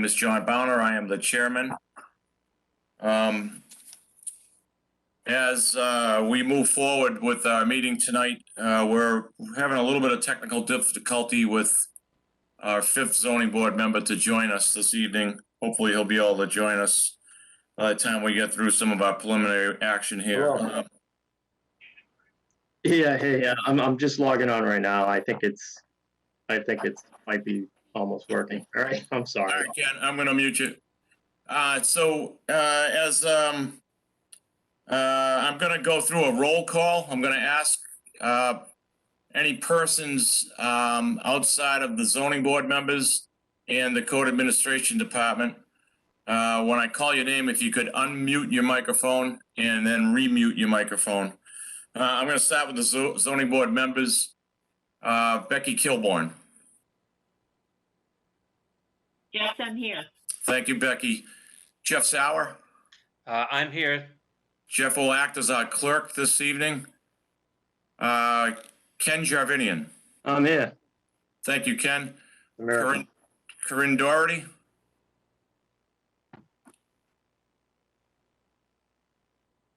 name is John Bowner. I am the chairman. As we move forward with our meeting tonight, we're having a little bit of technical difficulty with our 5th zoning board member to join us this evening. Hopefully he'll be able to join us by the time we get through some of our preliminary action here. Yeah, I'm just logging on right now. I think it's might be almost working. All right, I'm sorry. All right, Ken, I'm going to mute you. I'm going to go through a roll call. I'm going to ask any persons outside of the zoning board members and the code administration department. When I call your name, if you could unmute your microphone and then remute your microphone. I'm going to start with the zoning board members. Becky Kilborn. Yes, I'm here. Thank you, Becky. Jeff Sauer. I'm here. Jeff will act as our clerk this evening. Ken Jarvinian. I'm here. Thank you, Ken. American. Corinne Doherty.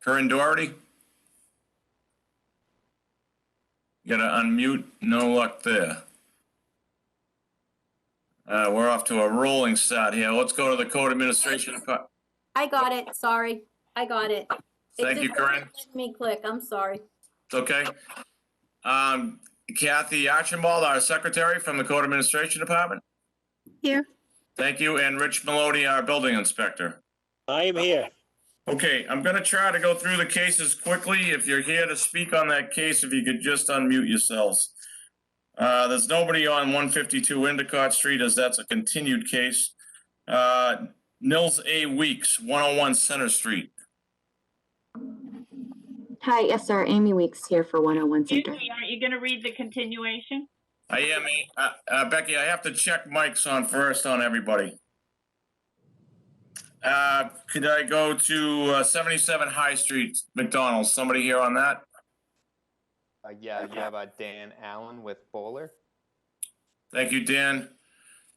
Corinne Doherty. You gotta unmute. No luck there. We're off to a rolling start here. Let's go to the code administration. I got it. Sorry. I got it. Thank you, Corinne. Let me click. I'm sorry. It's okay. Kathy Archibald, our secretary from the code administration department. Here. Thank you. And Rich Maloney, our building inspector. I am here. Okay, I'm going to try to go through the cases quickly. If you're here to speak on that case, if you could just unmute yourselves. There's nobody on 152 Endicott Street, as that's a continued case. Nils A. Weeks, 101 Center Street. Hi, yes, sir. Amy Weeks here for 101 Center. Excuse me, aren't you going to read the continuation? I am. Becky, I have to check mics on first on everybody. Could I go to 77 High Street, McDonald's? Somebody here on that? Yeah, you have Dan Allen with Bowler. Thank you, Dan.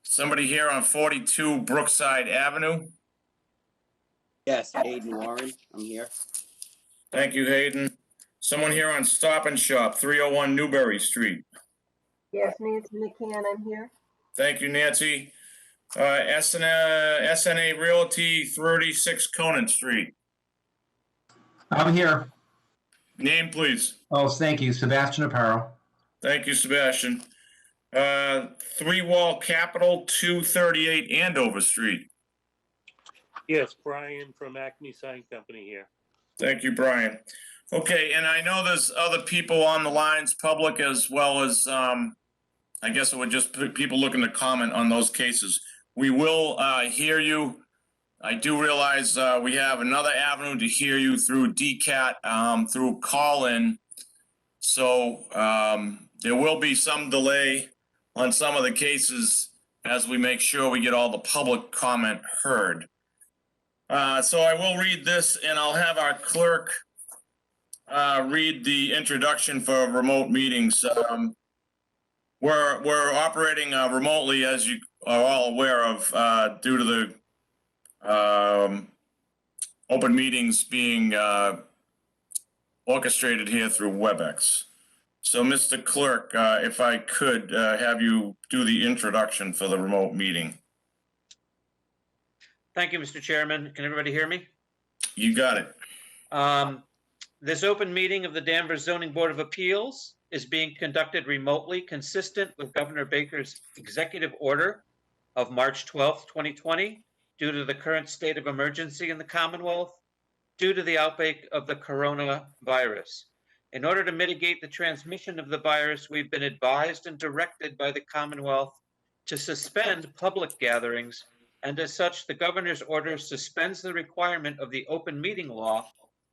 Somebody here on 42 Brookside Avenue? Yes, Hayden Warren, I'm here. Thank you, Hayden. Someone here on Stop and Shop, 301 Newberry Street? Yes, Nancy McCann, I'm here. Thank you, Nancy. SNA Realty, 36 Conant Street. I'm here. Name, please. Oh, thank you. Sebastian Apparel. Thank you, Sebastian. Three Wall Capital, 238 Andover Street. Yes, Brian from Acme Sign Company here. Thank you, Brian. Okay, and I know there's other people on the lines, public as well as, I guess it would just put people looking to comment on those cases. We will hear you. I do realize we have another avenue to hear you through DCAT, through call-in. So there will be some delay on some of the cases as we make sure we get all the public comment heard. So I will read this, and I'll have our clerk read the introduction for remote meetings. We're operating remotely, as you are all aware of, due to the open meetings being orchestrated here through WebEx. So, Mr. Clerk, if I could have you do the introduction for the remote meeting. Thank you, Mr. Chairman. Can everybody hear me? You got it. This open meeting of the Danvers Zoning Board of Appeals is being conducted remotely, consistent with Governor Baker's executive order of March 12th, 2020, due to the current state of emergency in the Commonwealth, due to the outbreak of the coronavirus. In order to mitigate the transmission of the virus, we've been advised and directed by the Commonwealth to suspend public gatherings, and as such, the governor's order suspends the requirement of the open meeting law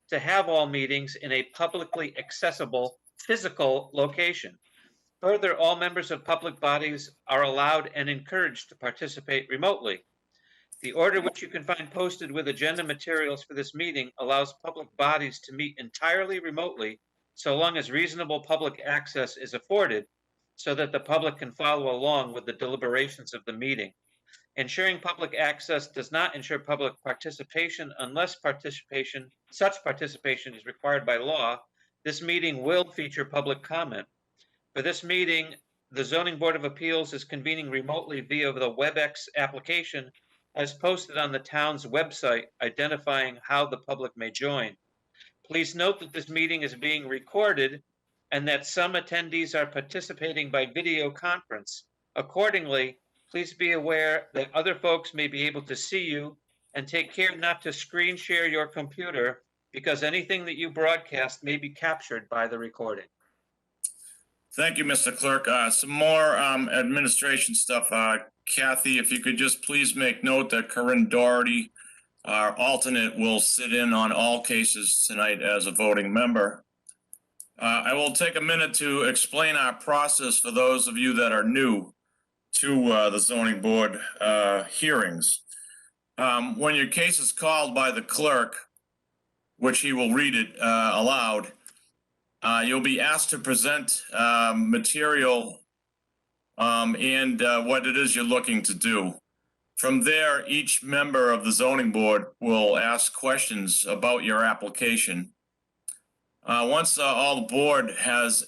to have all meetings in a publicly accessible physical location. Further, all members of public bodies are allowed and encouraged to participate remotely. The order, which you can find posted with agenda materials for this meeting, allows public bodies to meet entirely remotely so long as reasonable public access is afforded so that the public can follow along with the deliberations of the meeting. Ensuring public access does not ensure public participation unless such participation is required by law. This meeting will feature public comment. For this meeting, the Zoning Board of Appeals is convening remotely via the WebEx application as posted on the town's website, identifying how the public may join. Please note that this meeting is being recorded and that some attendees are participating by video conference. Accordingly, please be aware that other folks may be able to see you, and take care not to screen share your computer because anything that you broadcast may be captured by the recording. Thank you, Mr. Clerk. Some more administration stuff. Kathy, if you could just please make note that Corinne Doherty, our alternate, will sit in on all cases tonight as a voting member. I will take a minute to explain our process for those of you that are new to the zoning board hearings. When your case is called by the clerk, which he will read it aloud, you'll be asked to present material and what it is you're looking to do. From there, each member of the zoning board will ask questions about your application. Once all the board has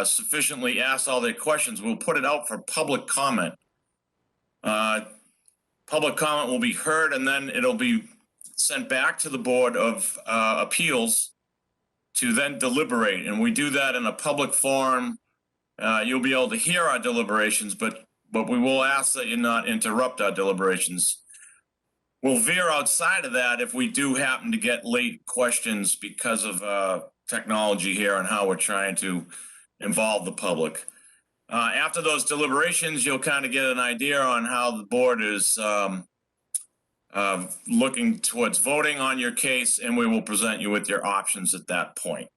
sufficiently asked all their questions, we'll put it out for public comment. Public comment will be heard, and then it'll be sent back to the Board of Appeals to then deliberate. And we do that in a public forum. You'll be able to hear our deliberations, but we will ask that you not interrupt our deliberations. We'll veer outside of that if we do happen to get late questions because of technology here and how we're trying to involve the public. After those deliberations, you'll kind of get an idea on how the board is looking towards voting on your case, and we will present you with your options at that point.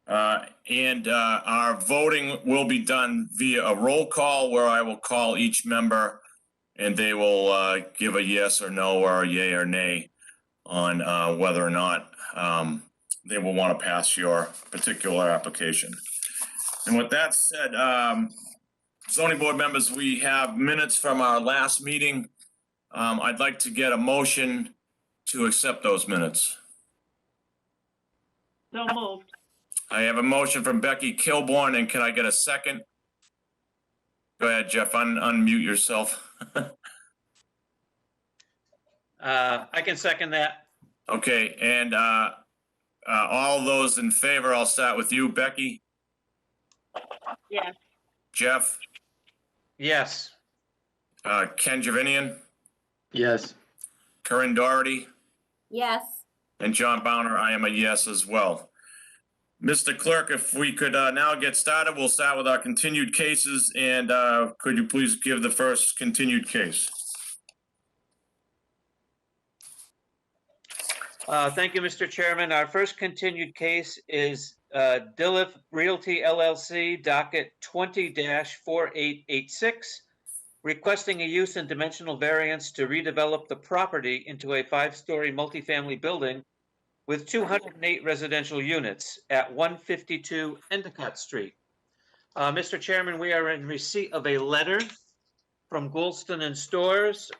Our voting will be done via a roll call where I will call each member and they will give a yes or no or a yay or nay on whether or not they will want to pass your particular application. And with that said, zoning board members, we have minutes from our last meeting. I'd like to get a motion to accept those minutes. So moved. I have a motion from Becky Kilborn, and can I get a second? Go ahead, Jeff, unmute yourself. I can second that. Okay, and all those in favor, I'll start with you, Becky, Yes. Jeff, Yes. Ken Javinian, Yes. Corinne Doherty, Yes. and John Bowner. I am a yes as well. Mr. Clerk, if we could now get started, we'll start with our continued cases, and could you please give the first continued case? Thank you, Mr. Chairman. Our first continued case is Dillif Realty LLC, docket 20-4886, requesting a use and dimensional variance to redevelop the property into a 5-story multifamily building with 208 residential units at 152 Endicott Street. Mr. Chairman, we are in receipt of a letter from Goulston and Stores.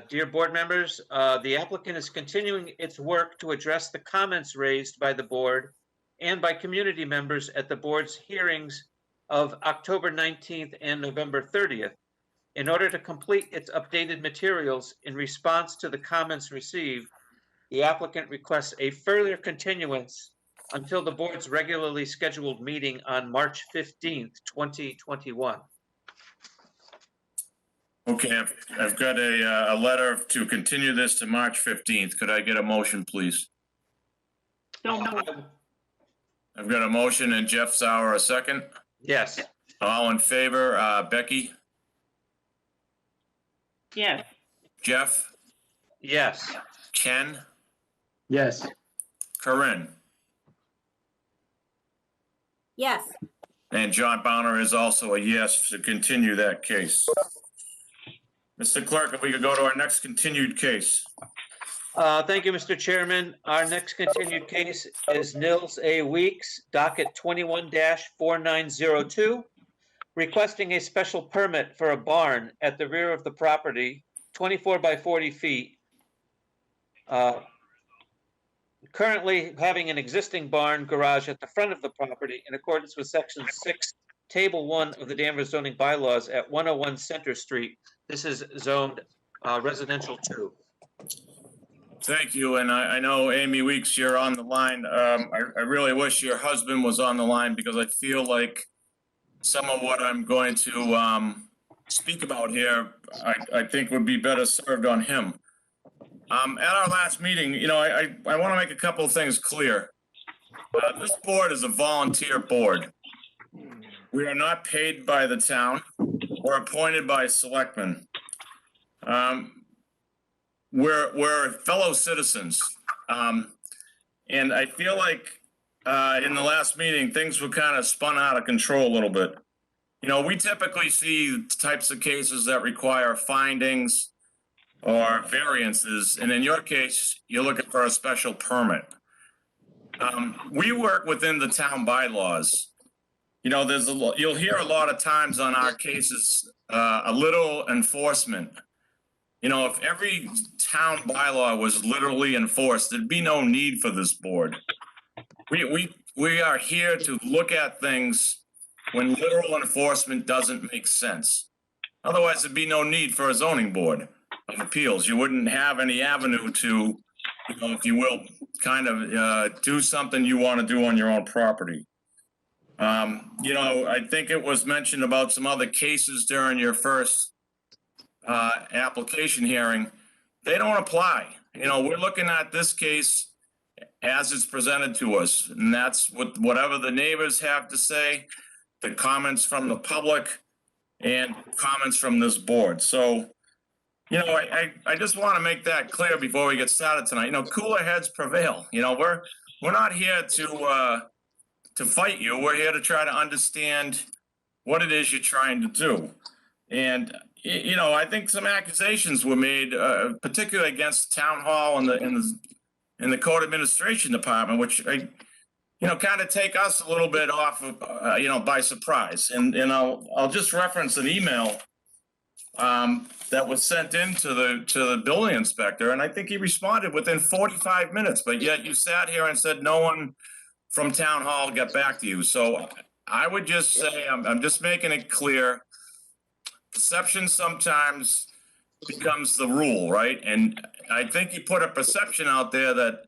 Dear board members, the applicant is continuing its work to address the comments raised by the board and by community members at the board's hearings of October 19th and November 30th. In order to complete its updated materials in response to the comments received, the applicant requests a further continuance until the board's regularly scheduled meeting on March 15th, 2021. Okay, I've got a letter to continue this to March 15th. Could I get a motion, please? So moved. I've got a motion and Jeff Sauer a second. Yes. All in favor, Becky, Yes. Jeff, Yes. Ken, Yes. Corinne, Yes. and John Bowner is also a yes to continue that case. Mr. Clerk, if we could go to our next continued case. Thank you, Mr. Chairman. Our next continued case is Nils A. Weeks, docket 21-4902, requesting a special permit for a barn at the rear of the property, 24 by 40 feet. Currently having an existing barn garage at the front of the property in accordance with section 6, table 1 of the Danvers zoning bylaws at 101 Center Street. This is zoned residential 2. Thank you, and I know Amy Weeks, you're on the line. I really wish your husband was on the line because I feel like some of what I'm going to speak about here, I think would be better served on him. At our last meeting, you know, I want to make a couple of things clear. This board is a volunteer board. We are not paid by the town. We're appointed by selectmen. We're fellow citizens. And I feel like in the last meeting, things were kind of spun out of control a little bit. You know, we typically see types of cases that require findings or variances, and in your case, you're looking for a special permit. We work within the town bylaws. You know, you'll hear a lot of times on our cases, a little enforcement. You know, if every town bylaw was literally enforced, there'd be no need for this board. We are here to look at things when literal enforcement doesn't make sense. Otherwise, there'd be no need for a zoning board of appeals. You wouldn't have any avenue to, you know, if you will, kind of do something you want to do on your own property. You know, I think it was mentioned about some other cases during your first application hearing. They don't apply. You know, we're looking at this case as it's presented to us, and that's whatever the neighbors have to say, the comments from the public, and comments from this board. So, you know, I just want to make that clear before we get started tonight. You know, cooler heads prevail. You know, we're not here to fight you. We're here to try to understand what it is you're trying to do. And you know, I think some accusations were made, particularly against Town Hall and the Code Administration Department, which you know, kind of take us a little bit off of, you know, by surprise. And I'll just reference an email that was sent in to the building inspector, and I think he responded within 45 minutes. But yet you sat here and said no one from Town Hall got back to you. So I would just say I'm just making it clear. Perception sometimes becomes the rule, right? And I think you put a perception out there that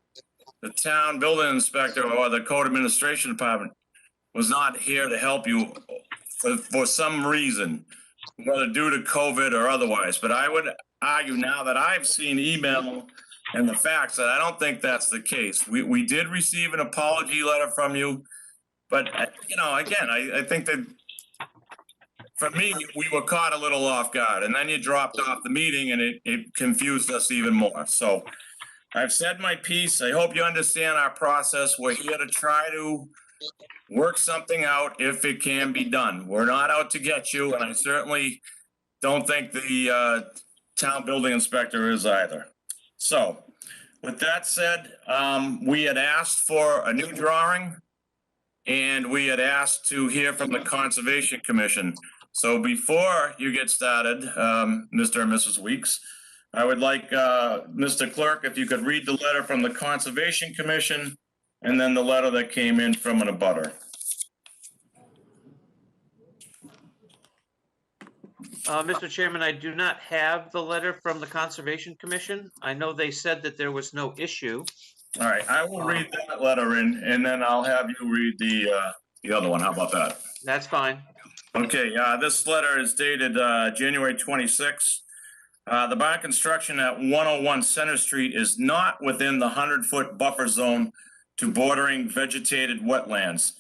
the town building inspector or the code administration department was not here to help you for some reason, whether due to COVID or otherwise. But I would argue now that I've seen email and the facts that I don't think that's the case. We did receive an apology letter from you, but you know, again, I think that for me, we were caught a little off guard, and then you dropped off the meeting and it confused us even more. So I've said my piece. I hope you understand our process. We're here to try to work something out if it can be done. We're not out to get you, and I certainly don't think the town building inspector is either. So with that said, we had asked for a new drawing, and we had asked to hear from the Conservation Commission. So before you get started, Mr. and Mrs. Weeks, I would like Mr. Clerk, if you could read the letter from the Conservation Commission and then the letter that came in from an abutter. Mr. Chairman, I do not have the letter from the Conservation Commission. I know they said that there was no issue. All right, I will read that letter in, and then I'll have you read the other one. How about that? That's fine. Okay, this letter is dated January 26th. The barn construction at 101 Center Street is not within the 100-foot buffer zone to bordering vegetated wetlands.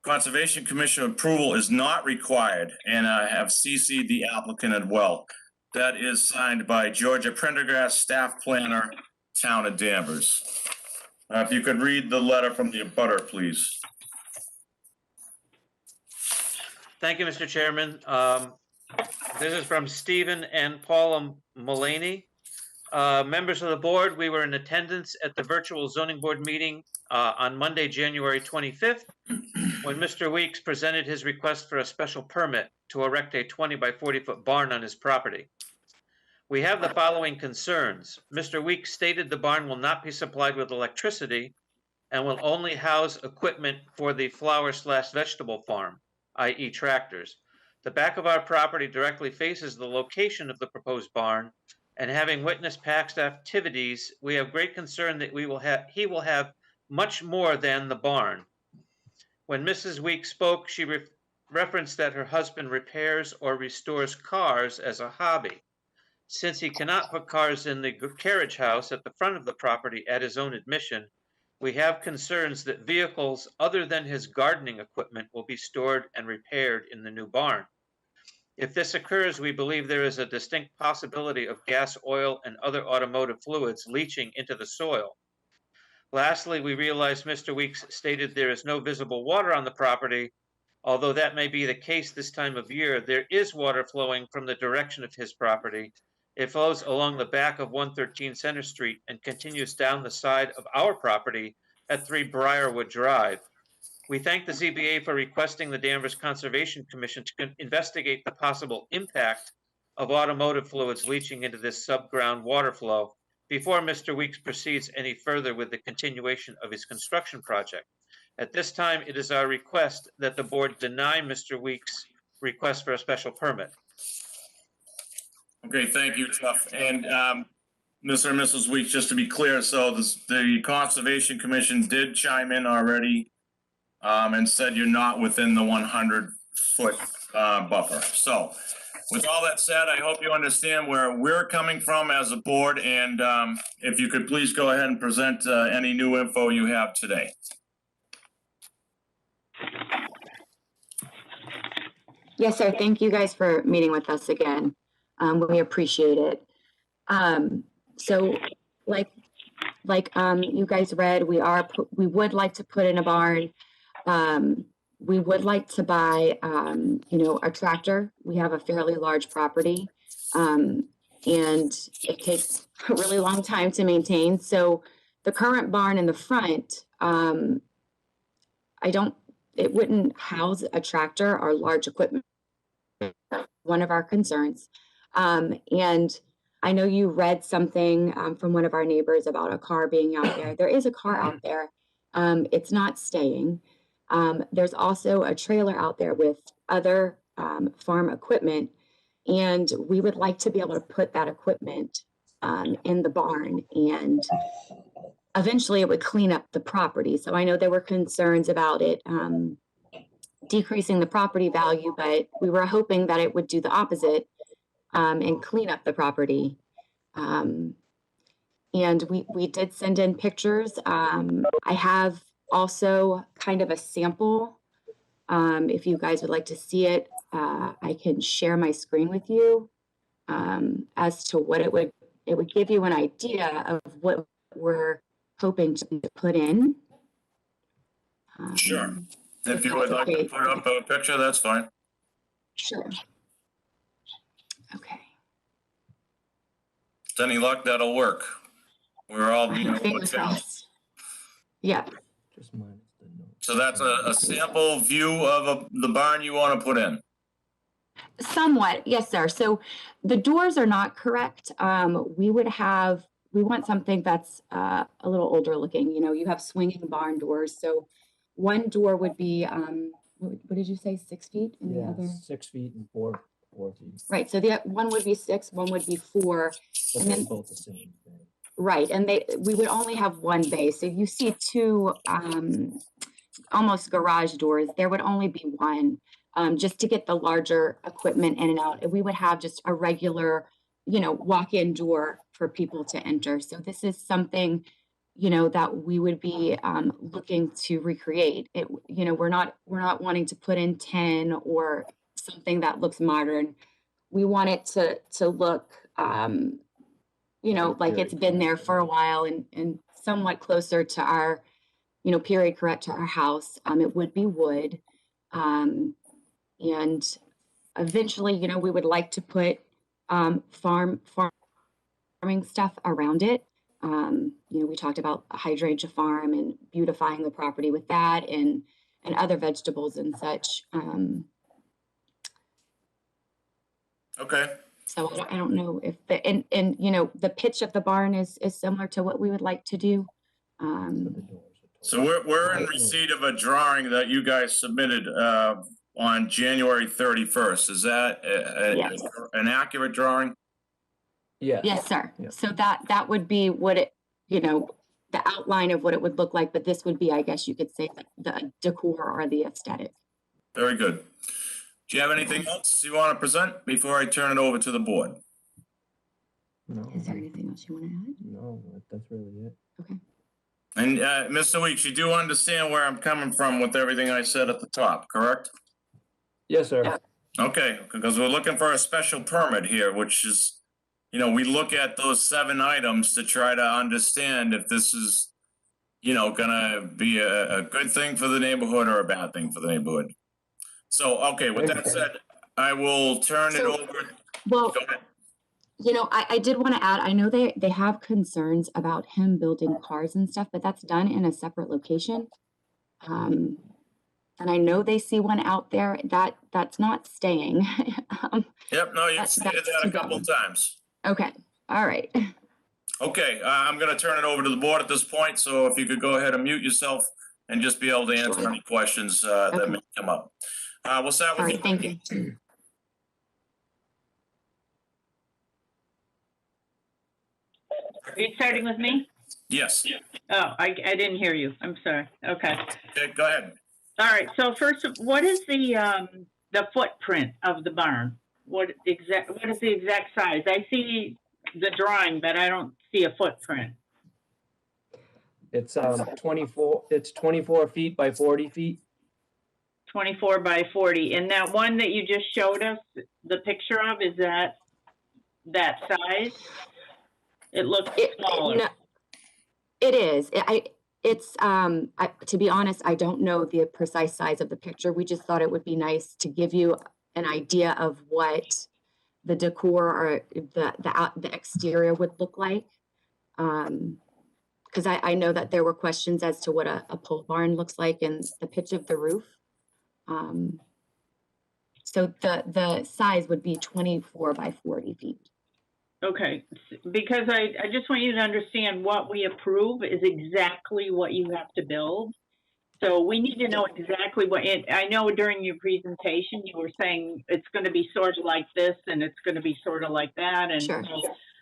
Conservation Commission approval is not required, and I have CC'd the applicant as well. That is signed by Georgia Prendergast, staff planner, Town of Danvers. If you could read the letter from the abutter, please. Thank you, Mr. Chairman. This is from Stephen and Paula Mullaney. Members of the board, we were in attendance at the virtual zoning board meeting on Monday, January 25th. when Mr. Weeks presented his request for a special permit to erect a 20 by 40-foot barn on his property. We have the following concerns. Mr. Weeks stated the barn will not be supplied with electricity and will only house equipment for the flower/vegetable farm, i.e. tractors. The back of our property directly faces the location of the proposed barn, and having witnessed past activities, we have great concern that he will have much more than the barn. When Mrs. Weeks spoke, she referenced that her husband repairs or restores cars as a hobby. Since he cannot put cars in the carriage house at the front of the property at his own admission, we have concerns that vehicles other than his gardening equipment will be stored and repaired in the new barn. If this occurs, we believe there is a distinct possibility of gas, oil, and other automotive fluids leaching into the soil. Lastly, we realize Mr. Weeks stated there is no visible water on the property. Although that may be the case this time of year, there is water flowing from the direction of his property. It flows along the back of 113 Center Street and continues down the side of our property at 3 Briarwood Drive. We thank the ZBA for requesting the Danvers Conservation Commission to investigate the possible impact of automotive fluids leaching into this subground water flow before Mr. Weeks proceeds any further with the continuation of his construction project. At this time, it is our request that the board deny Mr. Weeks' request for a special permit. Okay, thank you, Jeff. And Mr. and Mrs. Weeks, just to be clear, so the Conservation Commission did chime in already and said you're not within the 100-foot buffer. So with all that said, I hope you understand where we're coming from as a board, and if you could please go ahead and present any new info you have today. Yes, sir. Thank you guys for meeting with us again. We appreciate it. So like you guys read, we would like to put in a barn. We would like to buy, a tractor. We have a fairly large property, and it takes a really long time to maintain. So the current barn in the front, it wouldn't house a tractor or large equipment. One of our concerns. And I know you read something from one of our neighbors about a car being out there. There is a car out there. It's not staying. There's also a trailer out there with other farm equipment, and we would like to be able to put that equipment in the barn, and eventually it would clean up the property. So I know there were concerns about it decreasing the property value, but we were hoping that it would do the opposite and clean up the property. And we did send in pictures. I have also kind of a sample. If you guys would like to see it, I can share my screen with you as to what it would give you an idea of what we're hoping to put in. Sure. If you would like to put up a picture, that's fine. Sure. Okay. With any luck, that'll work. We're all, Fingers crossed. Yeah. So that's a sample view of the barn you want to put in. Somewhat, yes, sir. So the doors are not correct. We want something that's a little older looking. You have swinging barn doors. So one door would be, what did you say, 6 feet? And the other 6 feet and 4 feet. Right. So the one would be 6, one would be 4. But and they're then, both the same thing. right. And we would only have one bay. So you see 2 almost garage doors. There would only be one just to get the larger equipment in and out. And we would have just a regular, walk-in door for people to enter. So this is something, that we would be looking to recreate. We're not wanting to put in 10 or something that looks modern. We want it to look, like it's been there for a while and somewhat closer to our, period correct to our house. It would be wood. And eventually, we would like to put farming stuff around it. We talked about a hydrangea farm and beautifying the property with that. And and other vegetables and such. Okay, So I don't know if and you know, the pitch of the barn is similar to what we would like to do. so we're in receipt of a drawing that you guys submitted on January 31st. Is that Yes. an accurate drawing? Yeah. Yes, sir. Yeah. So that would be what it, you know, the outline of what it would look like, but this would be, I guess you could say, the decor or the aesthetic. Very good. Do you have anything else you want to present before I turn it over to the board? No. Is there anything else you want to add? No, that's really it. Okay. And Mr. Weeks, you do understand where I'm coming from with everything I said at the top, correct? Yes, sir. Okay, because we're looking for a special permit here, which is, you know, we look at those 7 items to try to understand if this is, you know, gonna be a good thing for the neighborhood or a bad thing for the neighborhood. So, okay, with that said, I will turn it So- over. Well, Go ahead. you know, I did want to add, I know they have concerns about him building cars and stuff, but that's done in a separate location. And I know they see one out there that's not staying. Yep, no, you've That's stated that a too couple bad. times. Okay, all right. Okay, I'm gonna turn it over to the board at this point, so if you could go ahead and mute yourself and just be able to answer Sure. any questions that Okay. may come up. We'll start All with right, thank you. Are you starting with me? Yes, Oh, I didn't hear you. I'm sorry. Okay. okay, go ahead. All right. So first, what is the footprint of the barn? What is the exact size? I see the drawing, but I don't see a footprint. It's 24 feet by 40 feet. 24 by 40. And that one that you just showed us the picture of, is that size? It looks smaller. No, it is. To be honest, I don't know the precise size of the picture. We just thought it would be nice to give you an idea of what the decor or the exterior would look like. Because I know that there were questions as to what a pole barn looks like and the pitch of the roof. So the size would be 24 by 40 feet. Okay, because I just want you to understand what we approve is exactly what you have to build. So we need to know exactly I know during your presentation, you were saying it's going to be sort of like this and it's going to be sort of like that. And Sure. so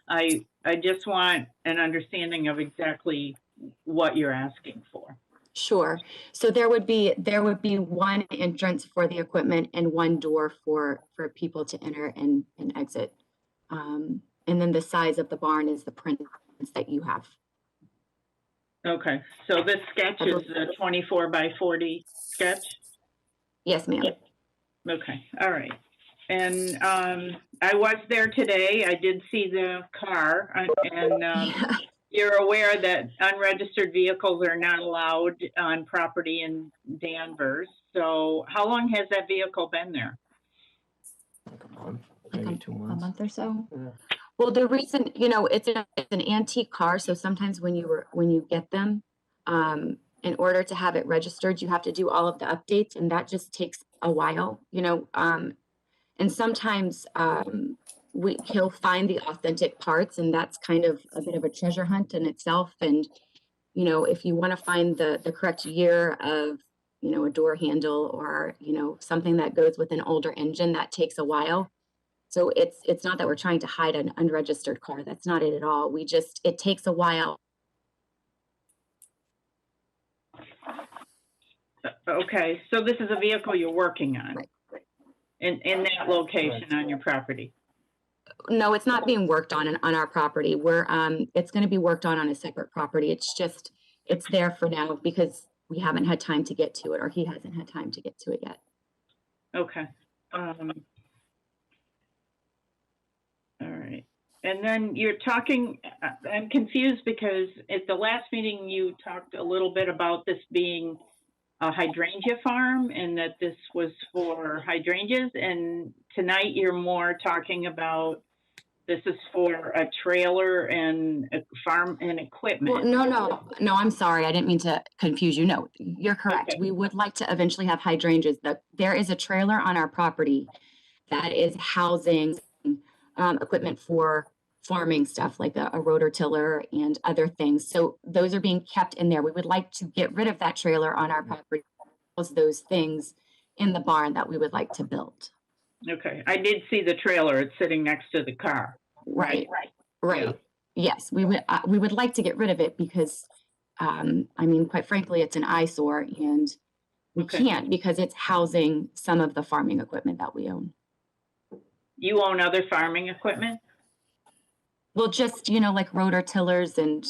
I just want an understanding of exactly what you're asking for. Sure. So there would be one entrance for the equipment and one door for people to enter and exit. And then the size of the barn is the prints that you have. Okay, so this sketch is the 24 by 40 sketch? Yes, ma'am. Okay, all right. And I was there today. I did see the car, and you're aware that unregistered vehicles are not allowed on property in Danvers. So how long has that vehicle been there? Like a month, maybe 2 A months. month or so. Yeah. Well, the reason, you know, it's an antique car, so sometimes when you get them, in order to have it registered, you have to do all of the updates, and that just takes a while, you know. And sometimes he'll find the authentic parts, and that's kind of a bit of a treasure hunt in itself. And you know, if you want to find the correct year of, you know, a door handle or, you know, something that goes with an older engine, that takes a while. So it's not that we're trying to hide an unregistered car. That's not it at all. It takes a while. Okay, so this is a vehicle you're working on Right. in that location on your property? No, it's not being worked on our property. It's going to be worked on a separate property. It's there for now because we haven't had time to get to it, or he hasn't had time to get to it yet. Okay. All right. And then you're talking, I'm confused because at the last meeting, you talked a little bit about this being a hydrangea farm and that this was for hydrangeas. And tonight you're more talking about This is for a trailer and a farm and Well, equipment. no, I'm sorry. I didn't mean to confuse you. No, you're correct. Okay. We would like to eventually have hydrangeas. There is a trailer on our property that is housing equipment for farming stuff like a rototiller and other things. So those are being kept in there. We would like to get rid of that trailer on our property, house those things in the barn that we would like to build. Okay, I did see the trailer. It's sitting next to the car. Right. Yeah. Yes, we would like to get rid of it because, I mean, quite frankly, it's an eyesore and we Okay. can't because it's housing some of the farming equipment that we own. You own other farming equipment? Well, just, like rototillers and,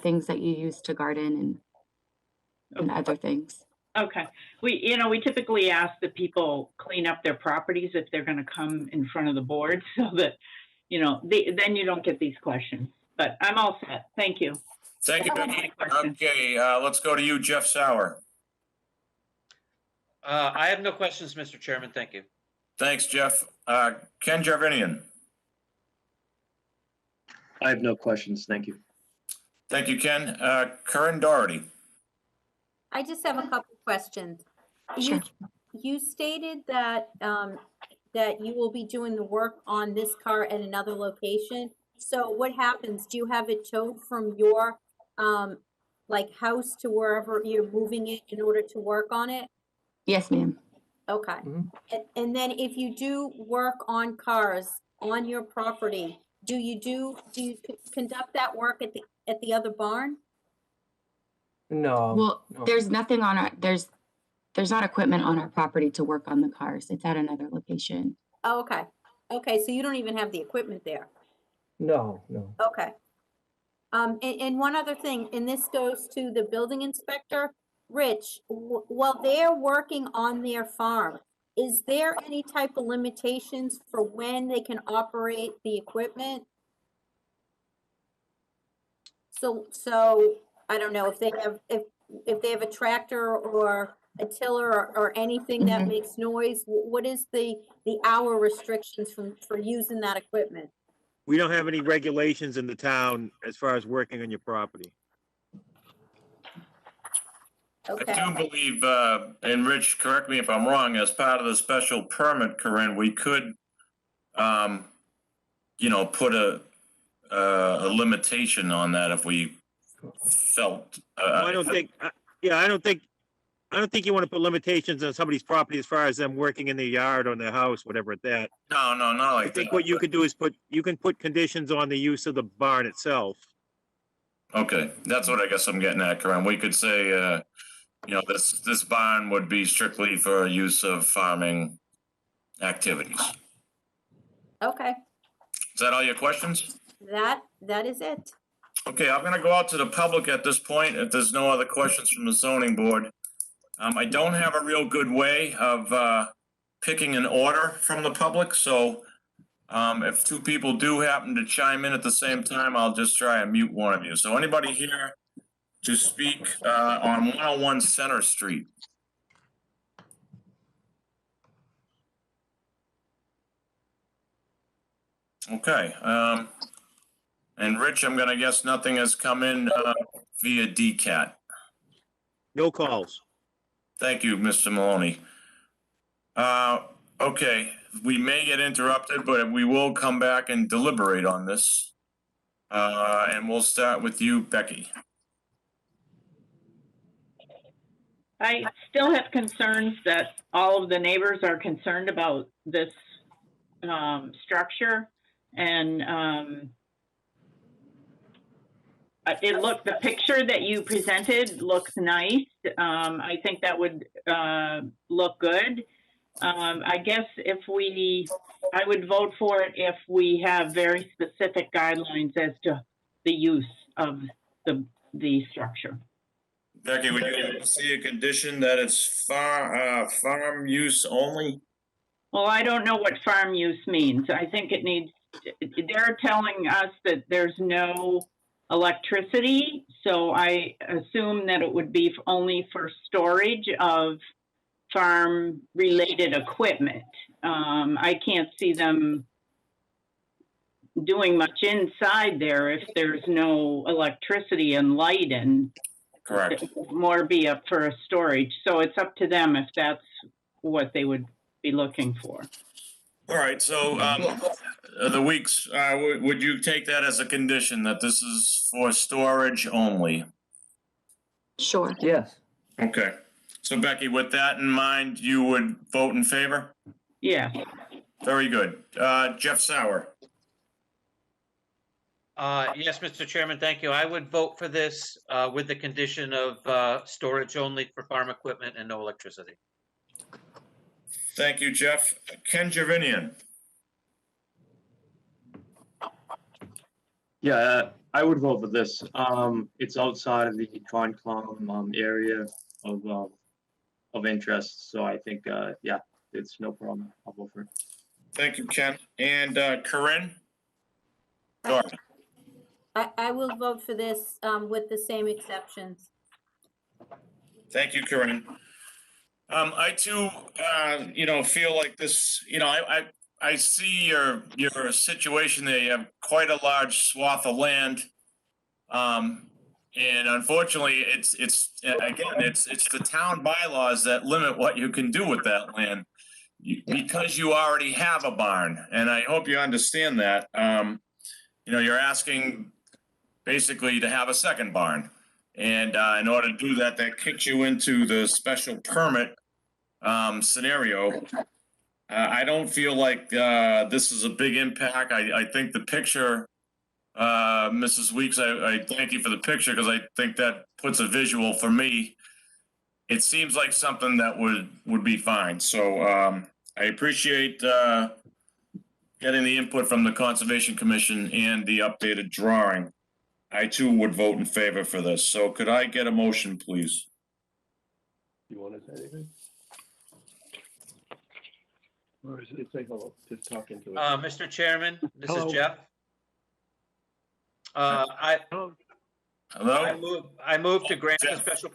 things that you use to garden and other things. Okay. We typically ask that people clean up their properties if they're going to come in front of the board so that, then you don't get these questions. But I'm all set. Thank you. Thank you, That was Becky. my question. Okay, let's go to you, Jeff Sauer. I have no questions, Mr. Chairman. Thank you. Thanks, Jeff. Ken Jarvinian. I have no questions. Thank you. Thank you, Ken. Corinne Doherty. I just have a couple questions. Sure. You stated that, that you will be doing the work on this car at another location. So what happens? Do you have it towed from your, house to wherever you're moving it in order to work on it? Yes, ma'am. Okay. Mhm. And then if you do work on cars on your property, do you conduct that work at the other barn? No. Well, no. there's nothing on there's not equipment on our property to work on the cars. It's at another location. Oh, okay. Okay, so you don't even have the equipment there. No. Okay. And one other thing, and this goes to the building inspector, Rich, while they're working on their farm, is there any type of limitations for when they can operate the equipment? So I don't know if they have, if they have a tractor or a tiller or anything that Mhm. makes noise, what is the hour restrictions for using that equipment? We don't have any regulations in the town as far as working on your property. Okay. I do believe, and Rich, correct me if I'm wrong, as part of the special permit, Corinne, we could, put a limitation on that if we felt. I don't think you want to put limitations on somebody's property as far as them working in their yard or in their house, whatever at that. No, not I like think that. what you could do is you can put conditions on the use of the barn itself. Okay, that's what I guess I'm getting at, Corinne. We could say, this barn would be strictly for use of farming activities. Okay, Is that all your questions? that is it. Okay, I'm gonna go out to the public at this point, if there's no other questions from the zoning board. I don't have a real good way of picking an order from the public, so if two people do happen to chime in at the same time, I'll just try and mute one of you. So anybody here to speak on 101 Center Street? Okay, and Rich, I'm gonna guess nothing has come in via DCAT. No calls. Thank you, Mr. Maloney. Okay, we may get interrupted, but we will come back and deliberate on this. And we'll start with you, Becky. I still have concerns that all of the neighbors are concerned about this structure. And the picture that you presented looks nice. I think that would look good. I guess I would vote for it if we have very specific guidelines as to the use of the structure. Becky, would you see a condition that it's farm use only? Well, I don't know what farm use means. I think they're telling us that there's no electricity, so I assume that it would be only for storage of farm-related equipment. I can't see them doing much inside there if there's no electricity and light and Correct. more be up for a storage. So it's up to them if that's what they would be looking for. All right, so, the weeks, would you take that as a condition that this is for storage only? Sure. Yes. Okay, so Becky, with that in mind, you would vote in favor? Yeah. Very good. Jeff Sauer, Yes, Mr. Chairman, thank you. I would vote for this with the condition of storage only for farm equipment and no electricity. thank you, Jeff. Ken Javinian, Yeah, I would vote for this. It's outside of the Concom area of interest, so I think, yeah, it's no problem. I'll vote for it. thank you, Ken. And Corinne? Go ahead. I will vote for this, with the same exceptions. Thank you, Corinne. I too, feel like this, I see your situation there. You have quite a large swath of land. And unfortunately, it's the town bylaws that limit what you can do with that land because you already have a barn. And I hope you understand that. You're asking basically to have a second barn. And in order to do that, that kicks you into the special permit scenario. I don't feel like this is a big impact. I think the picture, Mrs. Weeks, I thank you for the picture because I think that puts a visual for me. It seems like something that would be fine. So I appreciate getting the input from the Conservation Commission and the updated drawing. I too would vote in favor for this. So could I get a motion, please? You want to say anything? Or is it take a look, just talk into it? Mr. Chairman, this is Hello. Jeff. I Hello? move to grant the Jeff. special.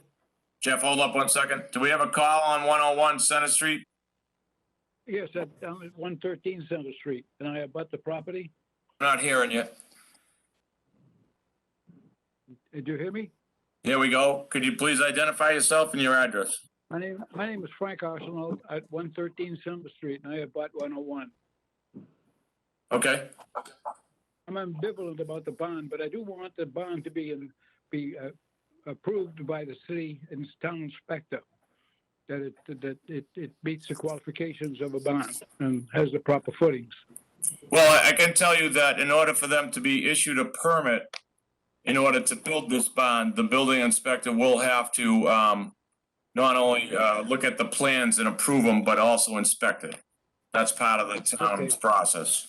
Jeff, hold up 1 second. Do we have a call on 101 Center Street? Yes, down at 113 Center Street, and I abut the property. I'm not hearing you. Did you hear me? Here we go. Could you please identify yourself and your address? My name is Frank Arsenal at 113 Center Street, and I abut 101. Okay. I'm ambivalent about the bond, but I do want the bond to be approved by the city and town inspector, that it meets the qualifications of a bond and has the proper footings. Well, I can tell you that in order for them to be issued a permit, in order to build this bond, the building inspector will have to not only look at the plans and approve them, but also inspect it. That's part of the town's process.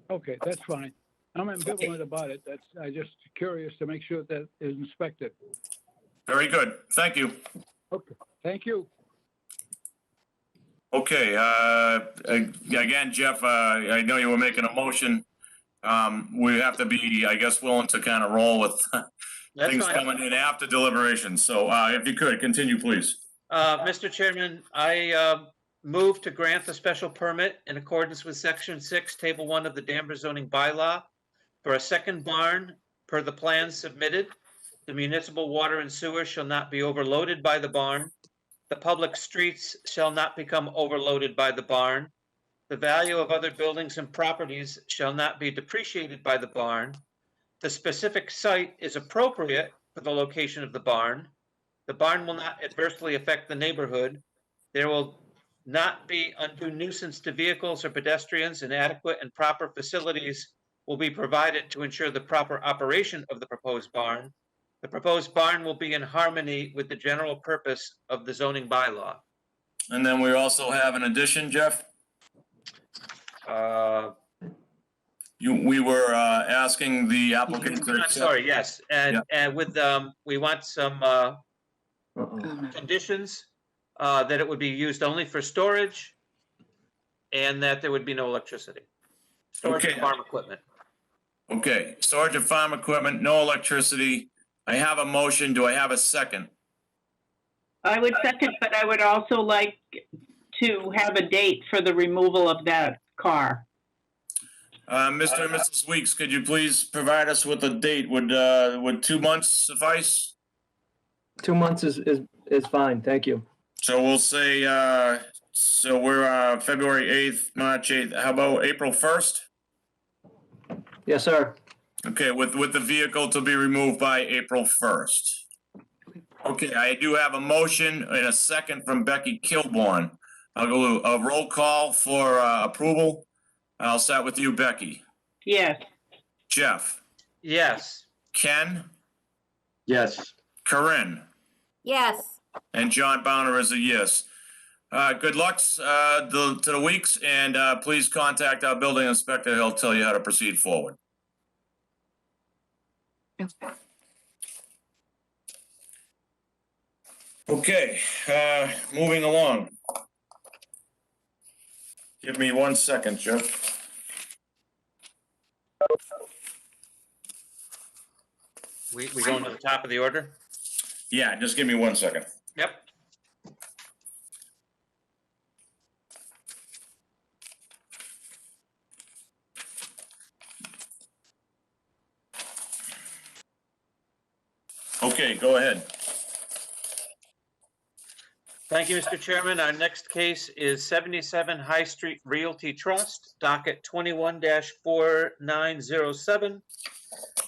Okay, that's fine. I'm ambivalent about it. I just curious to make sure that is inspected. Very good. Thank you. Okay, thank you. Okay, again, Jeff, I know you were making a motion. We have to be, I guess, willing to kind of roll with That's things fine. coming in after deliberations. So if you could, continue, please. Mr. Chairman, I move to grant the special permit in accordance with Section 6, Table 1 of the Danvers Zoning Bylaw for a second barn per the plans submitted. The municipal water and sewer shall not be overloaded by the barn. The public streets shall not become overloaded by the barn. The value of other buildings and properties shall not be depreciated by the barn. The specific site is appropriate for the location of the barn. The barn will not adversely affect the neighborhood. There will not be undue nuisance to vehicles or pedestrians, and adequate and proper facilities will be provided to ensure the proper operation of the proposed barn. The proposed barn will be in harmony with the general purpose of the zoning bylaw. And then we also have an addition, Jeff. We were asking the applicant to I'm accept. sorry, yes, and with, we want some conditions, that it would be used only for storage and that there would be no electricity. Storage of Okay. farm equipment. Okay, storage of farm equipment, no electricity. I have a motion. Do I have a second? I would second, but I would also like to have a date for the removal of that car. Mr. and Mrs. Weeks, could you please provide us with a date? Would 2 months suffice? 2 months is fine, thank you. So we'll say, so we're, February 8th, March 8th. How about April 1st? Yes, sir. Okay, with the vehicle to be removed by April 1st. Okay, I do have a motion and a second from Becky Kilborn. I'll go a roll call for approval. I'll start with you, Becky. Yes. Jeff, Yes. Ken, Yes. Corinne, Yes. and John Bowner is a yes. Good lucks to the weeks, and please contact our building inspector. He'll tell you how to proceed forward. Okay, moving along. Give me 1 second, Jeff. We going to the top of the order? Yeah, just give me 1 second. Yep. Okay, go ahead. Thank you, Mr. Chairman. Our next case is 77 High Street Realty Trust, docket 21-4907,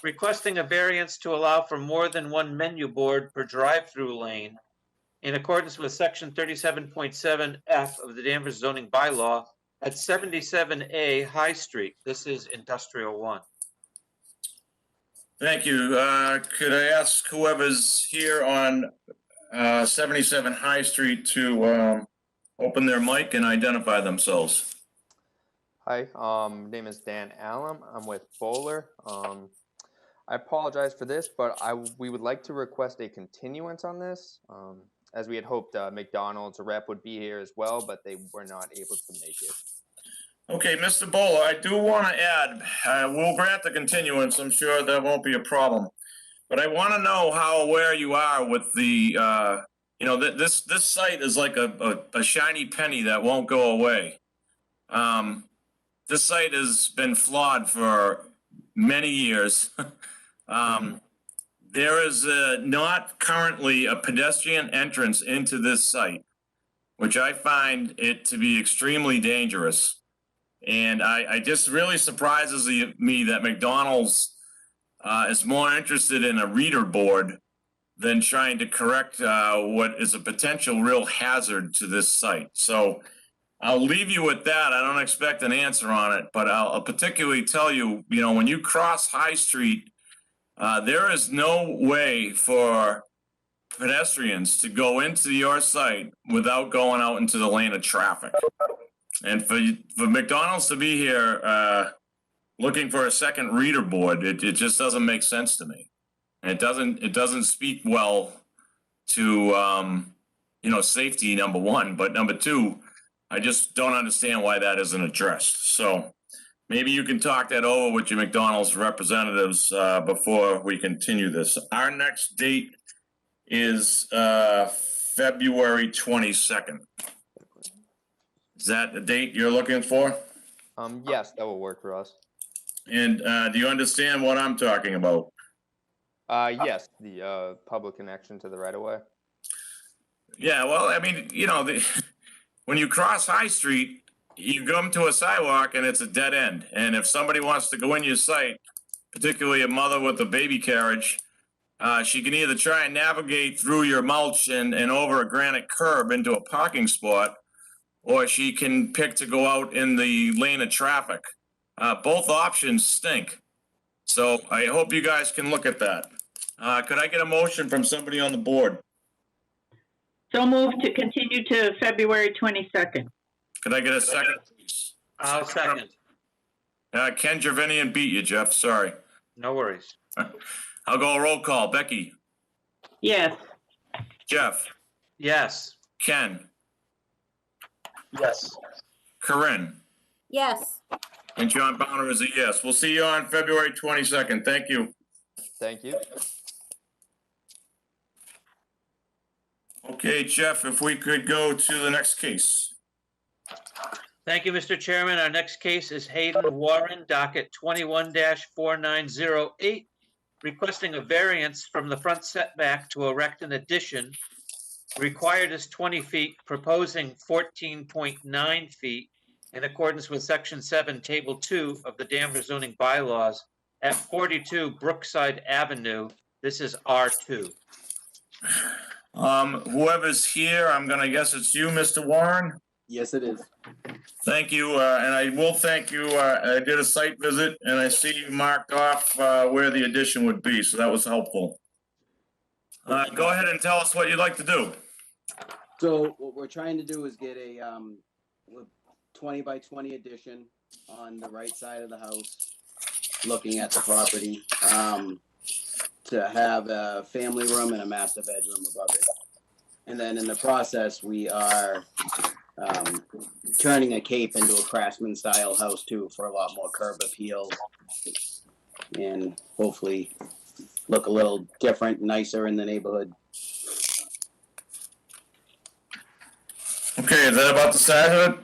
requesting a variance to allow for more than one menu board per drive-through lane in accordance with section 37.7F of the Danvers Zoning Bylaw at 77A High Street. This is Industrial 1. Thank you. Could I ask whoever's here on 77 High Street to open their mic and identify themselves? Hi, name is Dan Allen. I'm with Bowler. I apologize for this, but we would like to request a continuance on this. As we had hoped McDonald's rep would be here as well, but they were not able to make it. Okay, Mr. Bowler, I do want to add, we'll grant the continuance. I'm sure that won't be a problem. But I want to know how aware you are with the, this site is like a shiny penny that won't go away. This site has been flawed for many years. There is not currently a pedestrian entrance into this site, which I find it to be extremely dangerous. And I just really surprises me that McDonald's is more interested in a reader board than trying to correct what is a potential real hazard to this site. So I'll leave you with that. I don't expect an answer on it, but I'll particularly tell you, when you cross High Street, there is no way for pedestrians to go into your site without going out into the lane of traffic. And for McDonald's to be here looking for a second reader board, it just doesn't make sense to me. And it doesn't speak well to safety, number one, but number two, I just don't understand why that isn't addressed. So maybe you can talk that over with your McDonald's representatives before we continue this. Our next date is February 22nd. Is that the date you're looking for? Yes, that will work for us. And do you understand what I'm talking about? Yes, the public connection to the right-of-way. Yeah, well, I mean, when you cross High Street, you come to a sidewalk and it's a dead end. And if somebody wants to go in your site, particularly a mother with a baby carriage, she can either try and navigate through your mulch and over a granite curb into a parking spot, or she can pick to go out in the lane of traffic. Both options stink. So I hope you guys can look at that. Could I get a motion from somebody on the board? So moved to continue to February 22nd. Could I get a second, please? I'll second. Ken Gervinian beat you, Jeff. Sorry. No worries. I'll go a roll call. Becky? Yes. Jeff? Yes. Ken? Yes. Corinne? Yes. And John Bowner is a yes. We'll see you on February 22nd. Thank you. Thank you. Okay, Jeff, if we could go to the next case. Thank you, Mr. Chairman. Our next case is Hayden Warren, docket 21-4908, requesting a variance from the front setback to erect an addition. Required is 20 feet, proposing 14.9 feet in accordance with Section 7, Table 2 of the Danvers Zoning Bylaws at 42 Brookside Avenue. This is R2. Whoever's here, I'm gonna guess it's you, Mr. Warren? Yes, it is. Thank you, and I will thank you. I did a site visit and I see you marked off where the addition would be, so that was helpful. Go ahead and tell us what you'd like to do. So what we're trying to do is get a 20 by 20 addition on the right side of the house, looking at the property, to have a family room and a master bedroom above it. And then in the process, we are turning a cape into a craftsman style house too, for a lot more curb appeal and hopefully look a little different, nicer in the neighborhood. Okay, is that about the size of it?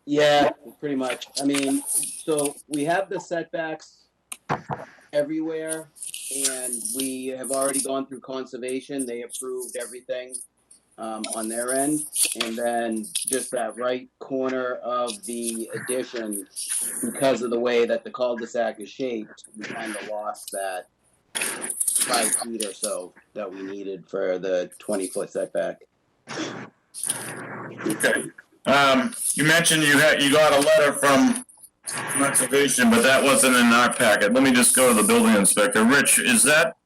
Yeah, pretty much. I mean, so we have the setbacks everywhere, and we have already gone through conservation. They approved everything on their end. And then just that right corner of the addition, because of the way that the cul-de-sac is shaped, we kind of lost that 5 feet or so that we needed for the 20-foot setback. Okay. You mentioned you got a letter from conservation, but that wasn't in our packet. Let me just go to the building inspector. Rich, is that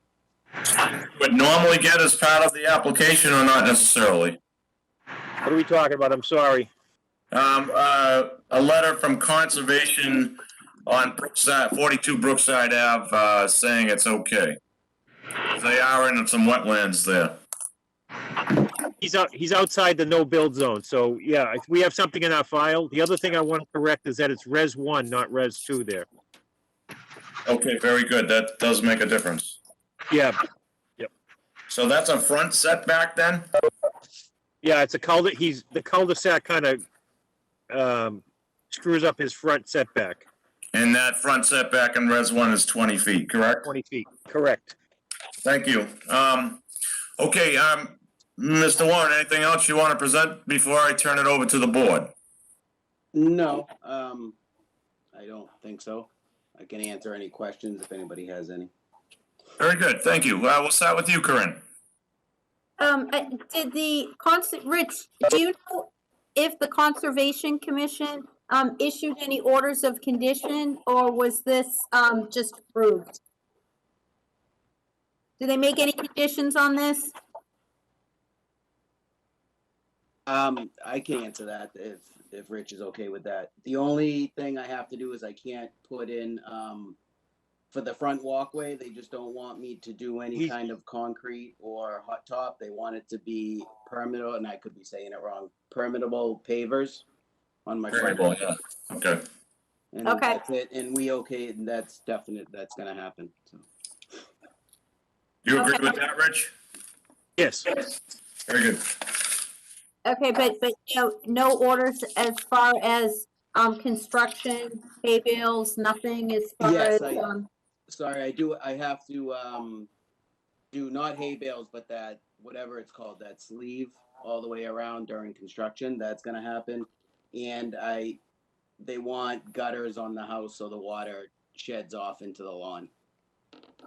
would normally get as part of the application or not necessarily? What are we talking about? I'm sorry. A letter from conservation on Brookside, 42 Brookside Ave, saying it's okay. They are in some wetlands there. He's outside the no-build zone, so yeah, we have something in our file. The other thing I want to correct is that it's Res 1, not Res 2 there. Okay, very good. That does make a difference. Yeah, So that's a front setback then? yeah, it's a the cul-de-sac kind of screws up his front setback. And that front setback in Res 1 is 20 feet, correct? 20 feet, correct. Thank you. Okay, Mr. Warren, anything else you want to present before I turn it over to the board? No, I don't think so. I can answer any questions if anybody has any. Very good, thank you. We'll start with you, Corinne. Did Rich, do you know if the Conservation Commission issued any orders of condition, or was this just approved? Did they make any conditions on this? I can answer that if Rich is okay with that. The only thing I have to do is I can't put in, for the front walkway, they just don't want me to do any kind of concrete or hot top. They want it to be permeable, and I could be saying it wrong, permeable pavers on my front. Very well, yeah, okay. And Okay. that's it, and we okay, and that's definite, that's gonna happen, so. You agree Okay. with that, Rich? Yes. Very good. Okay, but no orders as far as construction, hay bales, nothing as far Yes, as Sorry, I have to, do not hay bales, but that, whatever it's called, that sleeve all the way around during construction, that's gonna happen. And they want gutters on the house so the water sheds off into the lawn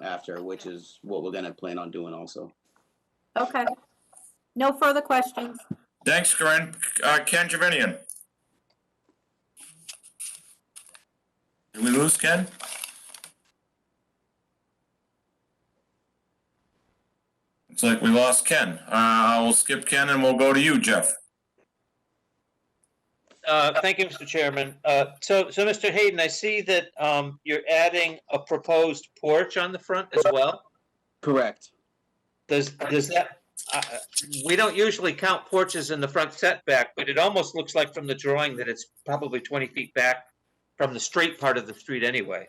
after, which is what we're gonna plan on doing also. Okay. No further questions. Thanks, Corinne. Ken Javinian. Did we lose Ken? Looks like we lost Ken. We'll skip Ken and we'll go to you, Jeff. Thank you, Mr. Chairman. So Mr. Hayden, I see that you're adding a proposed porch on the front as well. Correct. Does that, we don't usually count porches in the front setback, but it almost looks like from the drawing that it's probably 20 feet back from the straight part of the street anyway.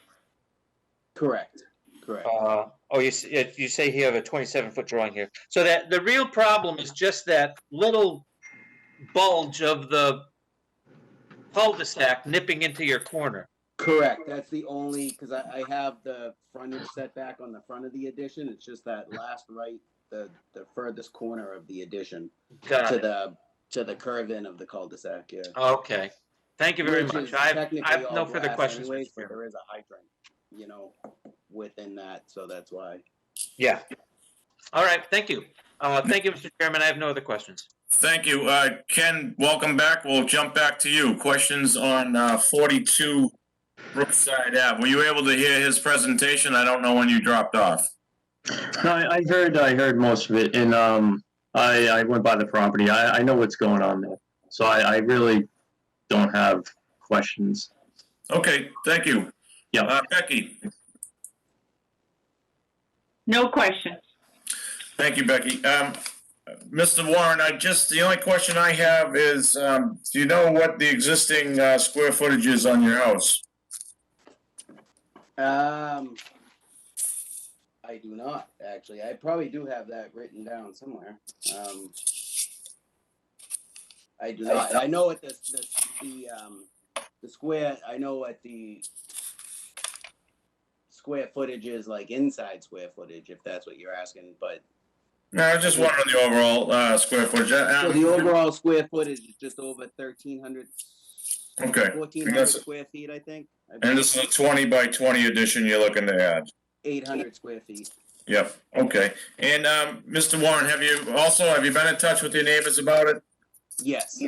Correct. You say you have a 27-foot drawing here. So that the real problem is just that little bulge of the cul-de-sac nipping into your corner. Correct. That's the only, because I have the frontage setback on the front of the addition. It's just that last right, the furthest corner of the addition Got to it. the curve in of the cul-de-sac. Yeah. Okay. Thank you very Which much. is I technically have all no further grass questions. anyways, Mr. but Chairman. there is a hydrant, within that, so that's why. Yeah. All right, thank you. Thank you, Mr. Chairman. I have no other questions. Thank you. Ken, welcome back. We'll jump back to you. Questions on 42 Brookside Ave. Were you able to hear his presentation? I don't know when you dropped off. No, I heard most of it, and I went by the property. I know what's going on there, so I really don't have questions. Okay, thank you. Yeah. Becky. No questions. Thank you, Becky. Mr. Warren, the only question I have is, do you know what the existing square footage is on your house? I do not, actually. I probably do have that written down somewhere. I do not. I know what the square, I know what the square footage is, like inside square footage, if that's what you're asking, but. No, I was just wondering the overall square footage. So the overall square footage is just over 1,300. Okay. 1,400 square feet, I think. And this is a 20 by 20 addition you're looking to add? 800 square feet. Yep, okay. And Mr. Warren, have you been in touch with your neighbors about it? Yes.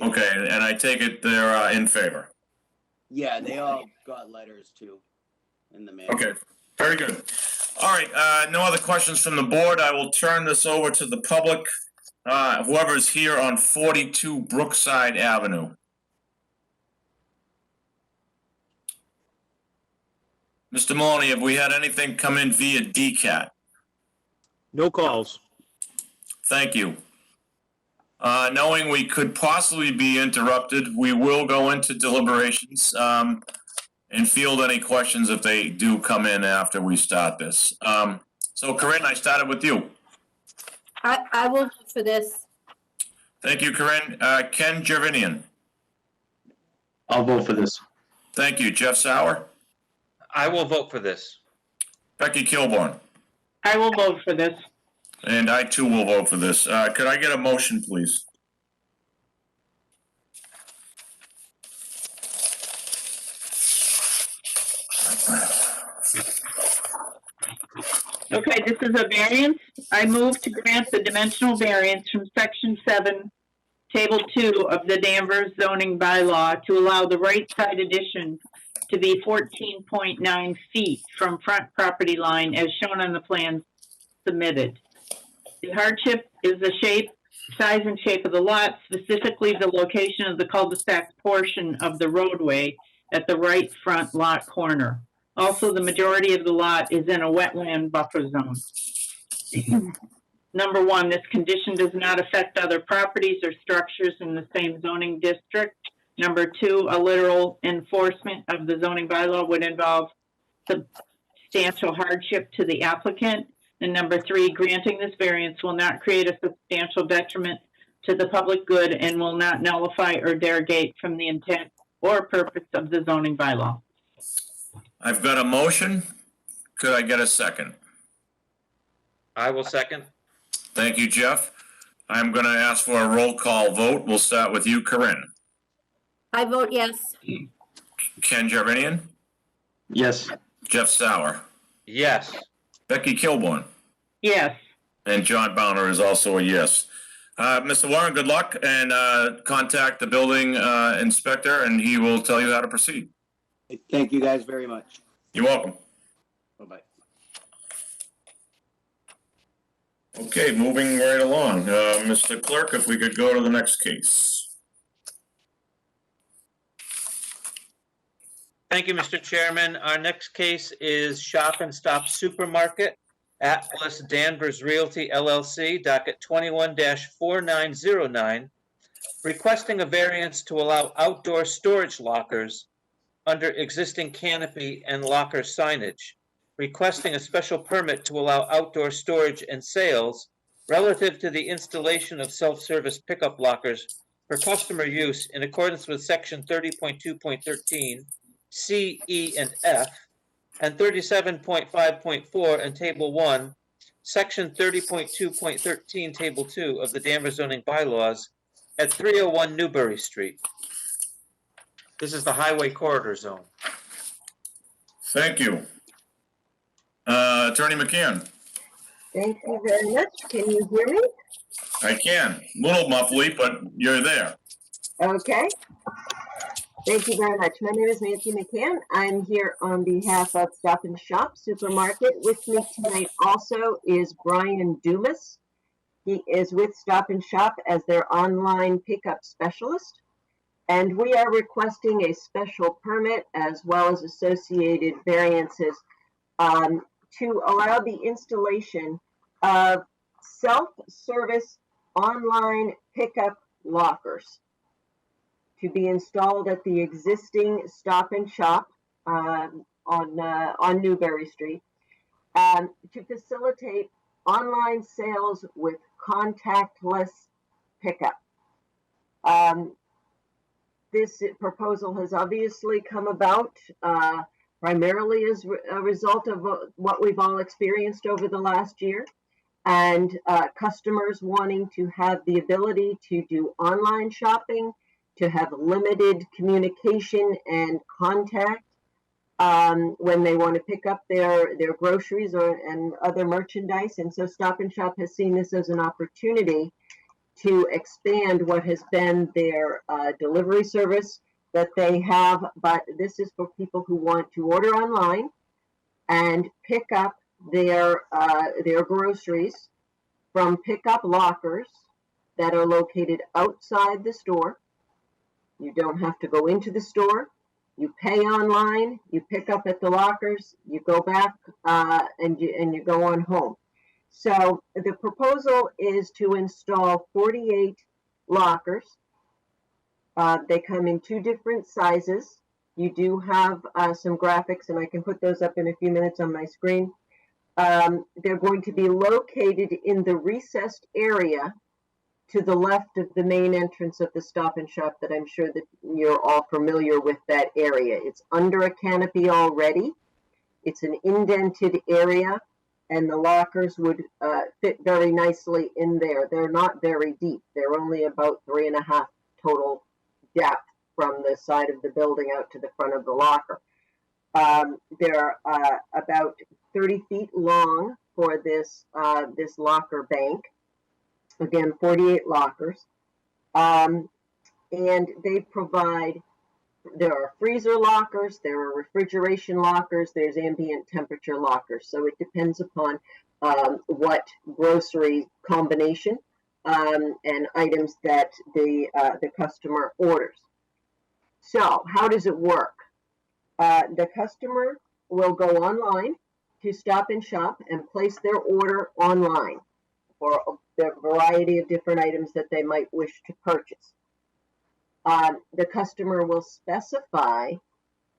Okay, and I take it they're in favor? Yeah, they all got letters too in the mail. Okay, very good. All right, no other questions from the board. I will turn this over to the public. Whoever's here on 42 Brookside Avenue. Mr. Maloney, have we had anything come in via DCAT? No calls. Thank you. Knowing we could possibly be interrupted, we will go into deliberations and field any questions if they do come in after we start this. So Corinne, I started with you. I will vote for this. Thank you, Corinne. Ken Jervinian. I'll vote for this. Thank you. Jeff Sauer. I will vote for this. Becky Kilborn. I will vote for this. And I too will vote for this. Could I get a motion, please? Okay, this is a variance. I move to grant the dimensional variance from section 7, table 2 of the Danvers zoning bylaw to allow the right side addition to be 14.9 feet from front property line as shown on the plans submitted. The hardship is the size and shape of the lot, specifically the location of the cul-de-sac portion of the roadway at the right front lot corner. Also, the majority of the lot is in a wetland buffer zone. Number 1, this condition does not affect other properties or structures in the same zoning district. Number 2, a literal enforcement of the zoning bylaw would involve substantial hardship to the applicant. And number 3, granting this variance will not create a substantial detriment to the public good and will not nullify or derogate from the intent or purpose of the zoning bylaw. I've got a motion. Could I get a second? I will second. Thank you, Jeff. I'm going to ask for a roll call vote. We'll start with you, Corinne. I vote yes. Ken Jervinian. Yes. Jeff Sauer. Yes. Becky Kilborn. Yes. And John Bowner is also a yes. Mr. Warren, good luck, and contact the building inspector, and he will tell you how to proceed. Thank you guys very much. You're welcome. Bye-bye. Okay, moving right along. Mr. Clerk, if we could go to the next case. Thank you, Mr. Chairman. Our next case is Shop and Stop Supermarket, Atlas Danvers Realty LLC, docket 21-4909, requesting a variance to allow outdoor storage lockers under existing canopy and locker signage, requesting a special permit to allow outdoor storage and sales relative to the installation of self-service pickup lockers for customer use in accordance with section 30.2.13, C, E, and F, and 37.5.4 and Table 1, Section 30.2.13, Table 2 of the Danvers zoning bylaws at 301 Newbury Street. This is the highway corridor zone. Thank you. Attorney McCann, Thank you very much. Can you hear me? I can. Little muffly, but you're there. Okay. Thank you very much. My name is Nancy McCann. I'm here on behalf of Stop and Shop Supermarket. With me tonight also is Brian Dumas. He is with Stop and Shop as their online pickup specialist. And we are requesting a special permit as well as associated variances to allow the installation of self-service online pickup lockers to be installed at the existing Stop and Shop on Newbury Street to facilitate online sales with contactless pickup. This proposal has obviously come about primarily as a result of what we've all experienced over the last year, and customers wanting to have the ability to do online shopping, to have limited communication and contact when they want to pick up their groceries and other merchandise. And so Stop and Shop has seen this as an opportunity to expand what has been their delivery service that they have, but this is for people who want to order online and pick up their groceries from pickup lockers that are located outside the store. You don't have to go into the store. You pay online, you pick up at the lockers, you go back and you go on home. So the proposal is to install 48 lockers. They come in 2 different sizes. You do have some graphics, and I can put those up in a few minutes on my screen. They're going to be located in the recessed area to the left of the main entrance of the Stop and Shop that I'm sure that you're all familiar with that area. It's under a canopy already. It's an indented area, and the lockers would fit very nicely in there. They're not very deep. They're only about 3.5 total depth from the side of the building out to the front of the locker. They're about 30 feet long for this locker bank. Again, 48 lockers. And they provide, there are freezer lockers, there are refrigeration lockers, there's ambient temperature lockers. So it depends upon what grocery combination and items that the customer orders. So how does it work? The customer will go online to Stop and Shop and place their order online for the variety of different items that they might wish to purchase. The customer will specify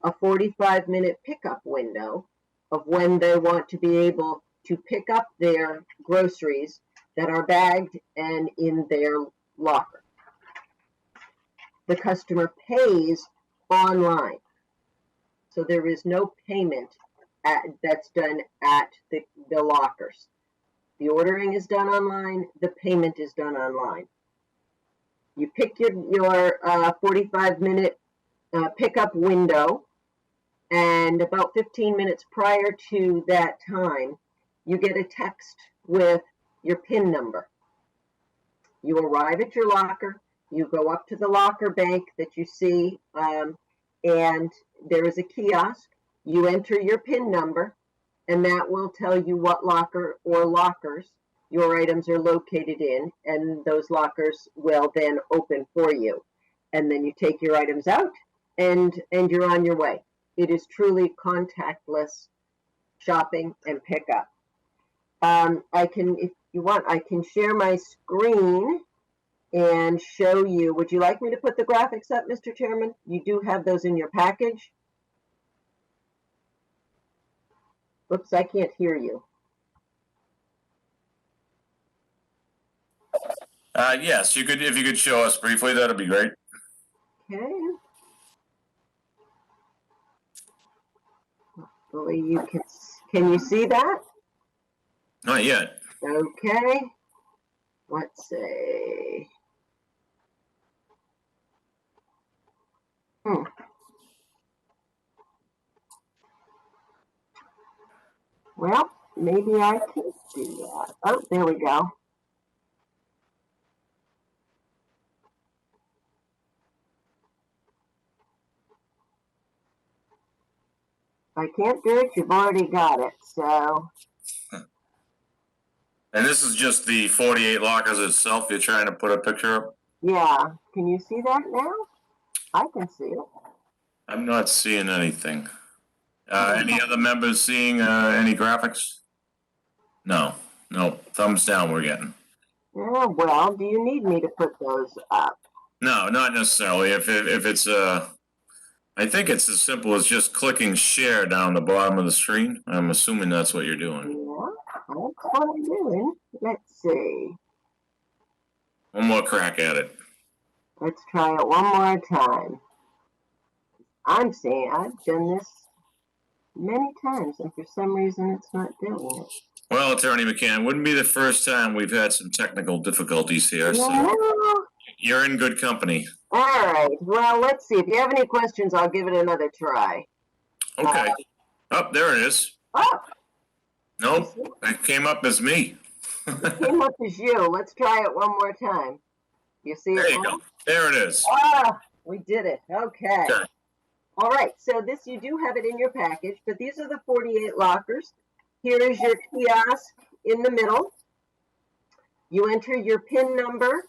a 45-minute pickup window of when they want to be able to pick up their groceries that are bagged and in their locker. The customer pays online. So there is no payment that's done at the lockers. The ordering is done online, the payment is done online. You pick your 45-minute pickup window, and about 15 minutes prior to that time, you get a text with your PIN number. You arrive at your locker, you go up to the locker bank that you see, and there is a kiosk. You enter your PIN number, and that will tell you what locker or lockers your items are located in, and those lockers will then open for you. And then you take your items out, and you're on your way. It is truly contactless shopping and pickup. I can, if you want, I can share my screen and show you. Would you like me to put the graphics up, Mr. Chairman? You do have those in your package. Oops, I can't hear you. Yes, you could, if you could show us briefly, that'd be great. Okay. Hopefully you can you see that? Not yet. Okay. Let's see. Well, maybe I can do that. Oh, there we go. If I can't do it, you've already got it, so. And this is just the 48 lockers itself you're trying to put a picture of? Yeah, can you see that now? I can see it. I'm not seeing anything. Any other members seeing any graphics? No, no, thumbs down we're getting. Yeah, well, do you need me to put those up? No, not necessarily. If it's I think it's as simple as just clicking share down the bottom of the screen. I'm assuming that's what you're doing. Yeah, that's what I'm doing. Let's see. One more crack at it. Let's try it one more time. I'm saying I've done this many times, and for some reason it's not doing it. Well, Attorney McCann, wouldn't be the first time we've had some technical difficulties here, so Yeah. you're in good company. All right. Well, let's see. If you have any questions, I'll give it another try. Okay. Oh, there it is. Oh, Nope, it came up as me. it came up as you. Let's try it one more time. You see it? There you now? go. There it is. Ah, we did it. Okay. Okay. All right. So this, you do have it in your package, but these are the 48 lockers. Here is your kiosk in the middle. You enter your PIN number,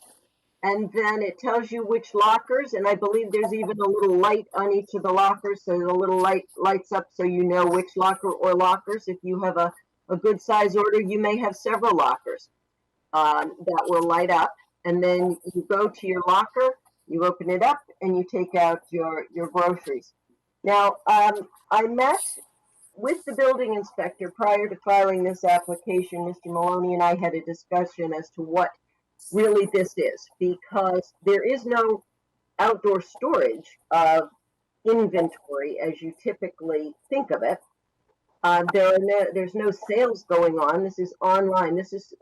and then it tells you which lockers, and I believe there's even a little light on each of the lockers, so the little light lights up so you know which locker or lockers. If you have a good size order, you may have several lockers that will light up, and then you go to your locker, you open it up, and you take out your groceries. Now, I met with the building inspector prior to filing this application. Mr. Maloney and I had a discussion as to what really this is, because there is no outdoor storage of inventory as you typically think of it. There's no sales going on. This is online. This is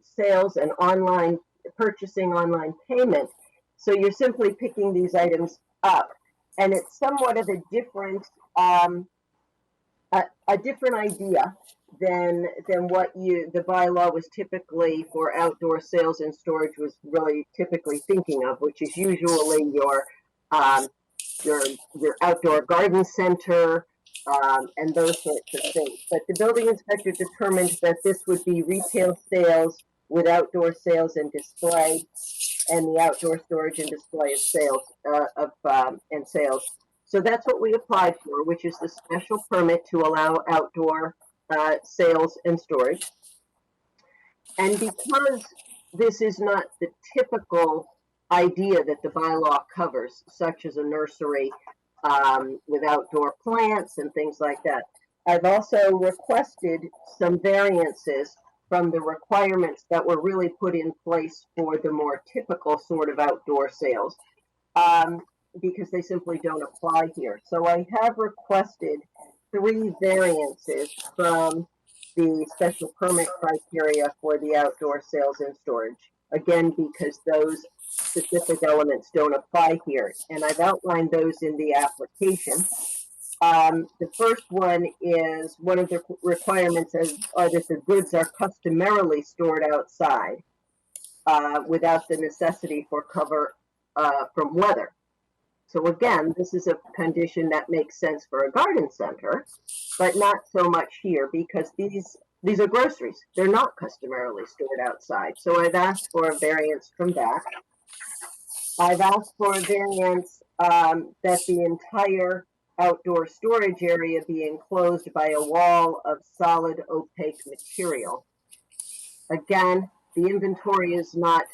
sales and online purchasing, online payment. So you're simply picking these items up, and it's somewhat of a different idea than what the bylaw was typically for outdoor sales and storage was really typically thinking of, which is usually your outdoor garden center and those sorts of things. But the building inspector determined that this would be retail sales with outdoor sales and display, and the outdoor storage and display of sales and sales. So that's what we applied for, which is the special permit to allow outdoor sales and storage. And because this is not the typical idea that the bylaw covers, such as a nursery with outdoor plants and things like that, I've also requested some variances from the requirements that were really put in place for the more typical sort of outdoor sales, because they simply don't apply here. So I have requested 3 variances from the special permit criteria for the outdoor sales and storage. Again, because those specific elements don't apply here. And I've outlined those in the application. The first one is, one of the requirements are that the goods are customarily stored outside without the necessity for cover from weather. So again, this is a condition that makes sense for a garden center, but not so much here, because these are groceries. They're not customarily stored outside. So I've asked for a variance from that. I've asked for a variance that the entire outdoor storage area be enclosed by a wall of solid opaque material. Again, the inventory is not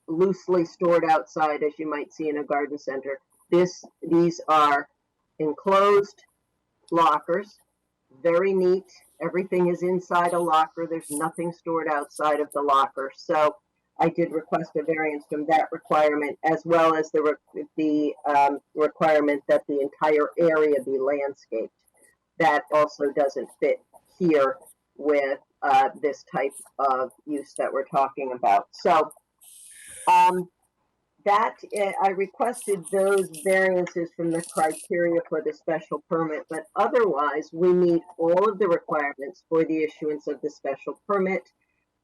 loosely stored outside as you might see in a garden center. These are enclosed lockers, very neat. Everything is inside a locker. There's nothing stored outside of the locker. So I did request a variance from that requirement, as well as the requirement that the entire area be landscaped. That also doesn't fit here with this type of use that we're talking about. So I requested those variances from the criteria for the special permit, but otherwise we meet all of the requirements for the issuance of the special permit.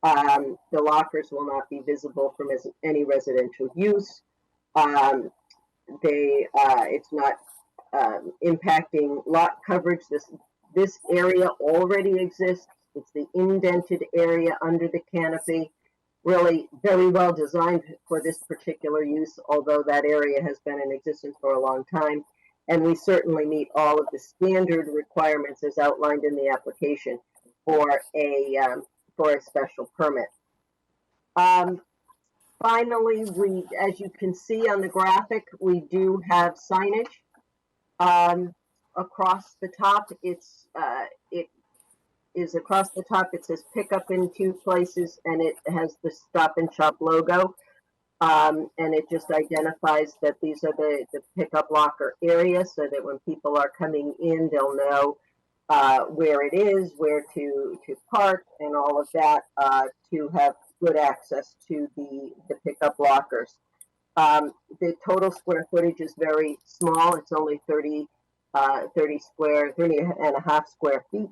The lockers will not be visible from any residential use. It's not impacting lot coverage. This area already exists. It's the indented area under the canopy. Really very well designed for this particular use, although that area has been in existence for a long time. And we certainly meet all of the standard requirements as outlined in the application for a special permit. Finally, as you can see on the graphic, we do have signage across the top. It is across the top. It says pickup in 2 places, and it has the Stop and Shop logo. And it just identifies that these are the pickup locker area, so that when people are coming in, they'll know where it is, where to park, and all of that to have good access to the pickup lockers. The total square footage is very small. It's only 30 and a half square feet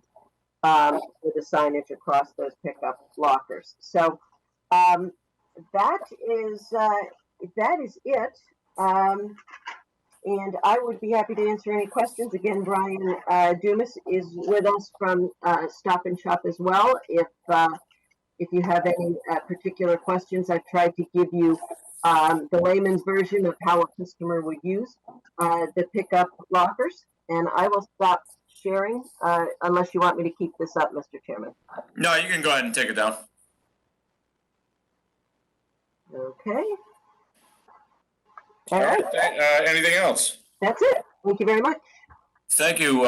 with the signage across those pickup lockers. So that is it. And I would be happy to answer any questions. Again, Brian Dumas is with us from Stop and Shop as well. If you have any particular questions, I've tried to give you the layman's version of how a customer would use the pickup lockers. And I will stop sharing unless you want me to keep this up, Mr. Chairman. No, you can go ahead and take it down. Okay. All right. Anything else? That's it. Thank you very much. Thank you.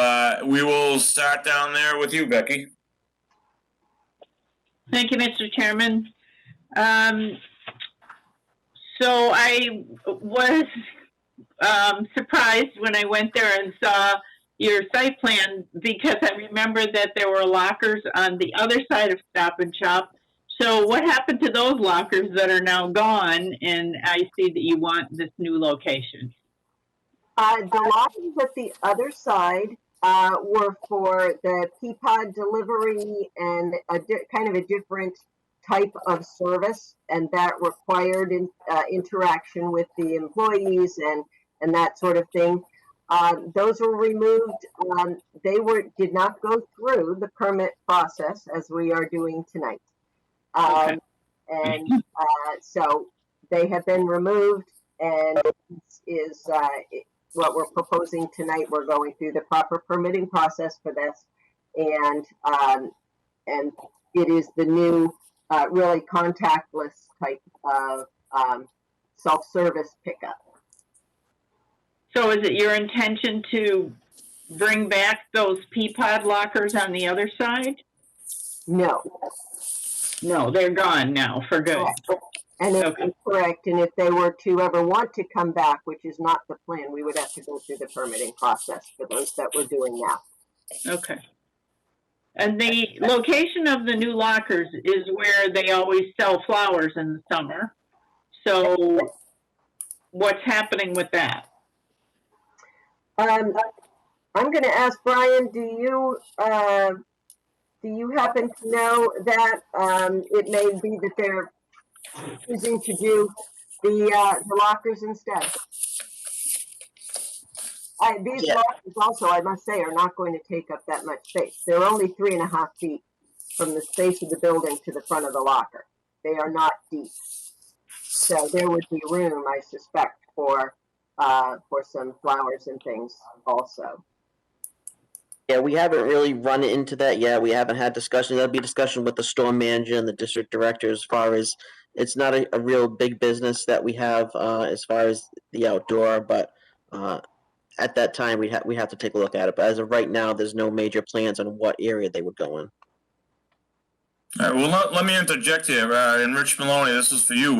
We will start down there with you, Becky. Thank you, Mr. Chairman. So I was surprised when I went there and saw your site plan, because I remember that there were lockers on the other side of Stop and Shop. So what happened to those lockers that are now gone? And I see that you want this new location. The lockers at the other side were for the Peapod delivery and kind of a different type of service, and that required interaction with the employees and that sort of thing. Those were removed. They did not go through the permit process as we are doing tonight. Okay. And so they have been removed, and is what we're proposing tonight. We're going through the proper permitting process for this, and it is the new really contactless type of self-service pickup. So is it your intention to bring back those Peapod lockers on the other side? No. No, they're gone now for good. And if Okay. correct, and if they were to ever want to come back, which is not the plan, we would have to go through the permitting process for those that we're doing now. Okay. And the location of the new lockers is where they always sell flowers in the summer. So what's happening with that? I'm going to ask Brian, do you happen to know that it may be that they're choosing to do the lockers instead? These lockers also, I must say, are not going to take up that much space. They're only 3.5 feet from the space of the building to the front of the locker. They are not deep. So there would be room, I suspect, for some flowers and things also. Yeah, we haven't really run into that yet. We haven't had discussion. There'll be discussion with the store manager and the district director as far as it's not a real big business that we have as far as the outdoor, but at that time we have to take a look at it. But as of right now, there's no major plans on what area they would go in. All right, well, let me interject here. And Rich Maloney, this is for you.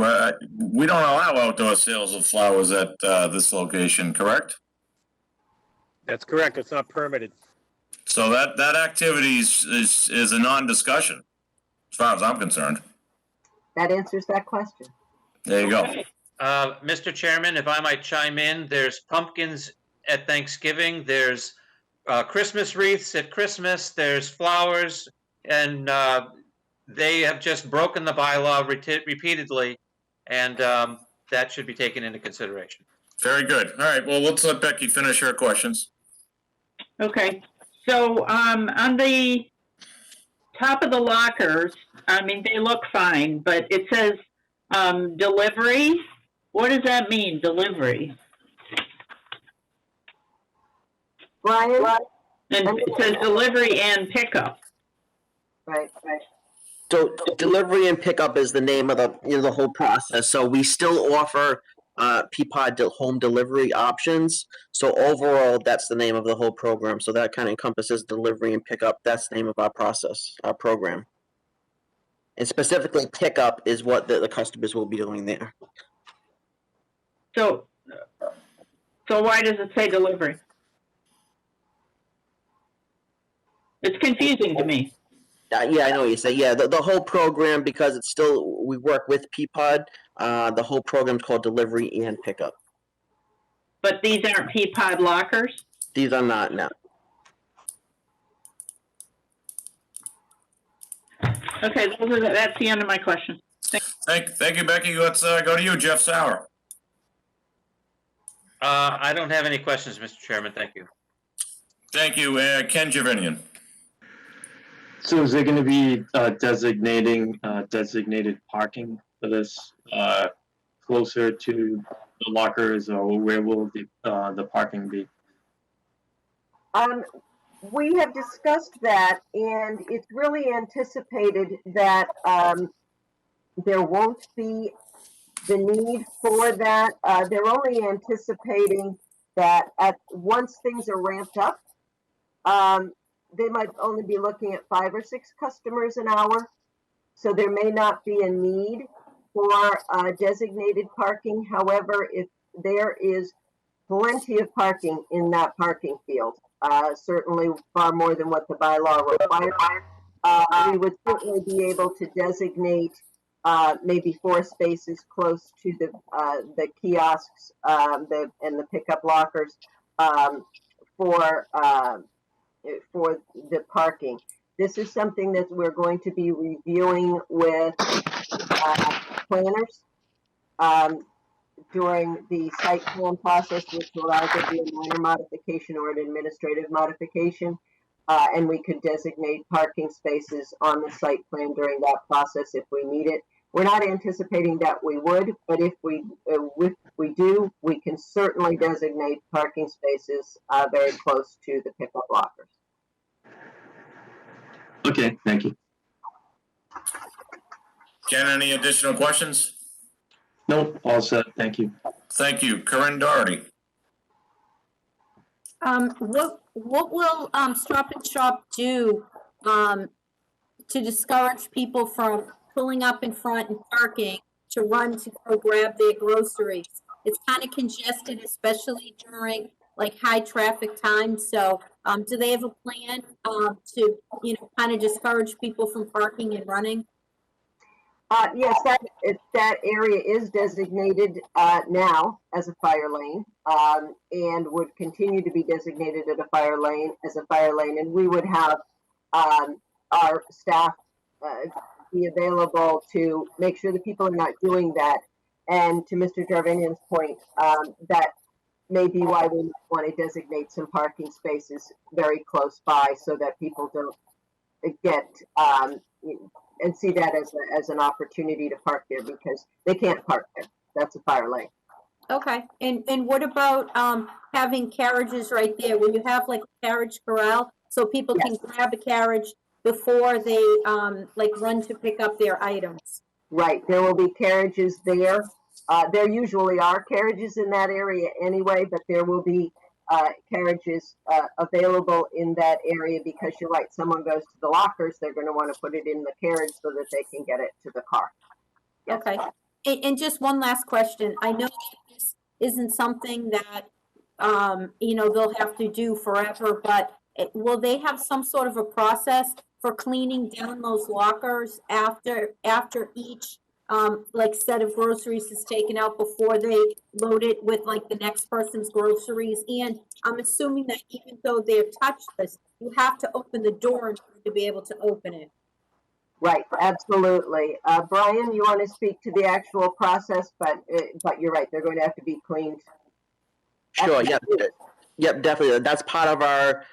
We don't allow outdoor sales of flowers at this location, correct? That's correct. It's not permitted. So that activity is a non-discussion, as far as I'm concerned. That answers that question. There you go. Mr. Chairman, if I might chime in, there's pumpkins at Thanksgiving, there's Christmas wreaths at Christmas, there's flowers, and they have just broken the bylaw repeatedly, and that should be taken into consideration. Very good. All right, well, let's let Becky finish her questions. Okay, so on the top of the lockers, I mean, they look fine, but it says delivery. What does that mean, delivery? Brian? And it says delivery and pickup. Right. So delivery and pickup is the name of the whole process. So we still offer Peapod home delivery options. So overall, that's the name of the whole program. So that kind of encompasses delivery and pickup. That's the name of our process, our program. And specifically, pickup is what the customers will be doing there. So why does it say delivery? It's confusing to me. Yeah, I know what you say. Yeah, the whole program, because it's still, we work with Peapod, the whole program's called delivery and pickup. But these aren't Peapod lockers? These are not, no. Okay, that's the end of my question. Thank you, Becky. Let's go to you, Jeff Sauer. I don't have any questions, Mr. Chairman. Thank you. Thank you, Ken Javinian. So is there going to be designated parking for this closer to the lockers, or where will the parking be? We have discussed that, and it's really anticipated that there won't be the need for that. They're only anticipating that once things are ramped up, they might only be looking at 5 or 6 customers an hour. So there may not be a need for designated parking. However, if there is plenty of parking in that parking field, certainly far more than what the bylaw requires, we would certainly be able to designate maybe 4 spaces close to the kiosks and the pickup lockers for the parking. This is something that we're going to be reviewing with planners during the site plan process, which will either be a minor modification or an administrative modification. And we could designate parking spaces on the site plan during that process if we need it. We're not anticipating that we would, but if we do, we can certainly designate parking spaces very close to the pickup lockers. Okay, thank you. Ken, any additional questions? Nope, all set. Thank you. Thank you. Corinne Doherty. What will Stop and Shop do to discourage people from pulling up in front and parking to run to go grab their groceries? It's kind of congested, especially during like high traffic times. So do they have a plan to, kind of discourage people from parking and running? Yes, that area is designated now as a fire lane and would continue to be designated as a fire lane. And we would have our staff be available to make sure that people are not doing that. And to Mr. Jarvinian's point, that may be why we want to designate some parking spaces very close by so that people don't get and see that as an opportunity to park there, because they can't park there. That's a fire lane. Okay, and what about having carriages right there? Will you have like a carriage corral so people can grab a carriage before they run to pick up their items? Right, there will be carriages there. There usually are carriages in that area anyway, but there will be carriages available in that area, because you're right, someone goes to the lockers, they're going to want to put it in the carriage so that they can get it to the car. Yes. Okay. And just one last question. I know that this isn't something that, you know, they'll have to do forever, but will they have some sort of a process for cleaning down those lockers after each like set of groceries is taken out before they load it with like the next person's groceries? And I'm assuming that even though they're touchless, you have to open the door in order to be able to open it. Right, absolutely. Brian, you want to speak to the actual process, but you're right, they're going to have to be cleaned. Sure. Yep. Definitely. That's part of our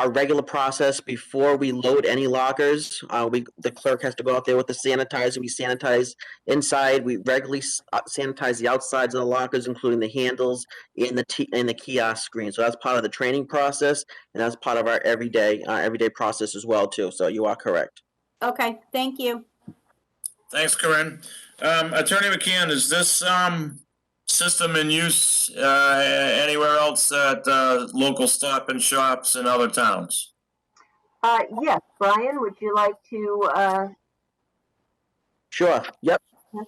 regular process before we load any lockers. The clerk has to go out there with the sanitizer. We sanitize inside. We regularly sanitize the outsides of the lockers, including the handles and the kiosk screen. So that's part of the training process, and that's part of our everyday process as well too. So you are correct. Okay, thank you. Thanks, Corinne. Attorney McCann, is this system in use anywhere else at local Stop and Shops in other towns? Yes, Brian, would you like to? Sure. Yep.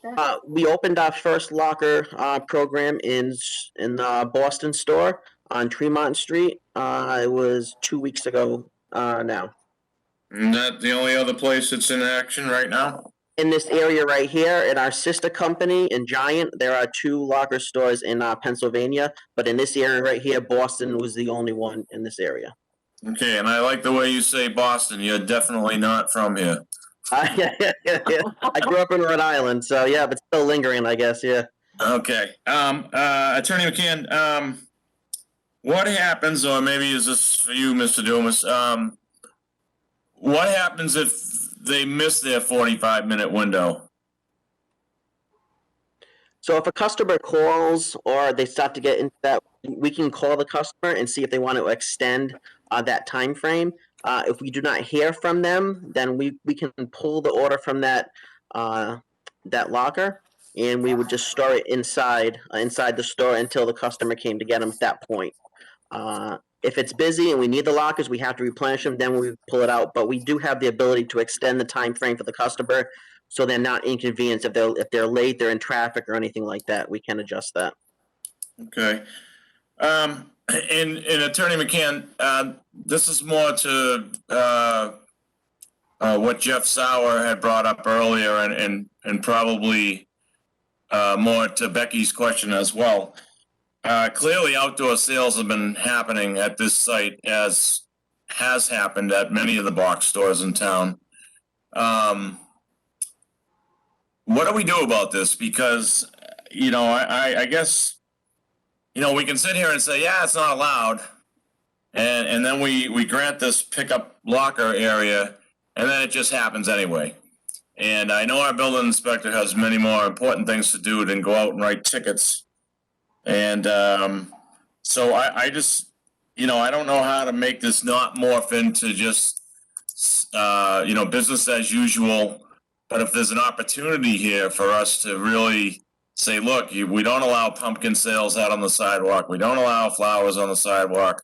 Okay. We opened our first locker program in the Boston store on Tremont Street. It was 2 weeks ago now. Isn't that the only other place that's in action right now? In this area right here, in our sister company in Giant, there are 2 locker stores in Pennsylvania, but in this area right here, Boston was the only one in this area. Okay, and I like the way you say Boston. You're definitely not from here. Yeah. I grew up in Rhode Island, so yeah, but still lingering, I guess. Yeah. Okay. Attorney McCann, what happens, or maybe is this for you, Mr. Dumas? What happens if they miss their 45-minute window? So if a customer calls or they start to get into that, we can call the customer and see if they want to extend that time frame. If we do not hear from them, then we can pull the order from that locker, and we would just store it inside the store until the customer came to get them at that point. If it's busy and we need the lockers, we have to replenish them, then we pull it out. But we do have the ability to extend the time frame for the customer, so they're not inconvenienced. If they're late, they're in traffic or anything like that, we can adjust that. Okay. And Attorney McCann, this is more to what Jeff Sauer had brought up earlier, and probably more to Becky's question as well. Clearly, outdoor sales have been happening at this site, as has happened at many of the box stores in town. What do we do about this? Because, you know, I guess, you know, we can sit here and say, yeah, it's not allowed. And then we grant this pickup locker area, and then it just happens anyway. And I know our building inspector has many more important things to do than go out and write tickets. And so I just, you know, I don't know how to make this not morph into just, you know, business as usual. But if there's an opportunity here for us to really say, look, we don't allow pumpkin sales out on the sidewalk. We don't allow flowers on the sidewalk.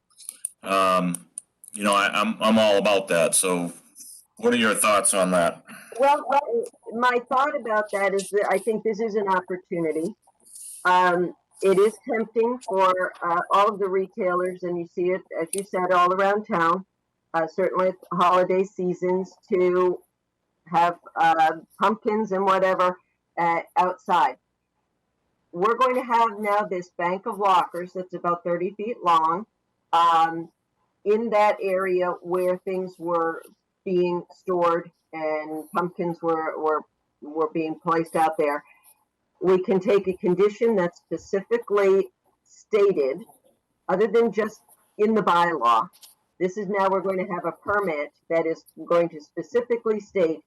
You know, I'm all about that. So what are your thoughts on that? Well, my thought about that is that I think this is an opportunity. It is tempting for all of the retailers, and you see it, as you said, all around town, certainly at holiday seasons, to have pumpkins and whatever outside. We're going to have now this bank of lockers that's about 30 feet long in that area where things were being stored and pumpkins were being placed out there. We can take a condition that's specifically stated, other than just in the bylaw. This is now, we're going to have a permit that is going to specifically state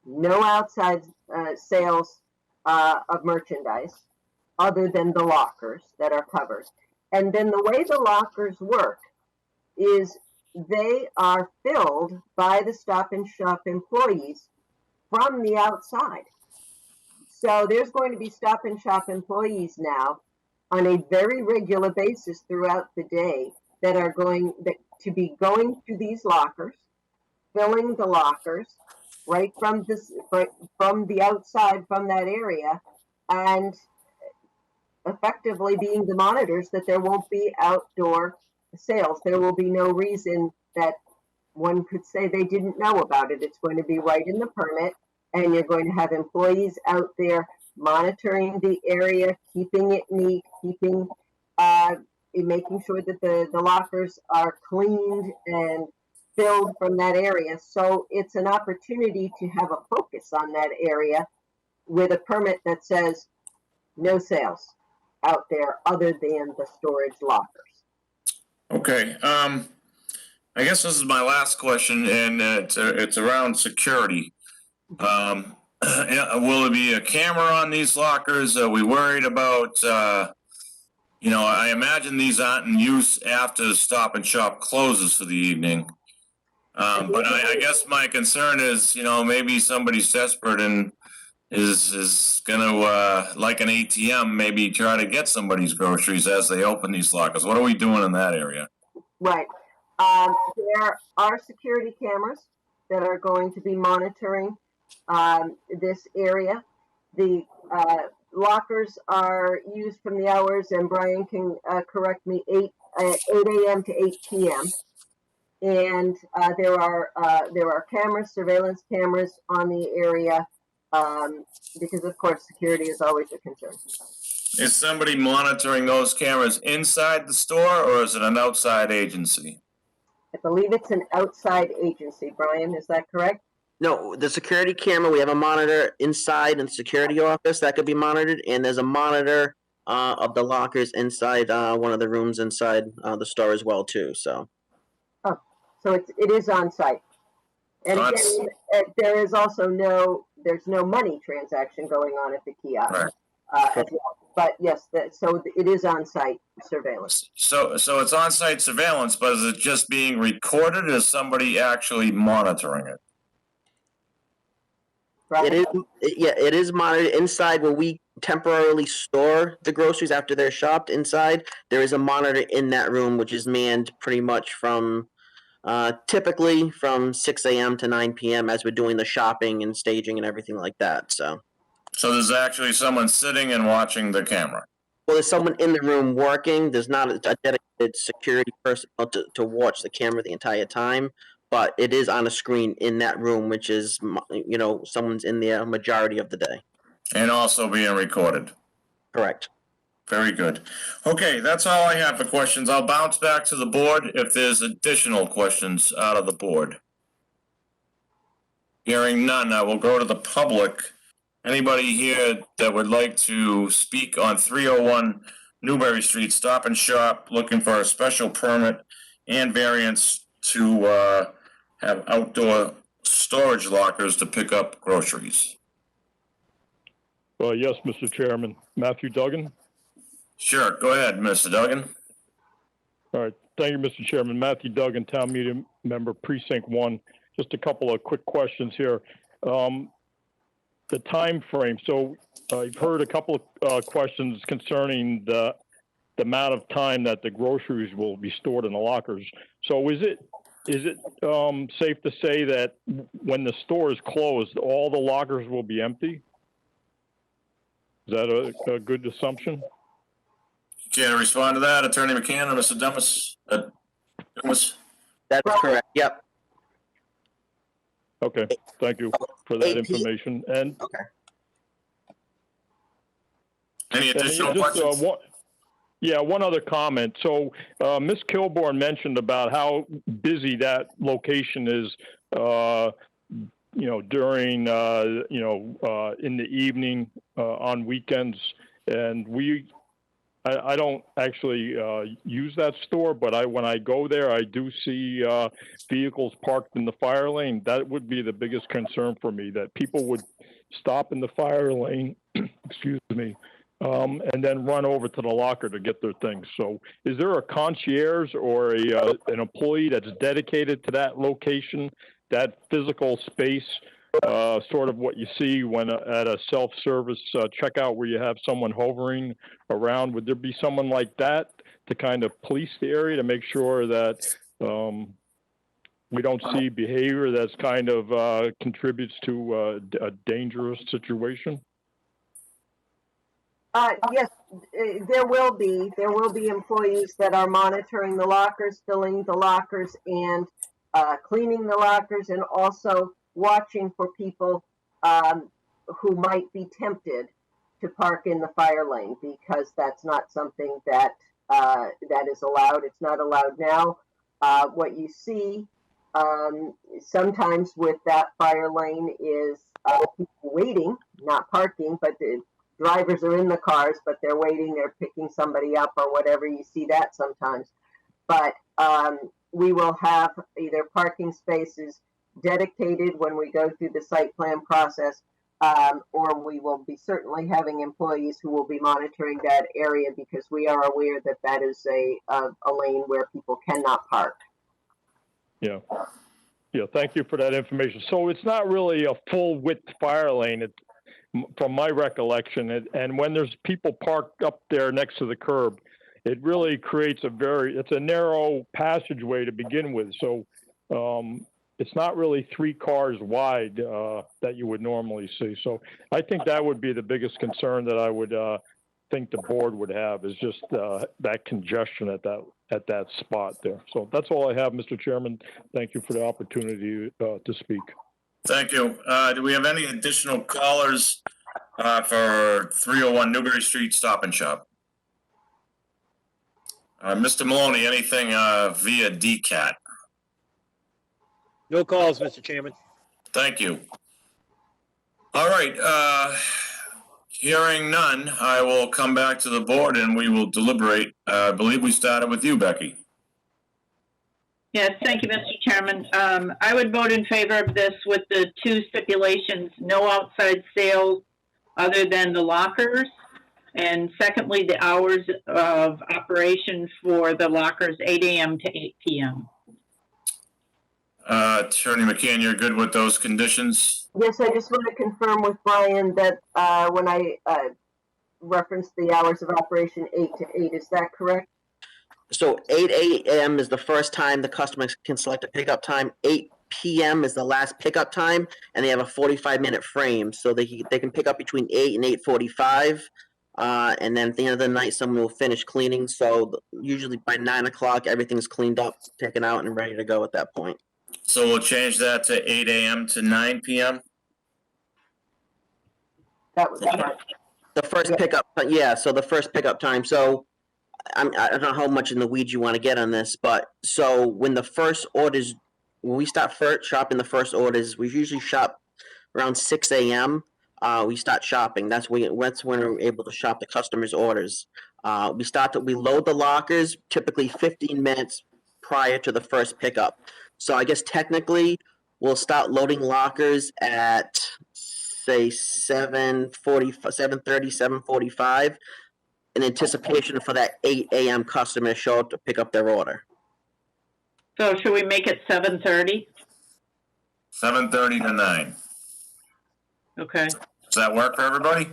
no outside sales of merchandise other than the lockers that are covered. And then the way the lockers work is they are filled by the Stop and Shop employees from the outside. So there's going to be Stop and Shop employees now on a very regular basis throughout the day that are going to be going to these lockers, filling the lockers right from the outside from that area, and effectively being the monitors that there won't be outdoor sales. There will be no reason that one could say they didn't know about it. It's going to be right in the permit, and you're going to have employees out there monitoring the area, keeping it neat, making sure that the lockers are cleaned and filled from that area. So it's an opportunity to have a focus on that area with a permit that says no sales out there other than the storage lockers. Okay, I guess this is my last question, and it's around security. Will there be a camera on these lockers? Are we worried about, I imagine these aren't in use after Stop and Shop closes for the evening. But I guess my concern is, maybe somebody's desperate and is gonna, like an ATM, maybe try to get somebody's groceries as they open these lockers. What are we doing in that area? Right. There are security cameras that are going to be monitoring this area. The lockers are used from the hours, and Brian can correct me, 8 a.m. to 8 p.m. And there are cameras, surveillance cameras on the area, because of course security is always a concern. Is somebody monitoring those cameras inside the store, or is it an outside agency? I believe it's an outside agency. Brian, is that correct? No, the security camera, we have a monitor inside in the security office that could be monitored, and there's a monitor of the lockers inside one of the rooms inside the store as well too. So it is on site. And again, there is also there's no money transaction going on at the kiosk. Right. As well. But yes, so it is on site surveillance. So it's on site surveillance, but is it just being recorded, or is somebody actually monitoring it? Right. It is monitored inside where we temporarily store the groceries after they're shopped inside. There is a monitor in that room, which is manned pretty much from typically from 6 a.m. to 9 p.m. as we're doing the shopping and staging and everything like that. So there's actually someone sitting and watching the camera. Well, there's someone in the room working. There's not a dedicated security person to watch the camera the entire time, but it is on a screen in that room, which is, someone's in there majority of the day. And also being recorded. Correct. Very good. Okay, that's all I have for questions. I'll bounce back to the board if there's additional questions out of the board. Hearing none, I will go to the public. Anybody here that would like to speak on 301 Newberry Street, Stop and Shop, looking for a special permit and variance to have outdoor storage lockers to pick up groceries? Yes, Mr. Chairman. Matthew Duggan. Sure, go ahead, Mr. Duggan. All right. Thank you, Mr. Chairman. Matthew Duggan, Town Meeting Member, Precinct 1. Just a couple of quick questions here. The time frame. So I've heard a couple of questions concerning the amount of time that the groceries will be stored in the lockers. So is it safe to say that when the store is closed, all the lockers will be empty? Is that a good assumption? Can you respond to that, Attorney McCann and Mr. Dumas? That's correct. Yep. Okay. Thank you for that information. And okay. Any additional questions? One other comment. So Ms. Kilborn mentioned about how busy that location is, during, in the evening, on weekends. And I don't actually use that store, but when I go there, I do see vehicles parked in the fire lane. That would be the biggest concern for me, that people would stop in the fire lane, excuse me, and then run over to the locker to get their things. So is there a concierge or an employee that's dedicated to that location, that physical space, sort of what you see when at a self-service checkout where you have someone hovering around? Would there be someone like that to kind of police the area to make sure that we don't see behavior that's kind of contributes to a dangerous situation? Yes, there will be employees that are monitoring the lockers, filling the lockers, and cleaning the lockers, and also watching for people who might be tempted to park in the fire lane, because that's not something that that is allowed. It's not allowed now. What you see sometimes with that fire lane is people waiting, not parking, but the drivers are in the cars, but they're waiting, they're picking somebody up or whatever. You see that sometimes. But we will have either parking spaces dedicated when we go through the site plan process, or we will be certainly having employees who will be monitoring that area, because we are aware that that is a lane where people cannot park. Yeah. Yeah, thank you for that information. So it's not really a full width fire lane. It's, from my recollection, and when there's people parked up there next to the curb, it really creates it's a narrow passageway to begin with. So it's not really 3 cars wide that you would normally see. So I think that would be the biggest concern that I would think the board would have, is just that congestion at that spot there. So that's all I have, Mr. Chairman. Thank you for the opportunity to speak. Thank you. Do we have any additional callers for 301 Newbury Street Stop and Shop? Mr. Maloney, anything via DCAT? No calls, Mr. Chairman. Thank you. All right. Hearing none, I will come back to the board and we will deliberate. I believe we started with you, Becky. Yes, thank you, Mr. Chairman. I would vote in favor of this with the 2 stipulations: no outside sales other than the lockers. And secondly, the hours of operation for the lockers, 8 a.m. to 8 p.m. Attorney McCann, you're good with those conditions? Yes, I just want to confirm with Brian that when I referenced the hours of operation 8 to 8, is that correct? So 8 a.m. is the first time the customer can select a pickup time. 8 p.m. is the last pickup time, and they have a 45-minute frame. So they can pick up between 8 and 8:45, and then at the end of the night, someone will finish cleaning. So usually by 9 o'clock, everything's cleaned up, taken out, and ready to go at that point. So we'll change that to 8 a.m. to 9 p.m.? That was right. The first pickup, yeah, so the first pickup time. So I don't know how much in the weeds you want to get on this, but so when we start shopping the first orders, we usually shop around 6 a.m. We start shopping. That's when we're able to shop the customers' orders. We load the lockers typically 15 minutes prior to the first pickup. So I guess technically we'll start loading lockers at, say, 7:30, 7:45. In anticipation for that 8 a.m. customer to show up to pick up their order. So should we make it 7:30? 7:30 to 9. Okay. Does that work for everybody?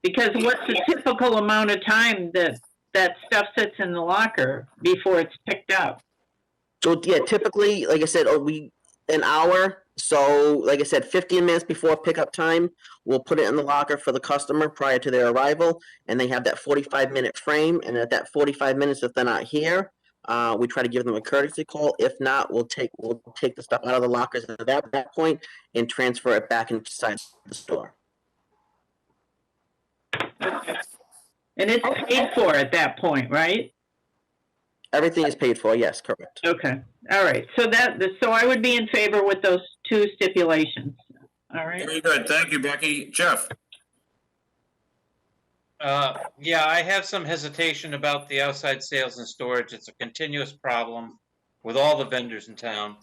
Because what's the typical amount of time that stuff sits in the locker before it's picked up? So yeah, typically, like I said, an hour. So like I said, 15 minutes before pickup time, we'll put it in the locker for the customer prior to their arrival, and they have that 45-minute frame. And at that 45 minutes, if they're not here, we try to give them a courtesy call. If not, we'll take the stuff out of the lockers at that point and transfer it back inside the store. Okay. And it's paid for at that point, right? Everything is paid for. Yes, correct. Okay. All right. So I would be in favor with those 2 stipulations. All right. Very good. Thank you, Becky. Jeff? Yeah, I have some hesitation about the outside sales and storage. It's a continuous problem with all the vendors in town.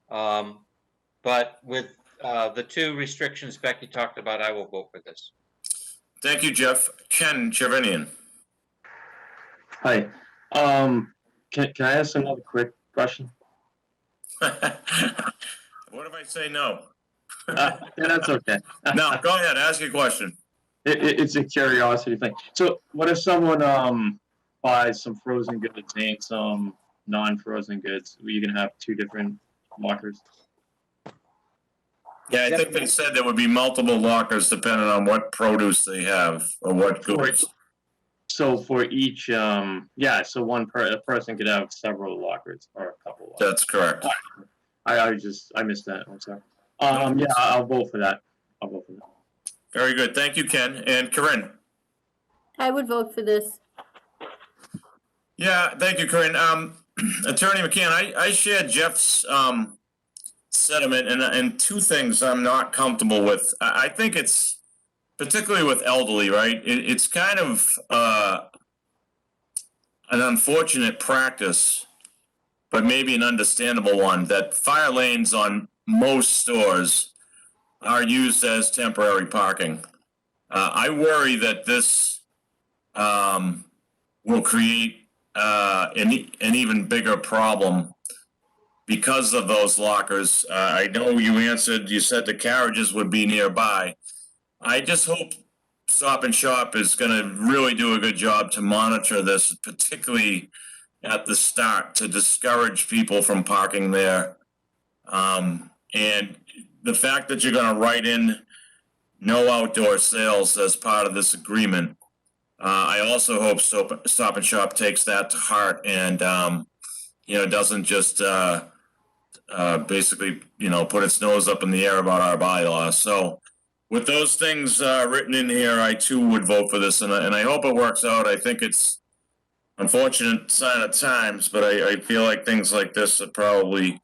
But with the 2 restrictions Becky talked about, I will vote for this. Thank you, Jeff. Ken Chervinian. Hi. Can I ask another quick question? What if I say no? That's okay. No, go ahead, ask your question. It's a curiosity thing. So what if someone buys some frozen goods and some non-frozen goods? Are you gonna have two different lockers? Yeah, I think they said there would be multiple lockers depending on what produce they have or what goods. So for each, so a person could have several lockers or a couple lockers. That's correct. I missed that. I'm sorry. Yeah, I'll vote for that. I'll vote for that. Very good. Thank you, Ken. And Corinne? I would vote for this. Yeah, thank you, Corinne. Attorney McCann, I share Jeff's sentiment and two things I'm not comfortable with. I think it's particularly with elderly, right? It's kind of an unfortunate practice, but maybe an understandable one, that fire lanes on most stores are used as temporary parking. I worry that this will create an even bigger problem because of those lockers. I know you said the carriages would be nearby. I just hope Stop and Shop is going to really do a good job to monitor this, particularly at the start, to discourage people from parking there. And the fact that you're going to write in no outdoor sales as part of this agreement, I also hope Stop and Shop takes that to heart and, doesn't just basically, put its nose up in the air about our bylaws. So with those things written in here, I too would vote for this, and I hope it works out. I think it's unfortunate sign of times, but I feel like things like this are probably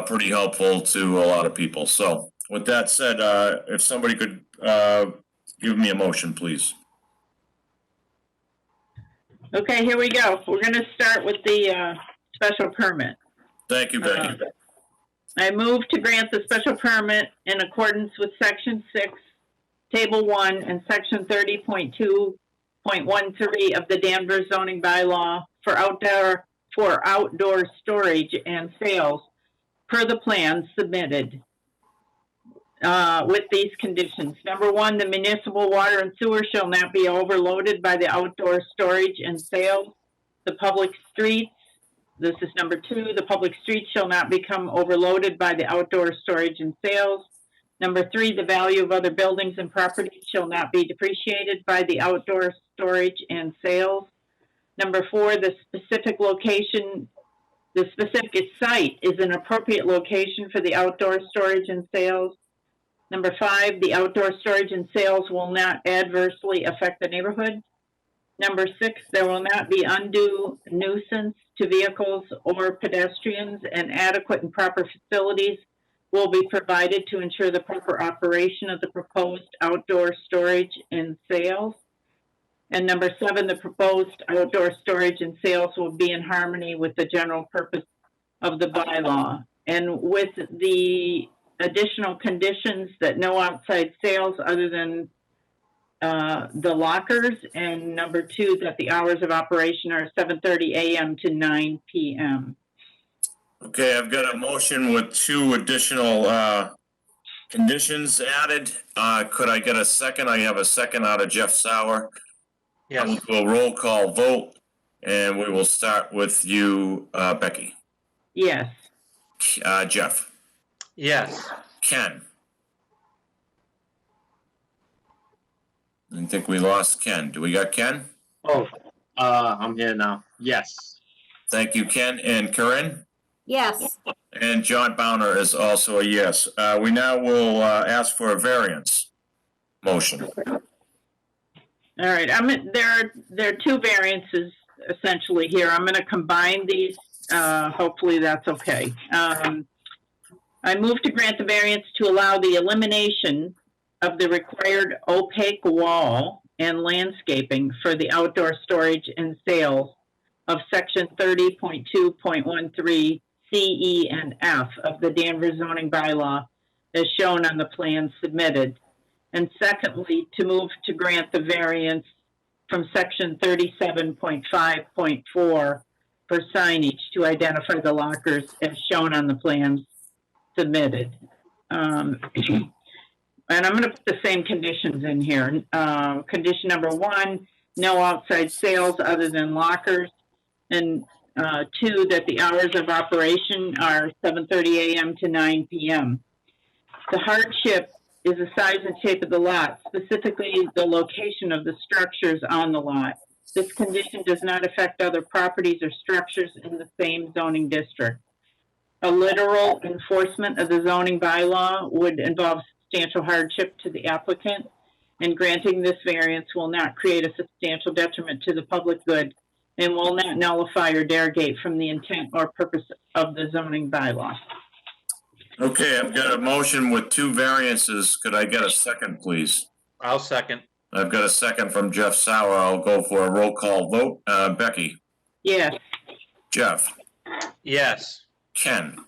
pretty helpful to a lot of people. So with that said, if somebody could give me a motion, please. Okay, here we go. We're going to start with the special permit. Thank you, Becky. I move to grant the special permit in accordance with Section 6, Table 1, and Section 30.2.13 of the Danvers Zoning Bylaw for outdoor storage and sales per the plan submitted with these conditions. Number 1, the municipal water and sewer shall not be overloaded by the outdoor storage and sales. The public streets, this is number 2, the public streets shall not become overloaded by the outdoor storage and sales. Number 3, the value of other buildings and properties shall not be depreciated by the outdoor storage and sales. Number 4, the specific site is an appropriate location for the outdoor storage and sales. Number 5, the outdoor storage and sales will not adversely affect the neighborhood. Number 6, there will not be undue nuisance to vehicles or pedestrians, and adequate and proper facilities will be provided to ensure the proper operation of the proposed outdoor storage and sales. And number 7, the proposed outdoor storage and sales will be in harmony with the general purpose of the bylaw. And with the additional conditions that no outside sales other than the lockers, and number 2, that the hours of operation are 7:30 a.m. to 9 p.m. Okay, I've got a motion with 2 additional conditions added. Could I get a second? I have a second out of Jeff Sauer. Yes. We'll do a roll call vote, and we will start with you, Becky. Yes. Jeff. Yes. Ken. I think we lost Ken. Do we got Ken? Oh, I'm here now. Yes. Thank you, Ken. And Corinne? Yes. And John Bowner is also a yes. We now will ask for a variance motion. All right. There are 2 variances essentially here. I'm going to combine these. Hopefully that's okay. I move to grant the variance to allow the elimination of the required opaque wall and landscaping for the outdoor storage and sales of Section 30.2.13 C, E, and F of the Danvers Zoning Bylaw as shown on the plan submitted. And secondly, to move to grant the variance from Section 37.5.4 for signage to identify the lockers as shown on the plans submitted. And I'm gonna put the same conditions in here. Condition number 1, no outside sales other than lockers. And 2, that the hours of operation are 7:30 a.m. to 9 p.m. The hardship is the size and shape of the lot, specifically the location of the structures on the lot. This condition does not affect other properties or structures in the same zoning district. A literal enforcement of the zoning bylaw would involve substantial hardship to the applicant, and granting this variance will not create a substantial detriment to the public good and will not nullify or derogate from the intent or purpose of the zoning bylaw. Okay, I've got a motion with 2 variances. Could I get a second, please? I'll second. I've got a second from Jeff Sauer. I'll go for a roll call vote. Becky, Yes. Jeff, Yes. Ken,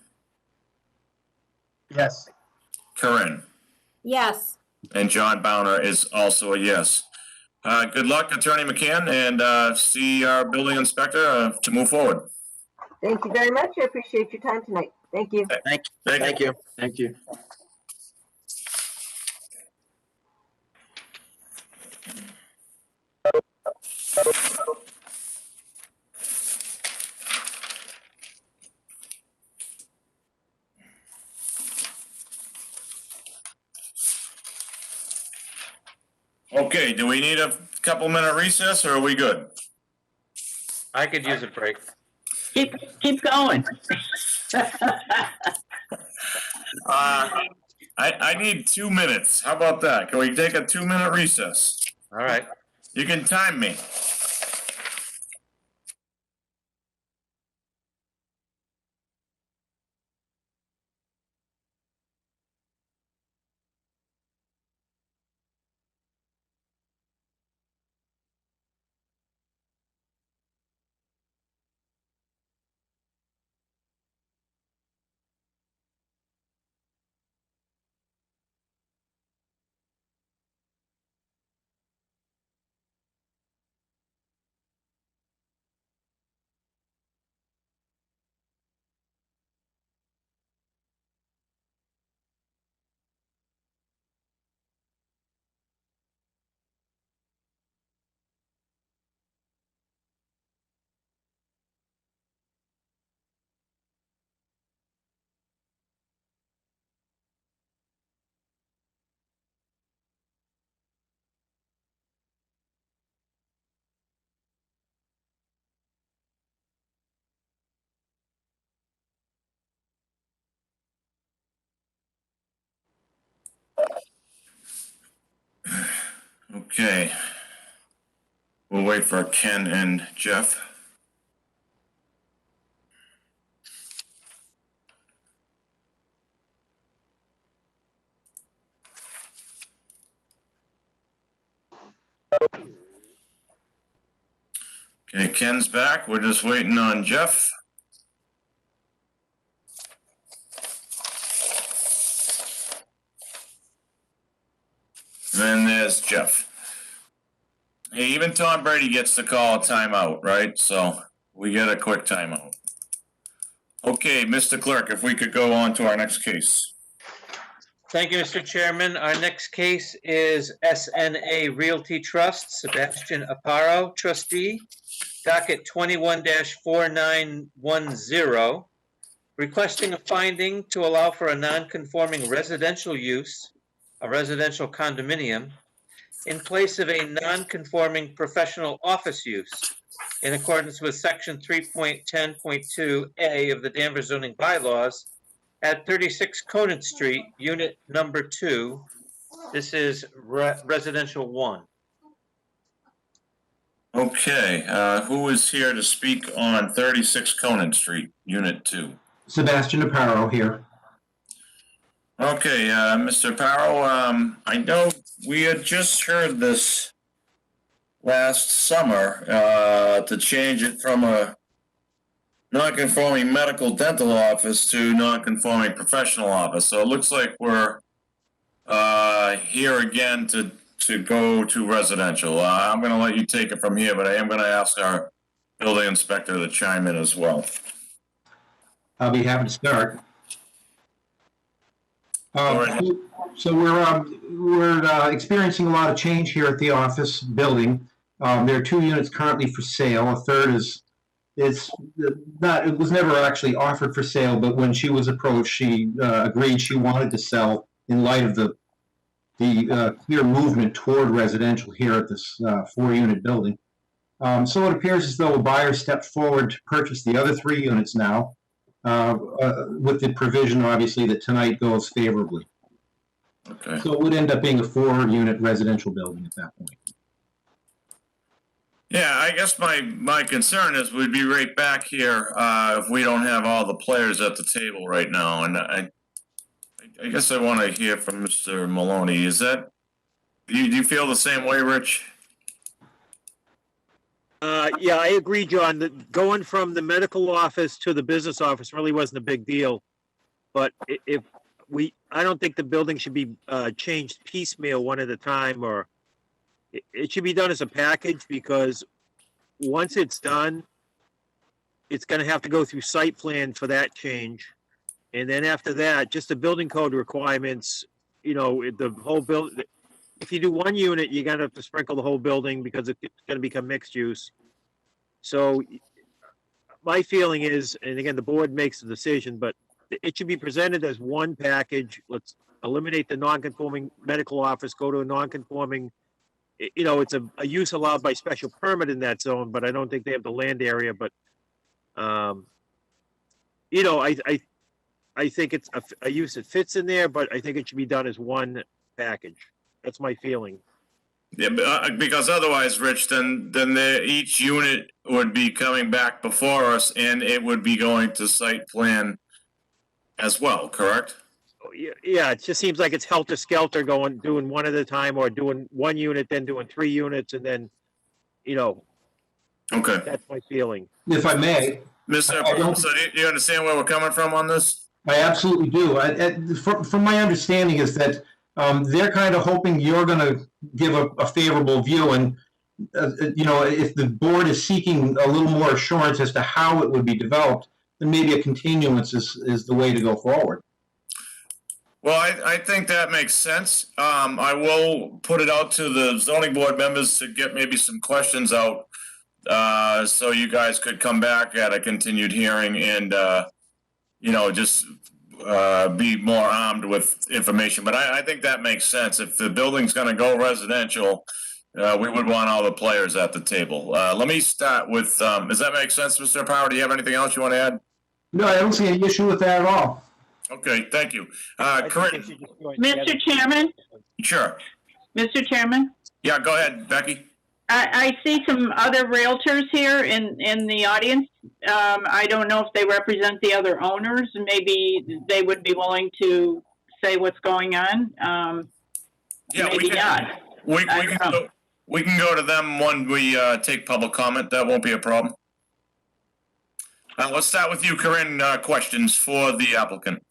Yes. Corinne, Yes. and John Bowner is also a yes. Good luck, Attorney McCann, and see our building inspector to move forward. Thank you very much. I appreciate your time tonight. Thank you. Thank you. Thank you. Okay, do we need a couple-minute recess, or are we good? I could use a break. Keep going. I need 2 minutes. How about that? Can we take a 2-minute recess? All right. You can time me. Okay. We'll wait for Ken and Jeff. Okay, Ken's back. We're just waiting on Jeff. And then there's Jeff. Hey, even Tom Brady gets to call a timeout, right? So we get a quick timeout. Okay, Mr. Clerk, if we could go on to our next case. Thank you, Mr. Chairman. Our next case is SNA Realty Trust, Sebastian Aparo, trustee, docket 21-4910, requesting a finding to allow for a non-conforming residential use, a residential condominium, in place of a non-conforming professional office use, in accordance with section 3.10.2A of the Danvers Zoning Bylaws, at 36 Conant Street, unit number 2. This is residential 1. Okay, who is here to speak on 36 Conant Street, unit 2? Sebastian Aparo here. Okay, Mr. Aparo, I know we had just heard this last summer to change it from a non-conforming medical dental office to non-conforming professional office. So it looks like we're here again to go to residential. I'm going to let you take it from here, but I am going to ask our building inspector to chime in as well. I'll be happy to start. So we're experiencing a lot of change here at the office building. There are 2 units currently for sale. A third it was never actually offered for sale, but when she was approached, she agreed she wanted to sell in light of the clear movement toward residential here at this 4-unit building. So it appears as though a buyer stepped forward to purchase the other 3 units now, with the provision, obviously, that tonight goes favorably. Okay. So it would end up being a 4-unit residential building at that point. Yeah, I guess my concern is we'd be right back here if we don't have all the players at the table right now. And I guess I want to hear from Mr. Maloney. Is that, do you feel the same way, Rich? Yeah, I agree, John, that going from the medical office to the business office really wasn't a big deal. But I don't think the building should be changed piecemeal one at a time, or it should be done as a package, because once it's done, it's going to have to go through site plan for that change. And then after that, just the building code requirements, the whole building. If you do 1 unit, you're going to have to sprinkle the whole building because it's going to become mixed use. So my feeling is, and again, the board makes the decision, but it should be presented as one package. Let's eliminate the non-conforming medical office, go to a non-conforming, it's a use allowed by special permit in that zone, but I don't think they have the land area. But, I think it's a use that fits in there, but I think it should be done as one package. That's my feeling. Yeah, because otherwise, Rich, then each unit would be coming back before us, and it would be going to site plan as well, correct? Yeah, it just seems like it's helter-skelter doing one at a time, or doing 1 unit, then doing 3 units, and then, Okay. That's my feeling. If I may. Mr. So do you understand where we're coming from on this? I absolutely do. From my understanding is that they're kind of hoping you're going to give a favorable view, and if the board is seeking a little more assurance as to how it would be developed, then maybe a continuance is the way to go forward. Well, I think that makes sense. I will put it out to the zoning board members to get maybe some questions out, so you guys could come back at a continued hearing and just be more armed with information. But I think that makes sense. If the building's going to go residential, we would want all the players at the table. Let me start with, does that make sense, Mr. Power? Do you have anything else you want to add? No, I don't see any issue with that at all. Okay, thank you. Corinne? Mr. Chairman? Sure. Mr. Chairman? Yeah, go ahead, Becky. I see some other realtors here in the audience. I don't know if they represent the other owners. Maybe they would be willing to say what's going on. Yeah, maybe not. We can go to them when we take public comment. That won't be a problem. Let's start with you, Corinne. Questions for the applicant.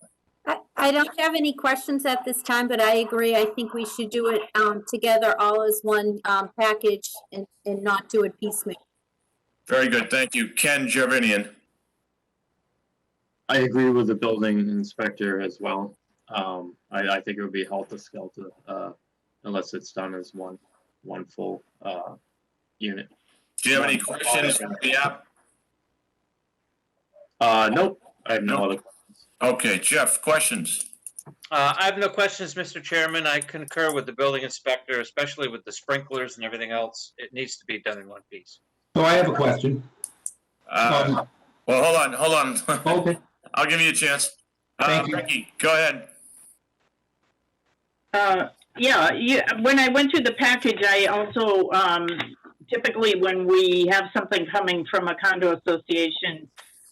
I don't have any questions at this time, but I agree. I think we should do it together, all as one package, and not do it piecemeal. Very good, thank you. Ken Gervinian. I agree with the building inspector as well. I think it would be helter-skelter unless it's done as one full unit. Do you have any questions for the app? Nope, I have no other questions. Okay, Jeff, questions? I have no questions, Mr. Chairman. I concur with the building inspector, especially with the sprinklers and everything else. It needs to be done in one piece. So I have a question. Well, hold on. Okay. I'll give you a chance. Thank you. Becky, go ahead. When I went through the package, I also, typically when we have something coming from a condo association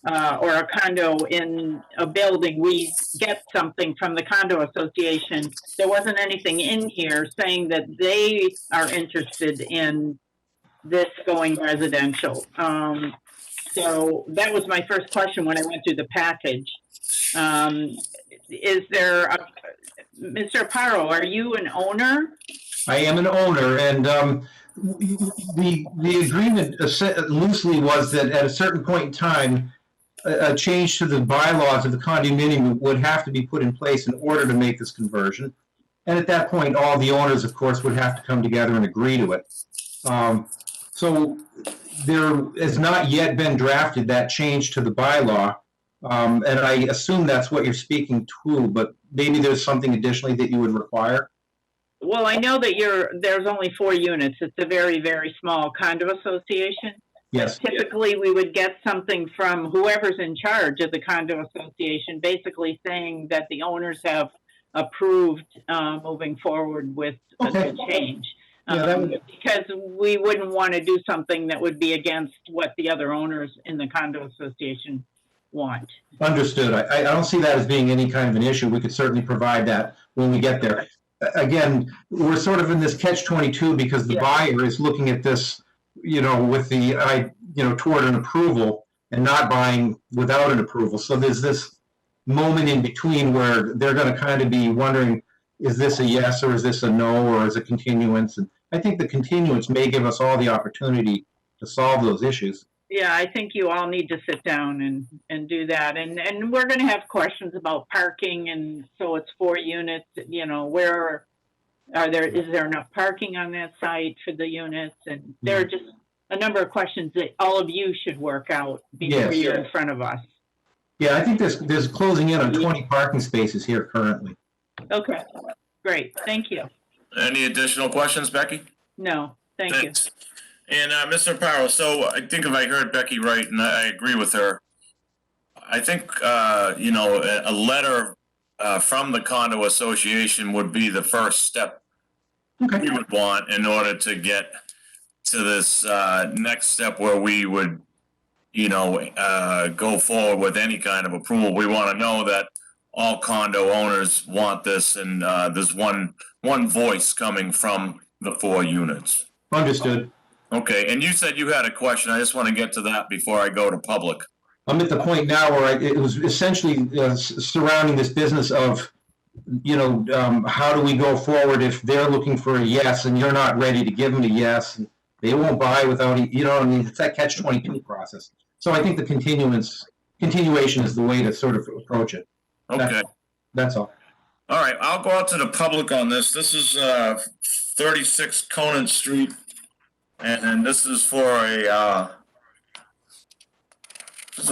or a condo in a building, we get something from the condo association. There wasn't anything in here saying that they are interested in this going residential. So that was my first question when I went through the package. Is there, Mr. Aparo, are you an owner? I am an owner, and the agreement loosely was that at a certain point in time, a change to the bylaws of the condominium would have to be put in place in order to make this conversion. And at that point, all the owners, of course, would have to come together and agree to it. So there has not yet been drafted that change to the bylaw. And I assume that's what you're speaking to, but maybe there's something additionally that you would require? Well, I know that there's only 4 units. It's a very, very small condo association. Yes. Typically, we would get something from whoever's in charge of the condo association, basically saying that the owners have approved moving forward with the change. Because we wouldn't want to do something that would be against what the other owners in the condo association want. Understood. I don't see that as being any kind of an issue. We could certainly provide that when we get there. Again, we're sort of in this catch-22 because the buyer is looking at this, with the, toward an approval and not buying without an approval. So there's this moment in between where they're going to kind of be wondering, is this a yes or is this a no or is it continuance? And I think the continuance may give us all the opportunity to solve those issues. Yeah, I think you all need to sit down and do that. And we're going to have questions about parking. And so it's 4 units, where is there enough parking on that site for the units? And there are just a number of questions that all of you should work out before you're in front of us. Yeah, I think there's closing in on 20 parking spaces here currently. Okay, great. Thank you. Any additional questions, Becky? No, thank you. And Mr. Paro, so I think if I heard Becky right, and I agree with her, I think, a letter from the condo association would be the first step we would want in order to get to this next step where we would, go forward with any kind of approval. We want to know that all condo owners want this, and there's one voice coming from the 4 units. Understood. Okay, and you said you had a question. I just want to get to that before I go to public. I'm at the point now where it was essentially surrounding this business of, how do we go forward if they're looking for a yes and you're not ready to give them a yes, and they won't buy without, it's that catch-22 process. So I think the continuation is the way to sort of approach it. Okay. That's all. All right, I'll go out to the public on this. This is 36 Conant Street, and this is for a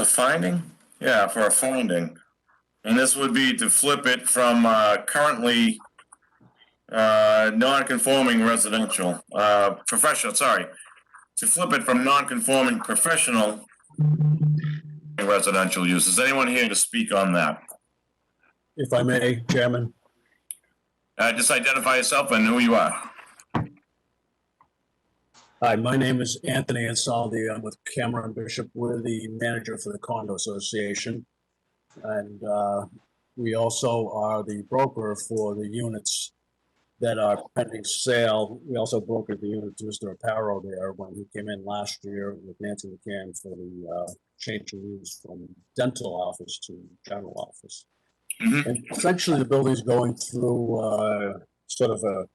finding? Yeah, for a finding. And this would be to flip it from currently non-conforming residential, professional, sorry. To flip it from non-conforming professional residential use. Is anyone here to speak on that? If I may, Chairman. Just identify yourself and who you are. Hi, my name is Anthony Ansaldi. I'm with Cameron Bishop. We're the manager for the condo association. And we also are the broker for the units that are pending sale. We also brokered the unit to Mr. Aparo there when he came in last year with Nancy McCann for the change of use from dental office to general office. Mm-hmm. And essentially the building's going through sort of a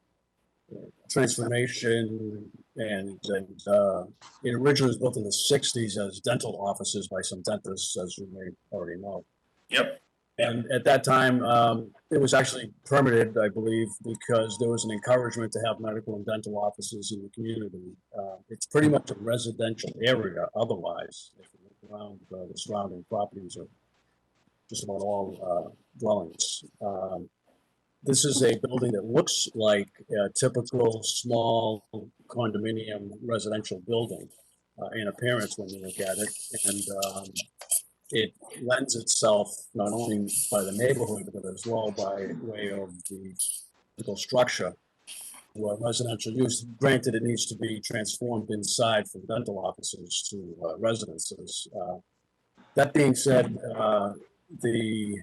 transformation, and it originally was built in the 60s as dental offices by some dentists, as you may already know. Yep. And at that time, it was actually permitted, I believe, because there was an encouragement to have medical and dental offices in the community. It's pretty much a residential area otherwise. If you look around, the surrounding properties are just about all dwellings. This is a building that looks like a typical small condominium residential building in appearance when you look at it. And it lends itself not only by the neighborhood, but as well by way of the physical structure where residential use. Granted, it needs to be transformed inside from dental offices to residences. That being said, the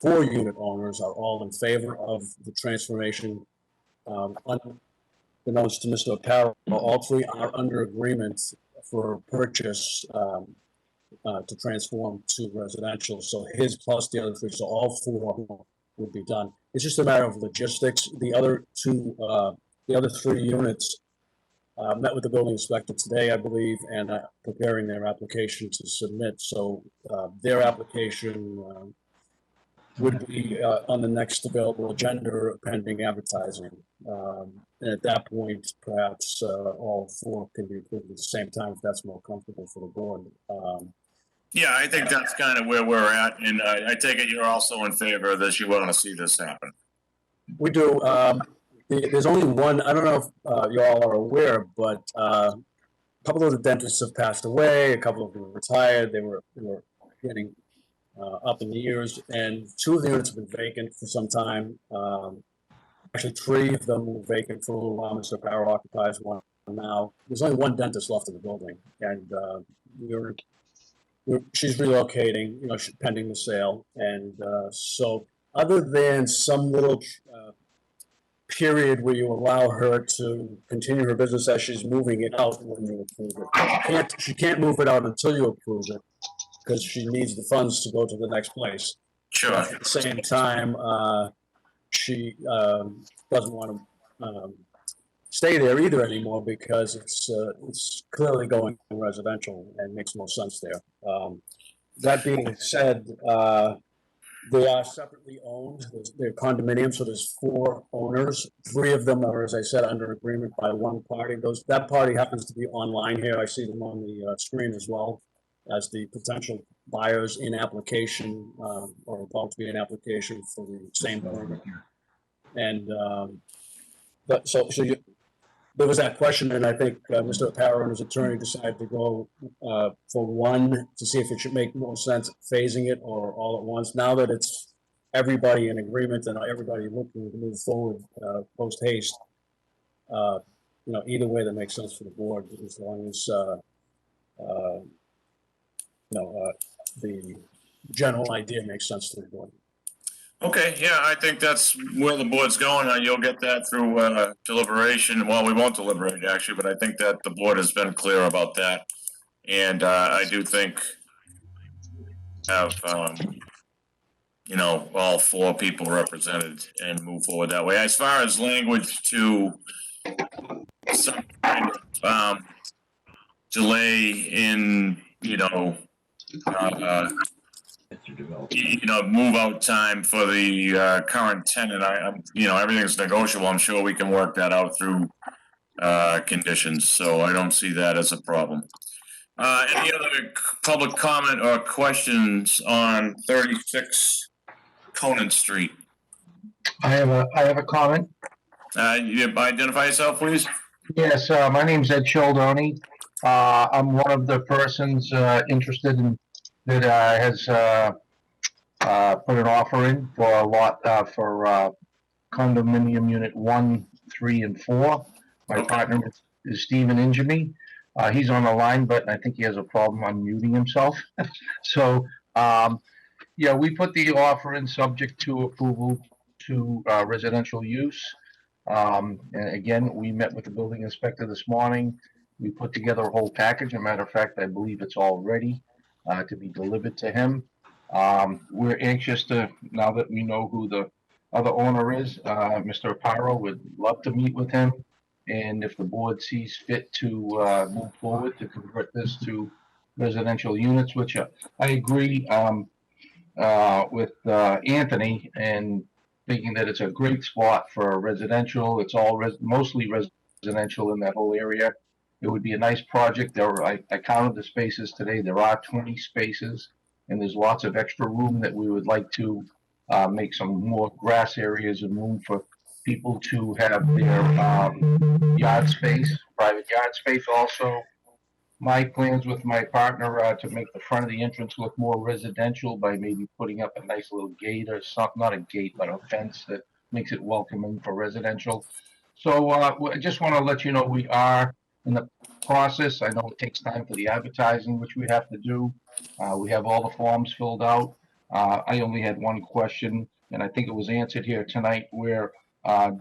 4-unit owners are all in favor of the transformation. Unbeknownst to Mr. Aparo, all 3 are under agreement for purchase to transform to residential. So his plus the other 3, so all 4 would be done. It's just a matter of logistics. The other 3 units met with the building inspector today, I believe, and preparing their application to submit. So their application would be on the next available agenda pending advertising. And at that point, perhaps all four can be approved at the same time if that's more comfortable for the board. Yeah, I think that's kind of where we're at, and I take it you're also in favor of this. You want to see this happen. We do. There's only one, I don't know if you all are aware, but a couple of the dentists have passed away, a couple of them were retired, they were getting up in the years, and 2 of the units have been vacant for some time. Actually, 3 of them were vacant for a little while. Mr. Power occupies one now. There's only one dentist left in the building, and she's relocating, pending the sale. And so other than some little period where you allow her to continue her business as she's moving it out when you approve it, she can't move it out until you approve it, because she needs the funds to go to the next place. Sure. But at the same time, she doesn't want to stay there either anymore, because it's clearly going residential and makes no sense there. That being said, they are separately owned. They're condominiums, so there's 4 owners. 3 of them are, as I said, under agreement by one party. That party happens to be online here. I see them on the screen as well as the potential buyers in application or about to be in application for the same permit. And there was that question, and I think Mr. Aparo and his attorney decided to go for one to see if it should make more sense phasing it or all at once. Now that it's everybody in agreement and everybody looking to move forward post haste, either way that makes sense for the board, as long as the general idea makes sense to the board. Okay, yeah, I think that's where the board's going. You'll get that through deliberation. Well, we won't deliberate actually, but I think that the board has been clear about that. And I do think have, all 4 people represented and move forward that way. As far as language to some kind of delay in, move out time for the current tenant. Everything's negotiable. I'm sure we can work that out through conditions. So I don't see that as a problem. Any other public comment or questions on 36 Conan Street? I have a comment. You identify yourself, please. Yes, my name's Ed Cialdoni. I'm one of the persons interested in that has put an offer in for a lot for condominium unit 1, 3, and 4. My partner is Stephen Injemy. He's on the line, but I think he has a problem unmuting himself. So, we put the offer in subject to approval to residential use. And again, we met with the building inspector this morning. We put together a whole package. As a matter of fact, I believe it's all ready to be delivered to him. We're anxious to, now that we know who the other owner is, Mr. Aparo, would love to meet with him. And if the board sees fit to move forward to convert this to residential units, which I agree with Anthony, and thinking that it's a great spot for residential. It's all mostly residential in that whole area. It would be a nice project. I counted the spaces today. There are 20 spaces, and there's lots of extra room that we would like to make some more grass areas and room for people to have their yard space, private yard space. Also, my plans with my partner to make the front of the entrance look more residential by maybe putting up a nice little gate or something, not a gate, but a fence that makes it welcoming for residential. So I just want to let you know we are in the process. I know it takes time for the advertising, which we have to do. We have all the forms filled out. I only had one question, and I think it was answered here tonight, where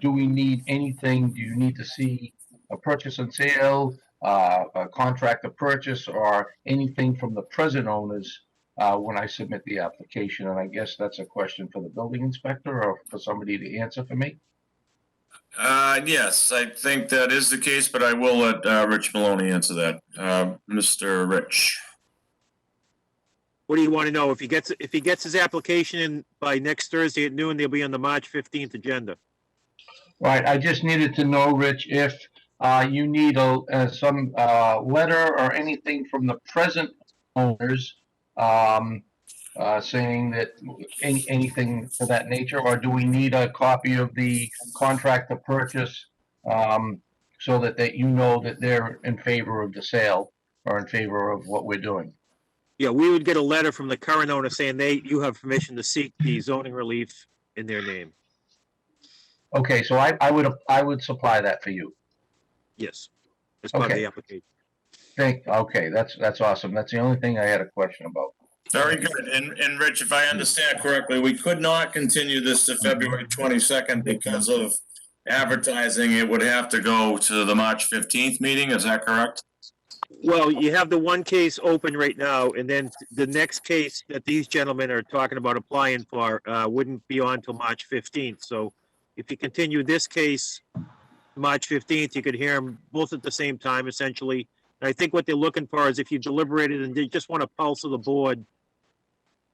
do we need anything? Do you need to see a purchase and sale, a contract of purchase, or anything from the present owners when I submit the application? And I guess that's a question for the building inspector or for somebody to answer for me. Yes, I think that is the case, but I will let Rich Maloney answer that. Mr. Rich. What do you want to know? If he gets his application in by next Thursday at noon, they'll be on the March 15th agenda. Right, I just needed to know, Rich, if you need some letter or anything from the present owners saying that anything of that nature, or do we need a copy of the contract to purchase so that you know that they're in favor of the sale or in favor of what we're doing? Yeah, we would get a letter from the current owner saying you have permission to seek the zoning relief in their name. Okay, so I would supply that for you. Yes, as part of Okay. the application. Okay, that's awesome. That's the only thing I had a question about. Very good. And Rich, if I understand correctly, we could not continue this to February 22nd because of advertising. It would have to go to the March 15th meeting. Is that correct? Well, you have the one case open right now, and then the next case that these gentlemen are talking about applying for wouldn't be on till March 15th. So if you continue this case March 15th, you could hear them both at the same time, essentially. And I think what they're looking for is if you deliberated and they just want a pulse of the board,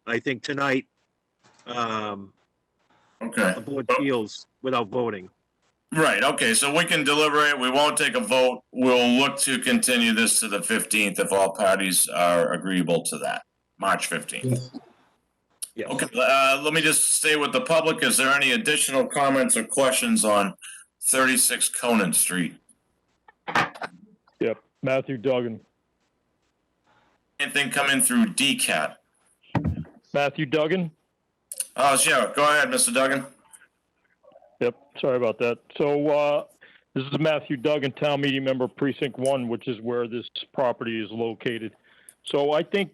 I think tonight, Okay. the board feels without voting. Right. Okay. So we can deliberate. We won't take a vote. We'll look to continue this to the 15th if all parties are agreeable to that. March 15th. Yes. Okay. Let me just stay with the public. Is there any additional comments or questions on 36 Conant Street? Yep, Matthew Duggan. Anything coming through DCAT? Matthew Duggan? Oh, sure. Go ahead, Mr. Duggan. Yep, sorry about that. So this is Matthew Duggan, Town Meeting Member, Precinct 1, which is where this property is located. So I think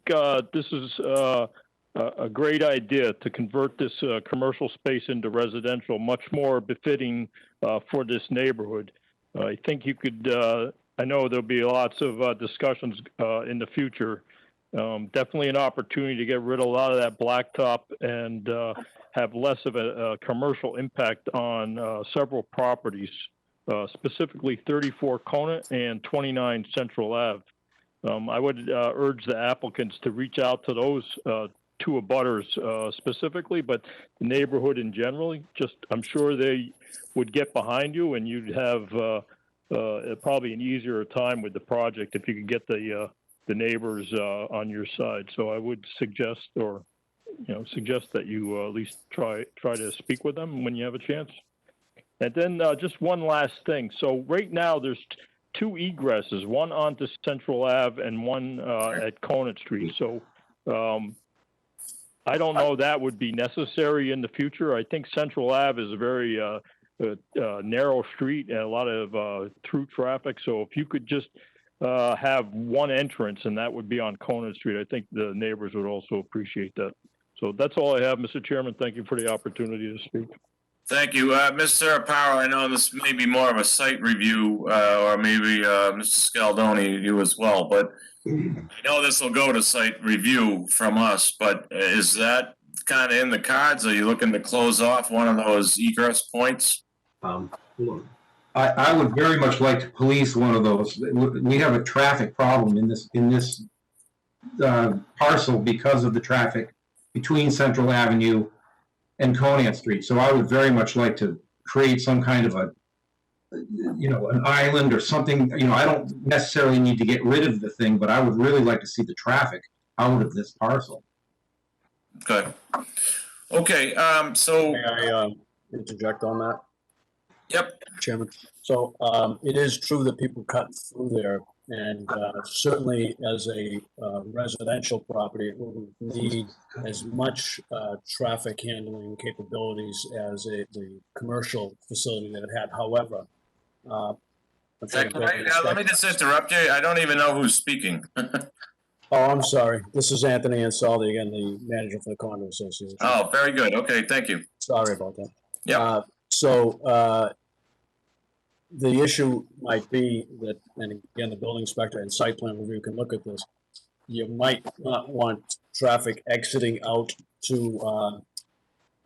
this is a great idea to convert this commercial space into residential, much more befitting for this neighborhood. I think you could, I know there'll be lots of discussions in the future. Definitely an opportunity to get rid of a lot of that blacktop and have less of a commercial impact on several properties, specifically 34 Conant and 29 Central Ave. I would urge the applicants to reach out to those two abutters specifically, but the neighborhood in general. Just, I'm sure they would get behind you, and you'd have probably an easier time with the project if you could get the neighbors on your side. So I would suggest, or suggest that you at least try to speak with them when you have a chance. And then just one last thing. So right now there's two egresses, one onto Central Ave and one at Conant Street. So I don't know that would be necessary in the future. I think Central Ave is a very narrow street and a lot of through traffic. So if you could just have one entrance, and that would be on Conant Street, I think the neighbors would also appreciate that. So that's all I have, Mr. Chairman. Thank you for the opportunity to speak. Thank you. Mr. Aparo, I know this may be more of a site review, or maybe Mr. Scaldoni, you as well, but I know this will go to site review from us, but is that kind of in the cards? Are you looking to close off one of those egress points? I would very much like to police one of those. We have a traffic problem in this parcel because of the traffic between Central Avenue and Conant Street. So I would very much like to create some kind of an island or something. I don't necessarily need to get rid of the thing, but I would really like to see the traffic out of this parcel. Okay. Okay. So May I interject on that? Yep. Chairman. So it is true that people cut through there, and certainly as a residential property, it will need as much traffic handling capabilities as the commercial facility that it had. However, let me just interrupt you. I don't even know who's speaking. Oh, I'm sorry. This is Anthony Ansaldi again, the manager for the condo association. Oh, very good. Okay, thank you. Sorry about that. Yeah. So the issue might be that, and again, the building inspector and site plan review can look at this. You might not want traffic exiting out to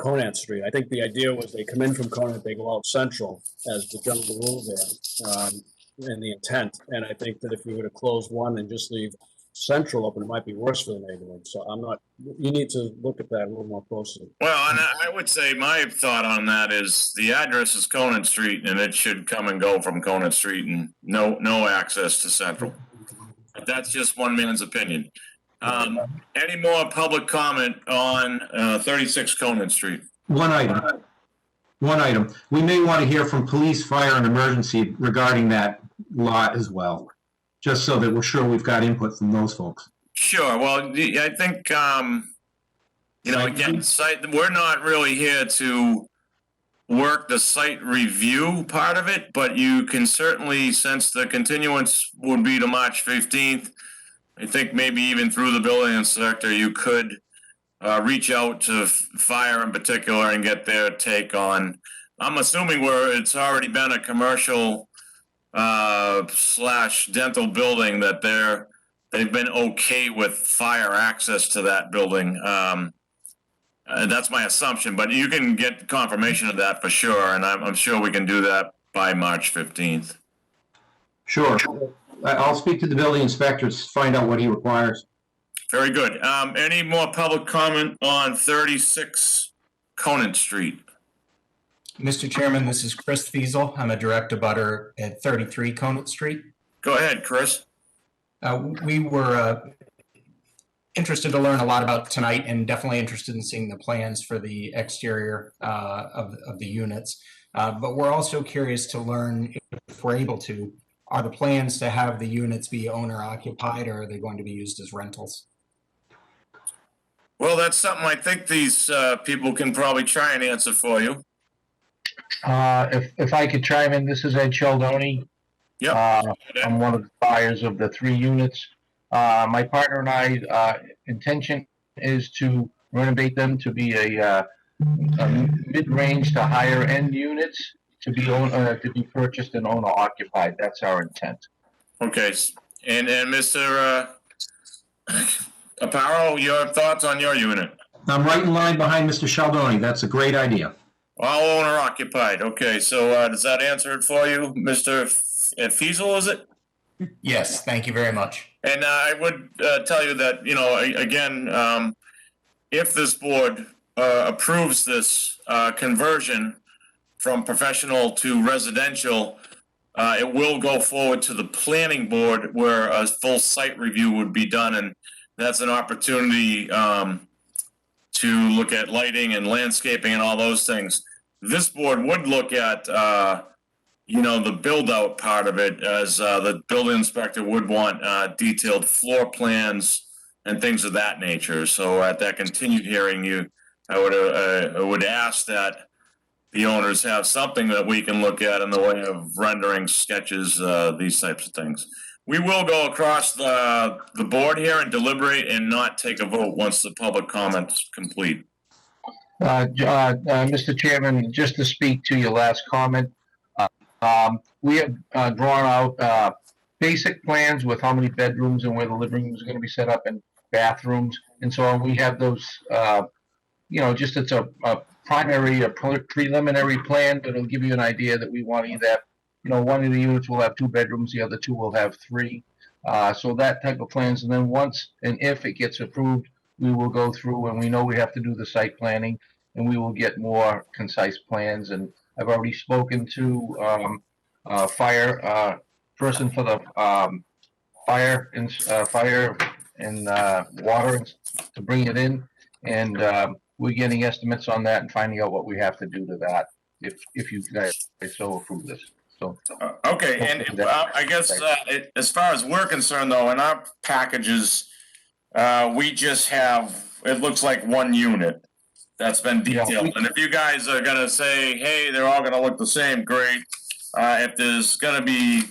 Conant Street. I think the idea was they come in from Conant, they go out Central as the general rule there, and the intent. And I think that if we were to close one and just leave Central open, it might be worse for the neighborhood. So I'm not, you need to look at that a little more closely. Well, and I would say my thought on that is the address is Conant Street and it should come and go from Conant Street and no access to Central. But that's just one man's opinion. Any more public comment on 36 Conant Street? One item. We may want to hear from police, fire, and emergency regarding that lot as well, just so that we're sure we've got input from those folks. Sure. Well, I think, again, we're not really here to work the site review part of it, but you can certainly, since the continuance would be to March 15th, I think maybe even through the building inspector, you could reach out to fire in particular and get their take on, I'm assuming it's already been a commercial / dental building that they've been okay with fire access to that building. That's my assumption, but you can get confirmation of that for sure, and I'm sure we can do that by March 15th. Sure. I'll speak to the building inspectors, find out what he requires. Very good. Any more public comment on 36 Conant Street? Mr. Chairman, this is Chris Fiesel. I'm a direct abutter at 33 Conant Street. Go ahead, Chris. We were interested to learn a lot about tonight and definitely interested in seeing the plans for the exterior of the units. But we're also curious to learn, if we're able to, are the plans to have the units be owner occupied or are they going to be used as rentals? Well, that's something I think these people can probably try and answer for you. If I could chime in, this is Ed Cialdoni. Yep. I'm one of the buyers of the 3 units. My partner and I, intention is to renovate them to be a mid-range to higher end units to be purchased and owner occupied. That's our intent. Okay, and Mr. Aparo, your thoughts on your unit? I'm right in line behind Mr. Cialdoni. That's a great idea. All owner occupied. Okay, so does that answer it for you, Mr. Fiesel, is it? Yes, thank you very much. And I would tell you that, again, if this board approves this conversion from professional to residential, it will go forward to the planning board where a full site review would be done. And that's an opportunity to look at lighting and landscaping and all those things. This board would look at, the build out part of it, as the building inspector would want detailed floor plans and things of that nature. So at that continued hearing, I would ask that the owners have something that we can look at in the way of rendering sketches, these types of things. We will go across the board here and deliberate and not take a vote once the public comment's complete. Mr. Chairman, just to speak to your last comment, we have drawn out basic plans with how many bedrooms and where the living room is going to be set up and bathrooms and so on. We have those, just it's a primary, preliminary plan, but it'll give you an idea that we want either have, one of the units will have 2 bedrooms, the other 2 will have 3. So that type of plans. And then once and if it gets approved, we will go through and we know we have to do the site planning and we will get more concise plans. And I've already spoken to fire person for the fire and water to bring it in. And we're getting estimates on that and finding out what we have to do to that if you guys so approve this. So okay, and I guess as far as we're concerned, though, in our packages, we just have, it looks like 1 unit that's been detailed. And if you guys are gonna say, hey, they're all gonna look the same, great. If there's gonna be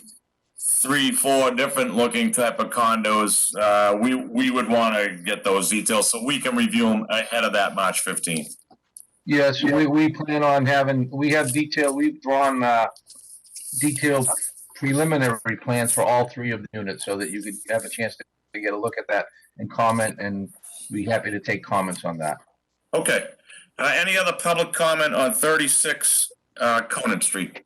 3, 4 different looking type of condos, we would want to get those details so we can review them ahead of that March 15th. Yes, we plan on having, we've drawn detailed preliminary plans for all 3 of the units so that you could have a chance to get a look at that and comment, and be happy to take comments on that. Okay. Any other public comment on 36 Conant Street?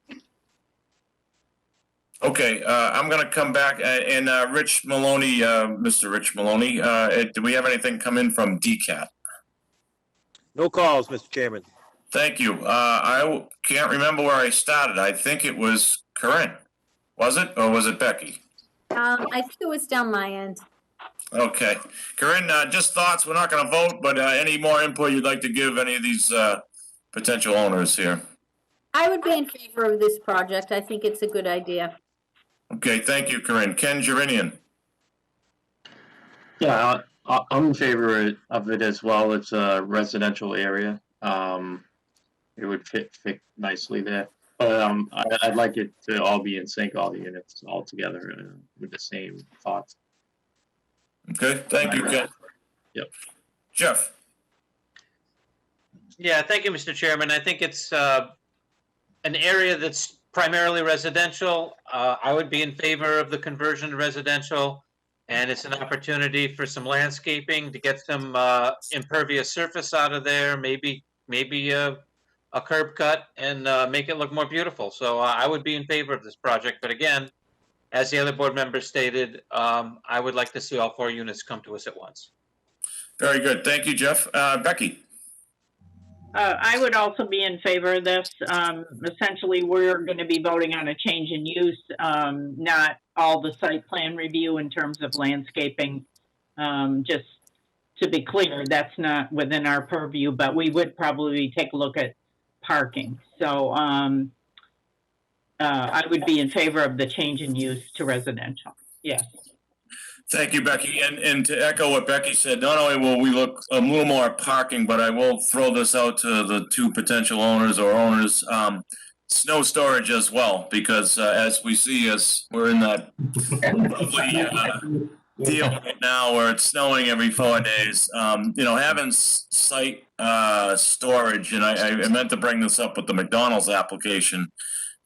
Okay, I'm gonna come back and Rich Maloney, Mr. Rich Maloney, do we have anything come in from DCAT? No calls, Mr. Chairman. Thank you. Can't remember where I started. I think it was Corinne. Was it, or was it Becky? I think it was down my end. Okay. Corinne, just thoughts. We're not gonna vote, but any more input you'd like to give any of these potential owners here? I would be in favor of this project. I think it's a good idea. Okay, thank you, Corinne. Ken Gerinian. Yeah, I'm in favor of it as well. It's a residential area. It would fit nicely there. But I'd like it to all be in sync, all the units all together with the same thoughts. Okay, thank you, Ken. Yep. Jeff. Yeah, thank you, Mr. Chairman. I think it's an area that's primarily residential. I would be in favor of the conversion to residential, and it's an opportunity for some landscaping to get some impervious surface out of there, maybe a curb cut, and make it look more beautiful. So I would be in favor of this project. But again, as the other board members stated, I would like to see all 4 units come to us at once. Very good. Thank you, Jeff. Becky. I would also be in favor of this. Essentially, we're going to be voting on a change in use, not all the site plan review in terms of landscaping. Just to be clear, that's not within our purview, but we would probably take a look at parking. So I would be in favor of the change in use to residential. Yes. Thank you, Becky. And to echo what Becky said, not only will we look a little more at parking, but I will throw this out to the 2 potential owners or owners, snow storage as well, because as we see, as we're in that lovely deal right now where it's snowing every 4 days, having site storage, and I meant to bring this up with the McDonald's application,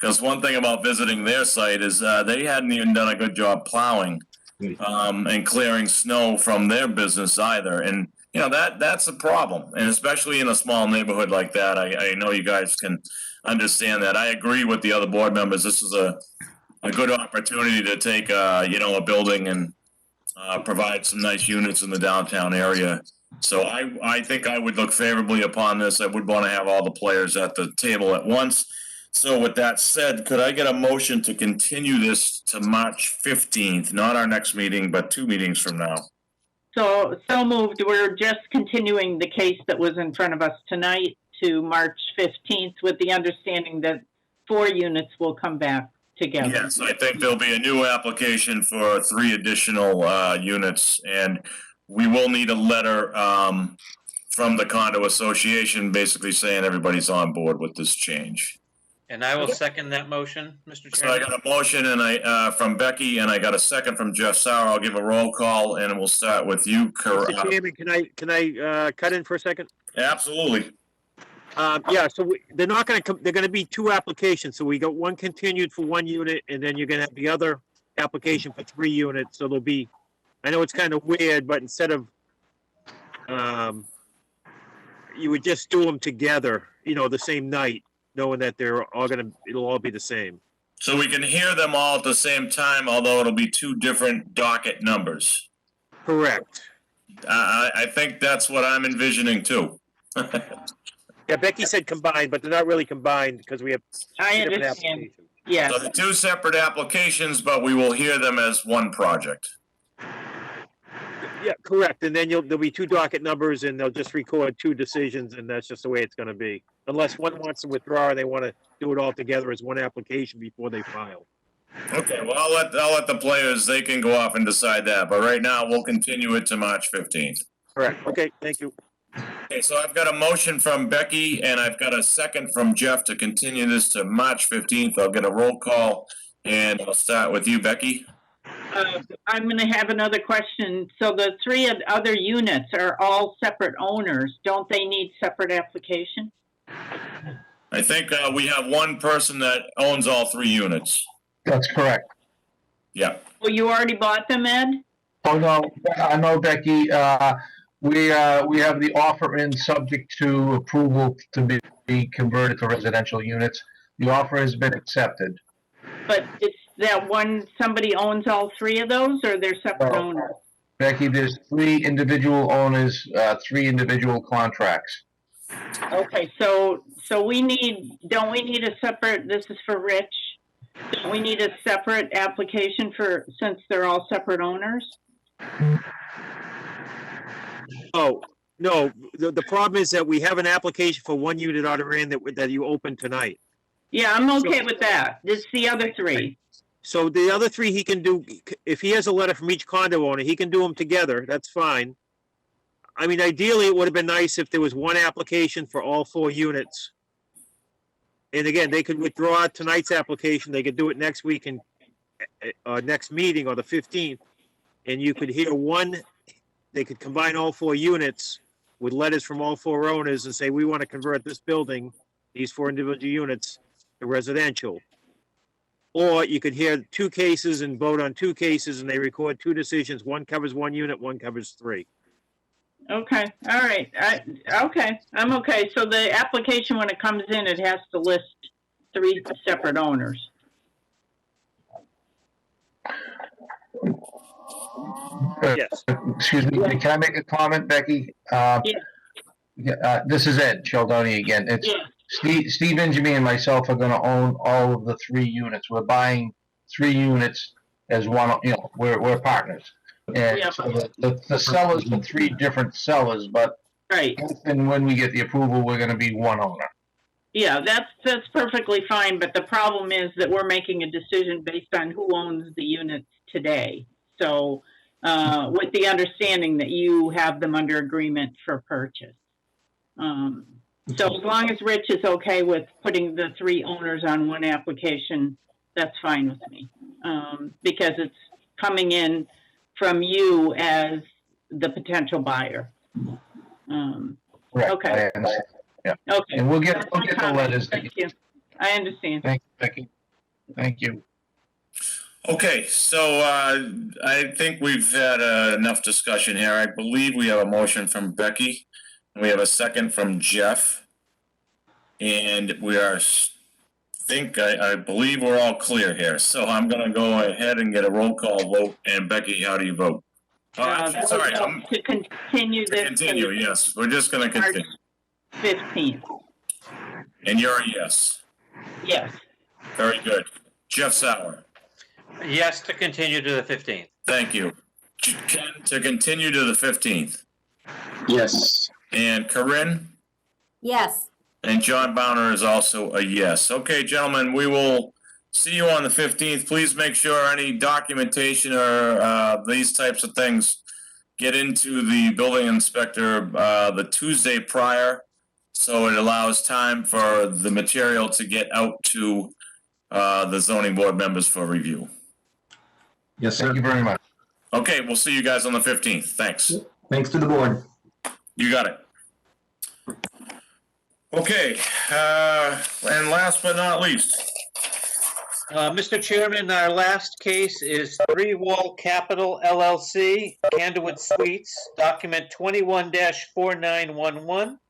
because one thing about visiting their site is they hadn't even done a good job plowing and clearing snow from their business either. And, that's a problem. And especially in a small neighborhood like that, I know you guys can understand that. I agree with the other board members. This is a good opportunity to take, a building and provide some nice units in the downtown area. So I think I would look favorably upon this. I would want to have all the players at the table at once. So with that said, could I get a motion to continue this to March 15th, not our next meeting, but 2 meetings from now? So moved. We're just continuing the case that was in front of us tonight to March 15th with the understanding that 4 units will come back together. Yes, I think there'll be a new application for 3 additional units, and we will need a letter from the condo association basically saying everybody's on board with this change. And I will second that motion, Mr. So I Chairman. got a motion and from Becky, and I got a second from Jeff Sauer. I'll give a roll call, and we'll start with you. Mr. Chairman, can I cut in for a second? Absolutely. So they're not going to come. They're going to be 2 applications. So we got 1 continued for 1 unit, and then you're going to have the other application for 3 units. So there'll be. I know it's kind of weird, but instead of, you would just do them together, the same night, knowing that it'll all be the same. So we can hear them all at the same time, although it'll be 2 different docket numbers. Correct. I think that's what I'm envisioning too. Yeah, Becky said combined, but they're not really combined because we have. I different understand. applications. Yes. So the 2 separate applications, but we will hear them as one project. Yeah, correct. And then there'll be 2 docket numbers, and they'll just record 2 decisions, and that's just the way it's going to be. Unless one wants to withdraw and they want to do it all together as 1 application before they file. Okay, well, I'll let the players, they can go off and decide that, but right now we'll continue it to March 15th. Correct. Okay, thank you. Okay, so I've got a motion from Becky and I've got a second from Jeff to continue this to March 15th. I'll get a roll call and I'll start with you, Becky. I'm going to have another question. So the 3 other units are all separate owners. Don't they need separate application? I think we have 1 person that owns all 3 units. That's correct. Yeah. Well, you already bought them, Ed? Oh, no, I know, Becky, we have the offer in subject to approval to be converted to residential units. The offer has been accepted. But it's that one, somebody owns all three of those, or they're separate No. owners? Becky, there's 3 individual owners, 3 individual contracts. Okay, so don't we need a separate, this is for Rich, don't we need a separate application for, since they're all separate owners? Oh, no, the problem is that we have an application for 1 unit already in that you opened tonight. Yeah, I'm okay with that. It's the other 3. So the other 3 he can do, if he has a letter from each condo owner, he can do them together, that's fine. I mean, ideally, it would have been nice if there was one application for all 4 units. And again, they could withdraw tonight's application, they could do it next week and, next meeting or the 15th. And you could hear they could combine all 4 units with letters from all 4 owners and say, we want to convert this building, these 4 individual units, to residential. Or you could hear 2 cases and vote on 2 cases and they record 2 decisions. One covers 1 unit, one covers 3. Okay, all right, okay, I'm okay. So the application, when it comes in, it has to list 3 separate owners. Yes. Excuse me, can I make a comment, Becky? This is Ed Sheldoni again. It's Steve Injemy and myself are gonna own all of the 3 units. We're buying 3 units as one, we're partners. And so the sellers are 3 different sellers, but right. And when we get the approval, we're gonna be one owner. Yeah, that's perfectly fine, but the problem is that we're making a decision based on who owns the units today. So, with the understanding that you have them under agreement for purchase. So as long as Rich is okay with putting the 3 owners on one application, that's fine with me. Because it's coming in from you as the potential buyer. Correct. Okay. I understand. Yeah. Okay. And we'll get the letters. Thank you. I understand. Thank you, Becky. Thank you. Okay, so I think we've had enough discussion here. I believe we have a motion from Becky. We have a second from Jeff. And I believe we're all clear here. So I'm going to go ahead and get a roll call vote. And Becky, how do you vote? Sorry, to continue this. Continue, yes. We're just going to continue. 15th. And you're a yes. Yes. Very good. Jeff Sauer. Yes, to continue to the 15th. Thank you. Ken, to continue to the 15th. Yes. And Corinne? Yes. And John Bowner is also a yes. Okay, gentlemen, we will see you on the 15th. Please make sure any documentation or these types of things get into the building inspector the Tuesday prior, so it allows time for the material to get out to the zoning board members for review. Yes, sir. Thank you very much. Okay, we'll see you guys on the 15th. Thanks. Thanks to the board. You got it. Okay, and last but not least. Mr. Chairman, our last case is 3 Wall Capital LLC, Candlewood Suites, document 21-4911,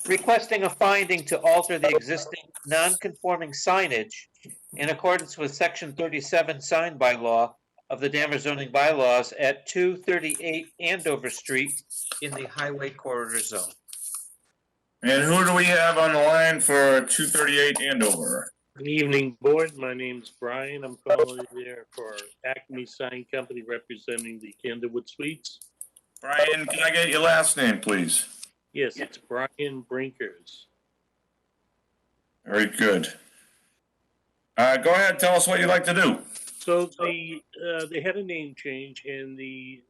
requesting a finding to alter the existing non-conforming signage in accordance with Section 37 sign bylaw of the Danvers Zoning Bylaws at 238 Andover Street in the Highway Corridor Zone. And who do we have on the line for 238 Andover? Good evening, board. My name's Brian. I'm calling there for Acme Sign Company representing the Candlewood Suites. Brian, can I get your last name, please? Yes, it's Brian Brinkers. Very good. Go ahead, tell us what you'd like to do. So they had a name change, and the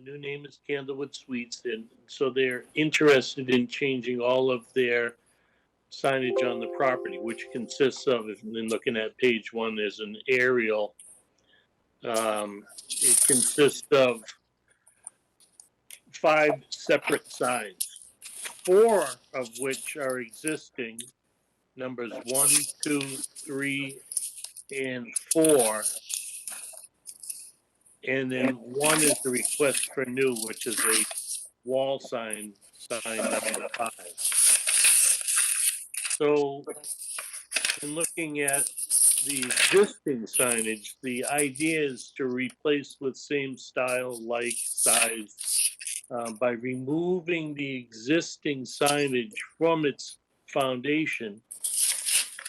new name is Candlewood Suites, and so they're interested in changing all of their signage on the property, which consists of, if you're looking at page 1, there's an aerial. It consists of 5 separate signs, 4 of which are existing, numbers 1, 2, 3, and 4. And then 1 is the request for new, which is a wall sign, sign number 5. So, in looking at the existing signage, the idea is to replace with same style, like size, by removing the existing signage from its foundation,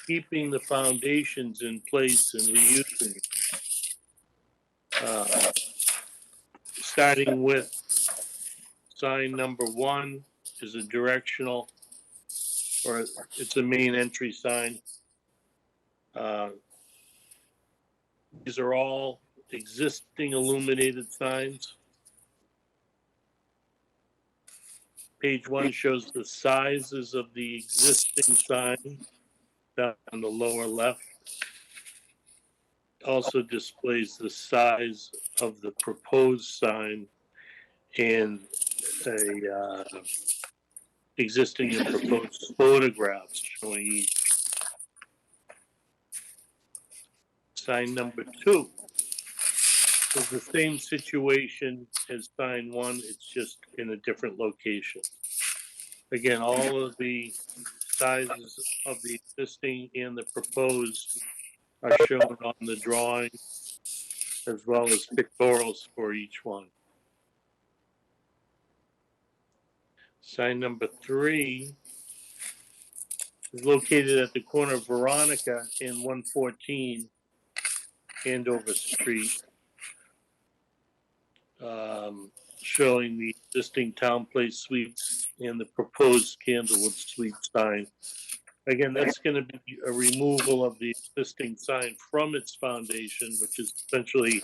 keeping the foundations in place and reusing it. Starting with sign number 1 is a directional, or it's a main entry sign. These are all existing illuminated signs. Page 1 shows the sizes of the existing sign down on the lower left. Also displays the size of the proposed sign and a existing and proposed photographs showing each. Sign number 2 is the same situation as sign 1, it's just in a different location. Again, all of the sizes of the existing and the proposed are shown on the drawing, as well as pictorials for each one. Sign number 3 is located at the corner of Veronica and 114 Andover Street, showing the existing Town Place Suites and the proposed Candlewood Suites sign. Again, that's going to be a removal of the existing sign from its foundation, which is essentially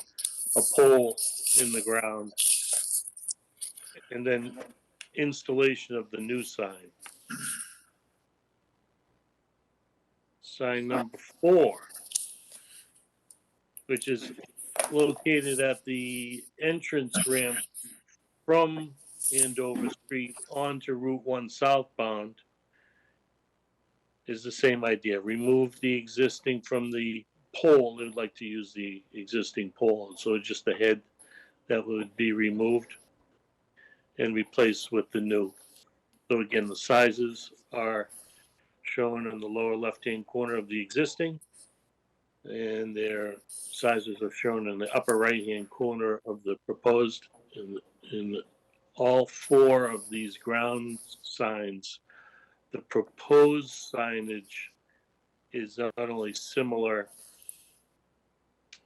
a pole in the ground, and then installation of the new sign. Sign number 4, which is located at the entrance ramp from Andover Street onto Route 1 southbound, is the same idea. Remove the existing from the pole. They would like to use the existing pole, so it's just the head that would be removed and replaced with the new. So again, the sizes are shown in the lower left-hand corner of the existing, and their sizes are shown in the upper right-hand corner of the proposed. In all 4 of these ground signs, the proposed signage is not only similar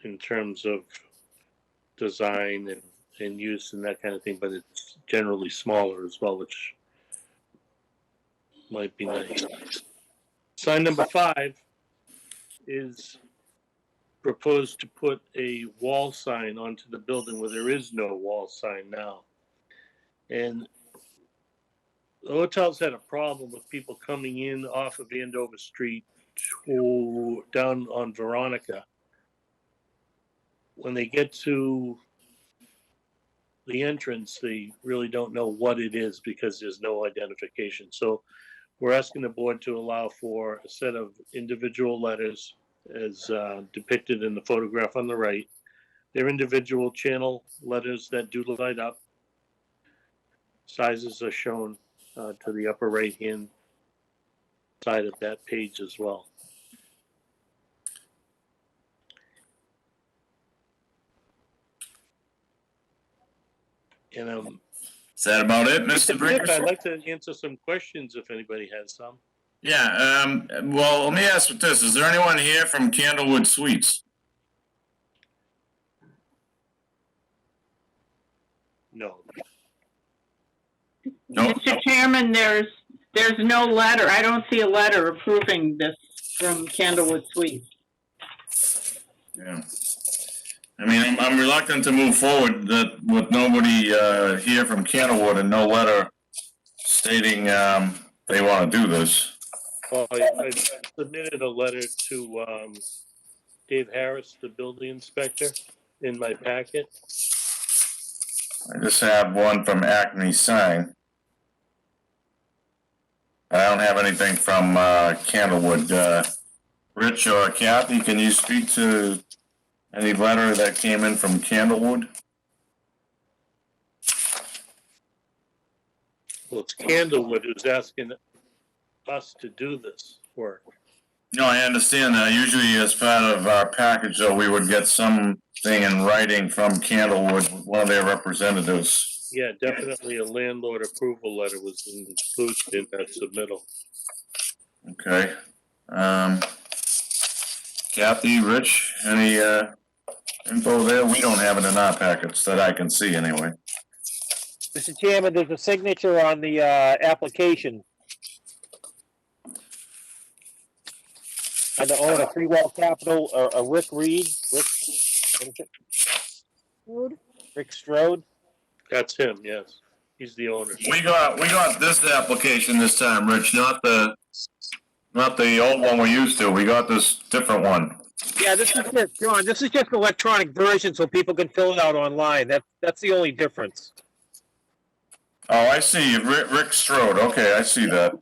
in terms of design and use and that kind of thing, but it's generally smaller as well, which might be nice. Sign number 5 is proposed to put a wall sign onto the building where there is no wall sign now. And the hotel's had a problem with people coming in off of Andover Street to down on Veronica. When they get to the entrance, they really don't know what it is because there's no identification. So we're asking the board to allow for a set of individual letters as depicted in the photograph on the right. They're individual channel letters that do light up. Sizes are shown to the upper right-hand side of that page as well. And Is that about it, Mr. Brinker? I'd like to answer some questions if anybody has some. Yeah, well, let me ask with this. Is there anyone here from Candlewood Suites? No. No. Mr. Chairman, there's no letter. I don't see a letter approving this from Candlewood Suites. Yeah. I mean, I'm reluctant to move forward with nobody here from Candlewood and no letter stating they want to do this. Well, I submitted a letter to Dave Harris, the building inspector, in my packet. I just have one from Acme Sign. I don't have anything from Candlewood. Rich or Kathy, can you speak to any letter that came in from Candlewood? Well, it's Candlewood who's asking us to do this work. No, I understand that. Usually as part of our package, though, we would get something in writing from Candlewood, one of their representatives. Yeah, definitely a landlord approval letter was included in that submittal. Okay. Kathy, Rich, any info there? We don't have it in our packets that I can see anyway. Mr. Chairman, there's a signature on the application. And the owner, Freewell Capital, Rick Reed, what is it? Rick Strode. That's him, yes. He's the owner. We got this application this time, Rich, not the old one we used to. We got this different one. Yeah, this is it, John. This is just an electronic version, so people can fill it out online. That's the only difference. Oh, I see. Rick Strode. Okay, I see that.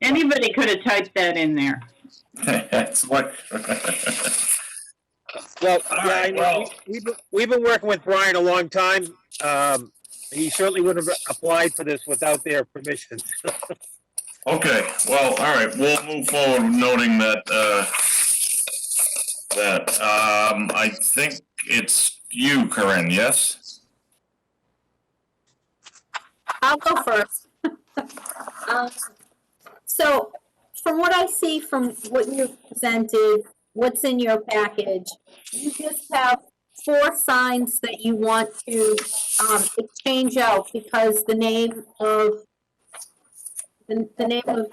Anybody could have typed that in there. That's what. Well, All yeah, right, I know. well. We've been working with Brian a long time. He certainly would have applied for this without their permission. Okay, well, all right, we'll move forward noting that, I think it's you, Corinne, yes? I'll go first. So, from what I see from what you presented, what's in your package, you just have 4 signs that you want to exchange out because the name of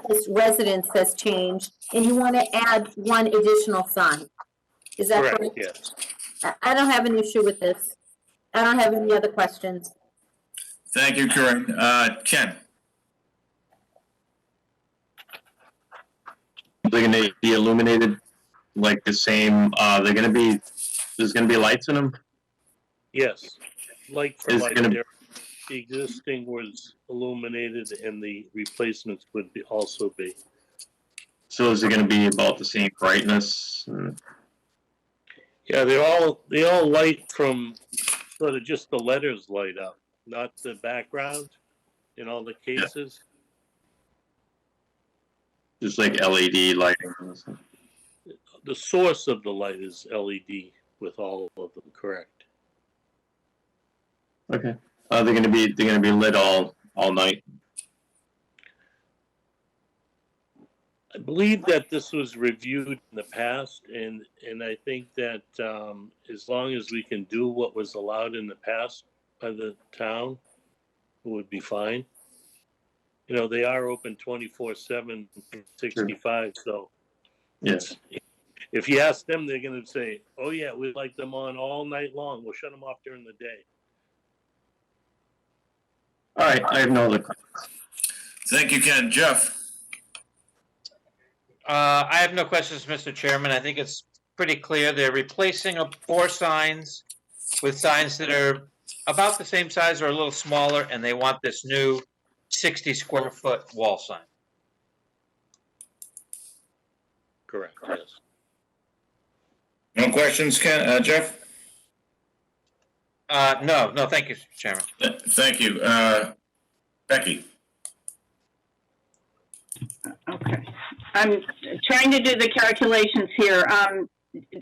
this residence has changed, and you want to add 1 additional sign. Is that correct? Correct, yes. I don't have an issue with this. I don't have any other questions. Thank you, Corinne. Ken? They're gonna be illuminated like the same, there's gonna be lights in them? Yes. Like for Is like, gonna- the existing was illuminated and the replacements would also be. So is it gonna be about the same brightness? Yeah, they all light from sort of just the letters light up, not the background in all the cases. Just like LED lighting? The source of the light is LED with all of them, correct? Okay. They're gonna be lit all night? I believe that this was reviewed in the past, and I think that as long as we can do what was allowed in the past by the town, it would be fine. You know, they are open 24/7, 65, so Yes. if you ask them, they're gonna say, oh yeah, we like them on all night long. We'll shut them off during the day. All right, I have no other questions. Thank you, Ken. Jeff? I have no questions, Mr. Chairman. I think it's pretty clear. They're replacing 4 signs with signs that are about the same size or a little smaller, and they want this new 60 square foot wall sign. Correct, yes. No questions, Ken, Jeff? No, thank you, Mr. Chairman. Thank you. Becky? Okay. I'm trying to do the calculations here.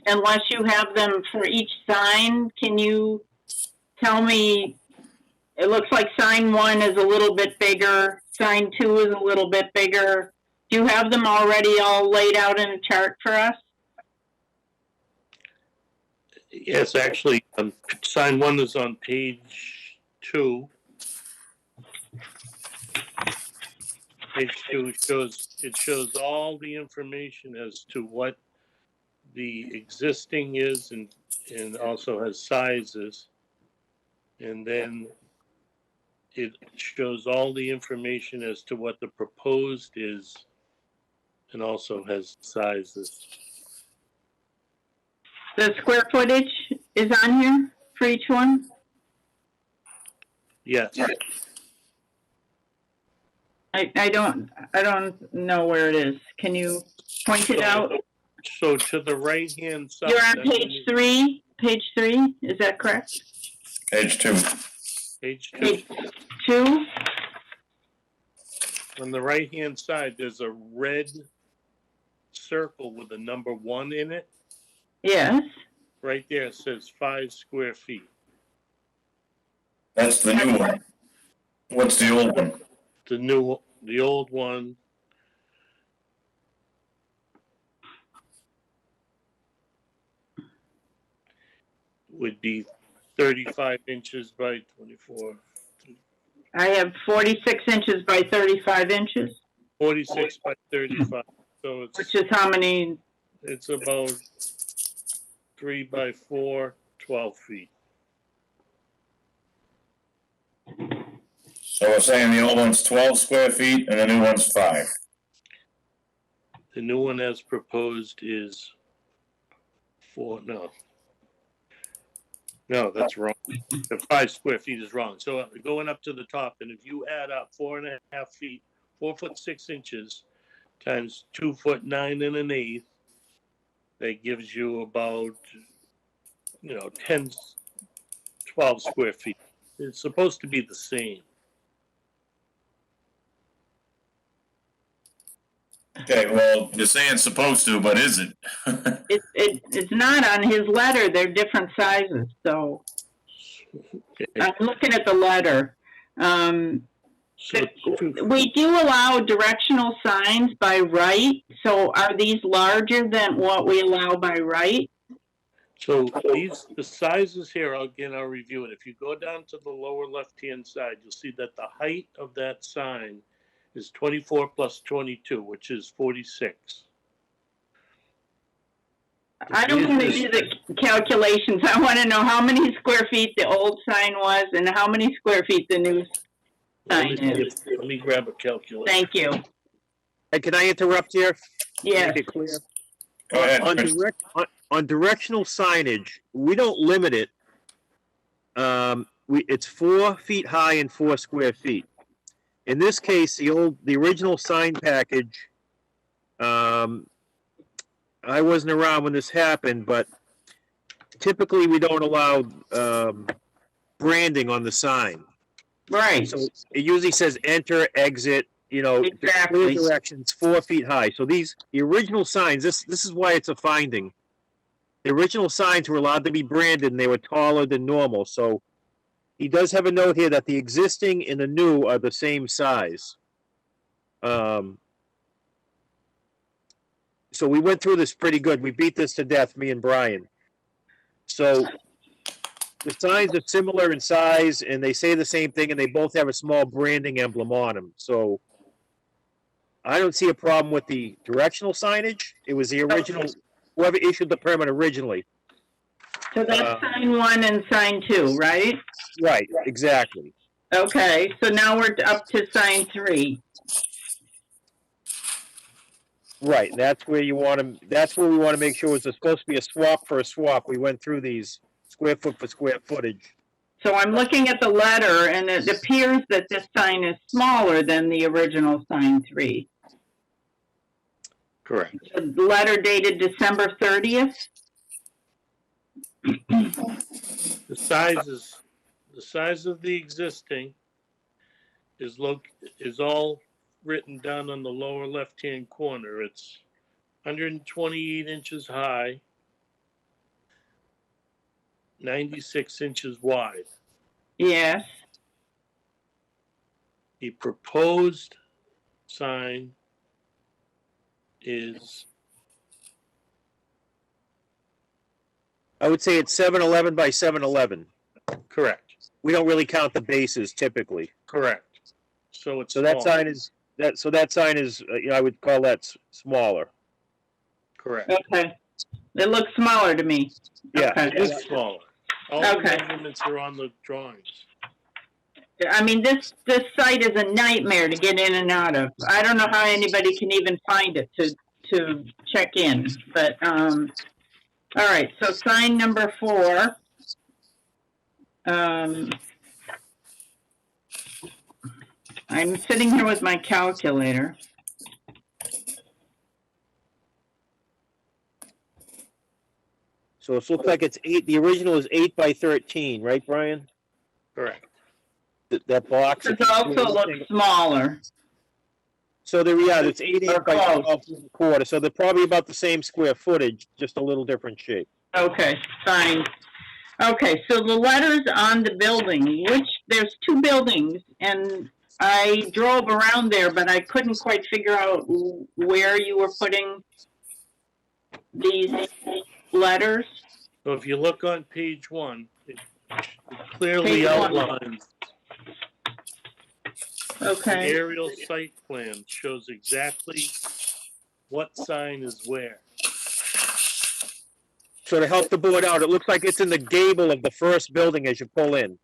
Unless you have them for each sign, can you tell me, it looks like sign 1 is a little bit bigger, sign 2 is a little bit bigger. Do you have them already all laid out in a chart for us? Yes, actually, sign 1 is on page 2. Page 2 shows all the information as to what the existing is and also has sizes. And then it shows all the information as to what the proposed is and also has sizes. The square footage is on here for each one? Yes. I don't know where it is. Can you point it out? So to the right-hand side. You're on page 3, is that correct? Page 2. Page 2. Page 2? On the right-hand side, there's a red circle with a number 1 in it. Yes. Right there, it says 5 square feet. That's the new one. What's the old one? The old one. Would be 35 inches by 24. I have 46 inches by 35 inches, 46 by 35. So which is how many? it's about 3 by 4, 12 feet. So we're saying the old one's 12 square feet and the new one's 5. The new one as proposed is 4. No, that's wrong. The 5 square feet is wrong. So going up to the top, and if you add up 4.5 feet, 4 foot 6 inches times 2 foot 9 1/8, that gives you about 10, 12 square feet. It's supposed to be the same. Okay, well, you're saying supposed to, but is it? It's not on his letter. They're different sizes. So I'm looking at the letter. We do allow directional signs by right. So are these larger than what we allow by right? So the sizes here, again, I'll review it. If you go down to the lower left-hand side, you'll see that the height of that sign is 24 plus 22, which is 46. I don't want to do the calculations. I want to know how many square feet the old sign was and how many square feet the new sign is. Let me grab a calculator. Thank you. Hey, can I interrupt here? Yes. Make it clear. Go ahead, On, Chris. on directional signage, we don't limit it. It's 4 feet high and 4 square feet. In this case, the original sign package, I wasn't around when this happened, but typically we don't allow branding on the sign. Right. So it usually says enter, exit, Exactly. clear directions, 4 feet high. So the original signs, this is why it's a finding. The original signs were allowed to be branded and they were taller than normal. So he does have a note here that the existing and the new are the same size. So we went through this pretty good. We beat this to death, me and Brian. So the signs are similar in size and they say the same thing and they both have a small branding emblem on them. So I don't see a problem with the directional signage. It was the original, whoever issued the permit originally. So that's sign 1 and sign 2, right? Right, exactly. Okay, so now we're up to sign 3. Right, that's where we want to make sure it's supposed to be a swap for a swap. We went through these square foot for square footage. So I'm looking at the letter and it appears that this sign is smaller than the original sign 3. Correct. The letter dated December 30th. The size of the existing is all written down on the lower left-hand corner. It's 128 inches high, 96 inches wide. Yes. The proposed sign is, I would say it's 711 by 711. correct, We don't really count the bases typically. correct. So it's So that small. sign is I would call that smaller. Correct. Okay. It looks smaller to me. Yeah. Okay. It is smaller. All the Okay. measurements are on the drawings. I mean, this site is a nightmare to get in and out of. I don't know how anybody can even find it to check in, but, all right, so sign number 4. I'm sitting here with my calculator. So it looks like it's 8. The original is 8 by 13, right, Brian? Correct. That box. This also looks smaller. So it's 8 by 12.25, so they're probably about the same square footage, just a little different shape. Okay, fine. Okay, so the letters on the building, there's two buildings, and I drove around there, but I couldn't quite figure out where you were putting these letters. So if you look on page 1, it clearly Page 1. outlines. Okay. The aerial site plan shows exactly what sign is where. So to help the board out, it looks like it's in the gable of the first building as you pull in.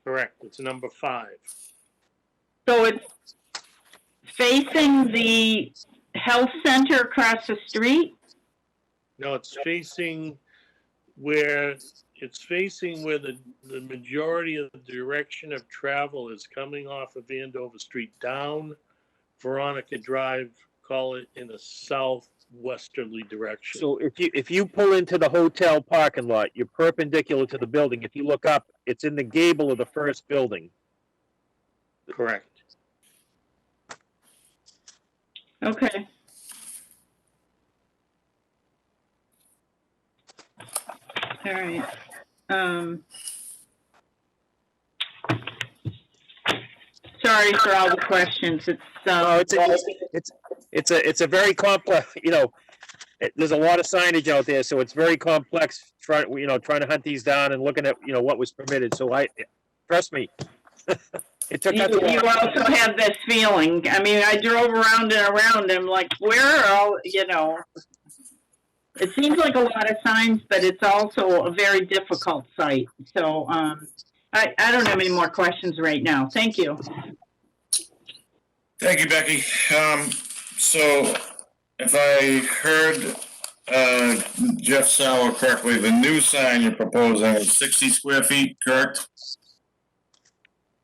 Correct, it's number 5. So it's facing the health center across the street? No, it's facing where the majority of the direction of travel is coming off of Andover Street down Veronica Drive, call it in a southwesterly direction. So if you pull into the hotel parking lot, you're perpendicular to the building. If you look up, it's in the gable of the first building. Correct. Okay. All right. Sorry for all the questions. It's a very complex, there's a lot of signage out there, so it's very complex trying to hunt these down and looking at, what was permitted. So trust me. It took us a while. You also have this feeling. I mean, I drove around and around. I'm like, where are all, it seems like a lot of signs, but it's also a very difficult site. So I don't have any more questions right now. Thank you. Thank you, Becky. So if I heard Jeff Sauer correctly, the new sign you're proposing is 60 square feet, correct?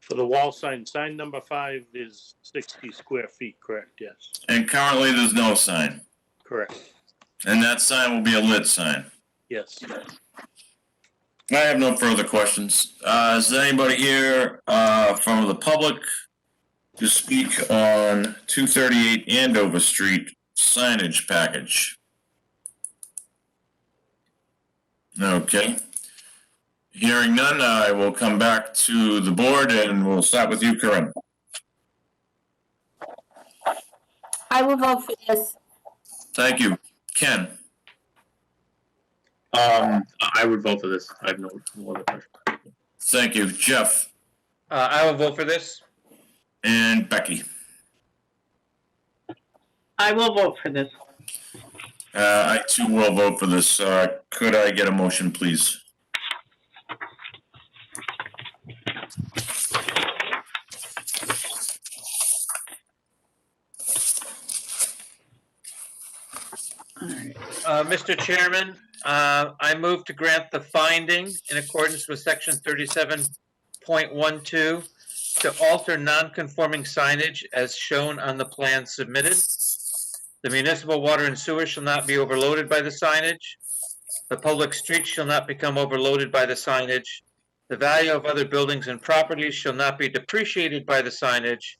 For the wall sign number 5 is 60 square feet, correct, yes. And currently there's no sign. Correct, And that sign will be a lit sign. yes. I have no further questions. Is there anybody here from the public to speak on 238 Andover Street signage package? Okay. Hearing none, I will come back to the board and we'll start with you, Corinne. I will vote for this. Thank you. Ken? I would vote for this. I have no other question. Thank you. Jeff? I will vote for this. And Becky? I will vote for this. I too will vote for this. Could I get a motion, please? Mr. Chairman, I move to grant the finding in accordance with section 37.12 to alter non-conforming signage as shown on the plan submitted. The municipal water and sewer shall not be overloaded by the signage. The public streets shall not become overloaded by the signage. The value of other buildings and properties shall not be depreciated by the signage.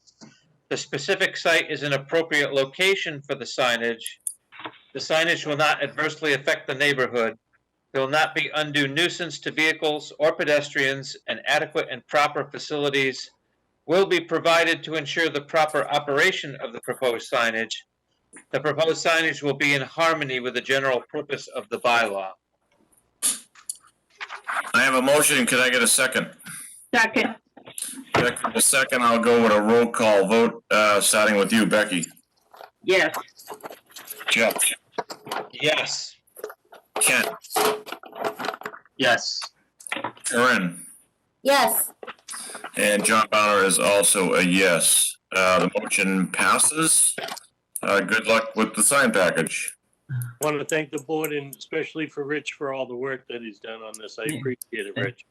The specific site is an appropriate location for the signage. The signage will not adversely affect the neighborhood. There will not be undue nuisance to vehicles or pedestrians, and adequate and proper facilities will be provided to ensure the proper operation of the proposed signage. The proposed signage will be in harmony with the general purpose of the bylaw. I have a motion. Could I get a second? Second. Becky, a second. I'll go with a roll call vote, starting with you, Becky. Yes. Jeff? Yes. Ken? Yes. Corinne? Yes. And John Bonner is also a yes. The motion passes. Good luck with the sign package. I want to thank the board and especially for Rich for all the work that he's done on this. I appreciate it, Rich.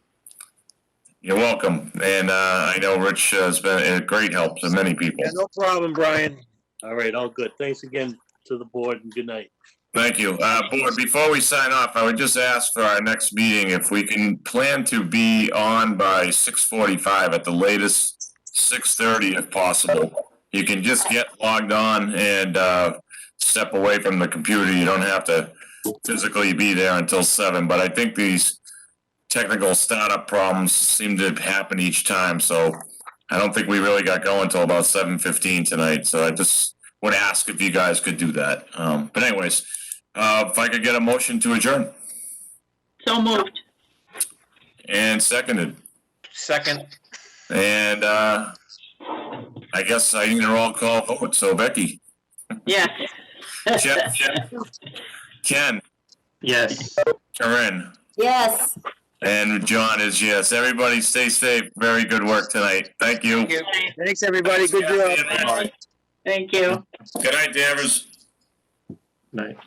You're welcome. And I know Rich has been a great help to many people. Yeah, no problem, Brian. All right, all good. Thanks again to the board and good night. Thank you. Board, before we sign off, I would just ask for our next meeting if we can plan to be on by 6:45 at the latest, 6:30 if possible. you can just get logged on and step away from the computer. You don't have to physically be there until 7. But I think these technical startup problems seem to happen each time. So I don't think we really got going until about 7:15 tonight. So I just would ask if you guys could do that. But anyways, if I could get a motion to adjourn. So moved. And seconded. Second. And I guess I need a roll call vote. So Becky. Yes. Jeff. Ken. Yes. Corinne. Yes. And John is yes. Everybody stay safe. Very good work tonight. Thank you. Thanks, everybody. Good job. Thank you. Good night, Danvers. Night.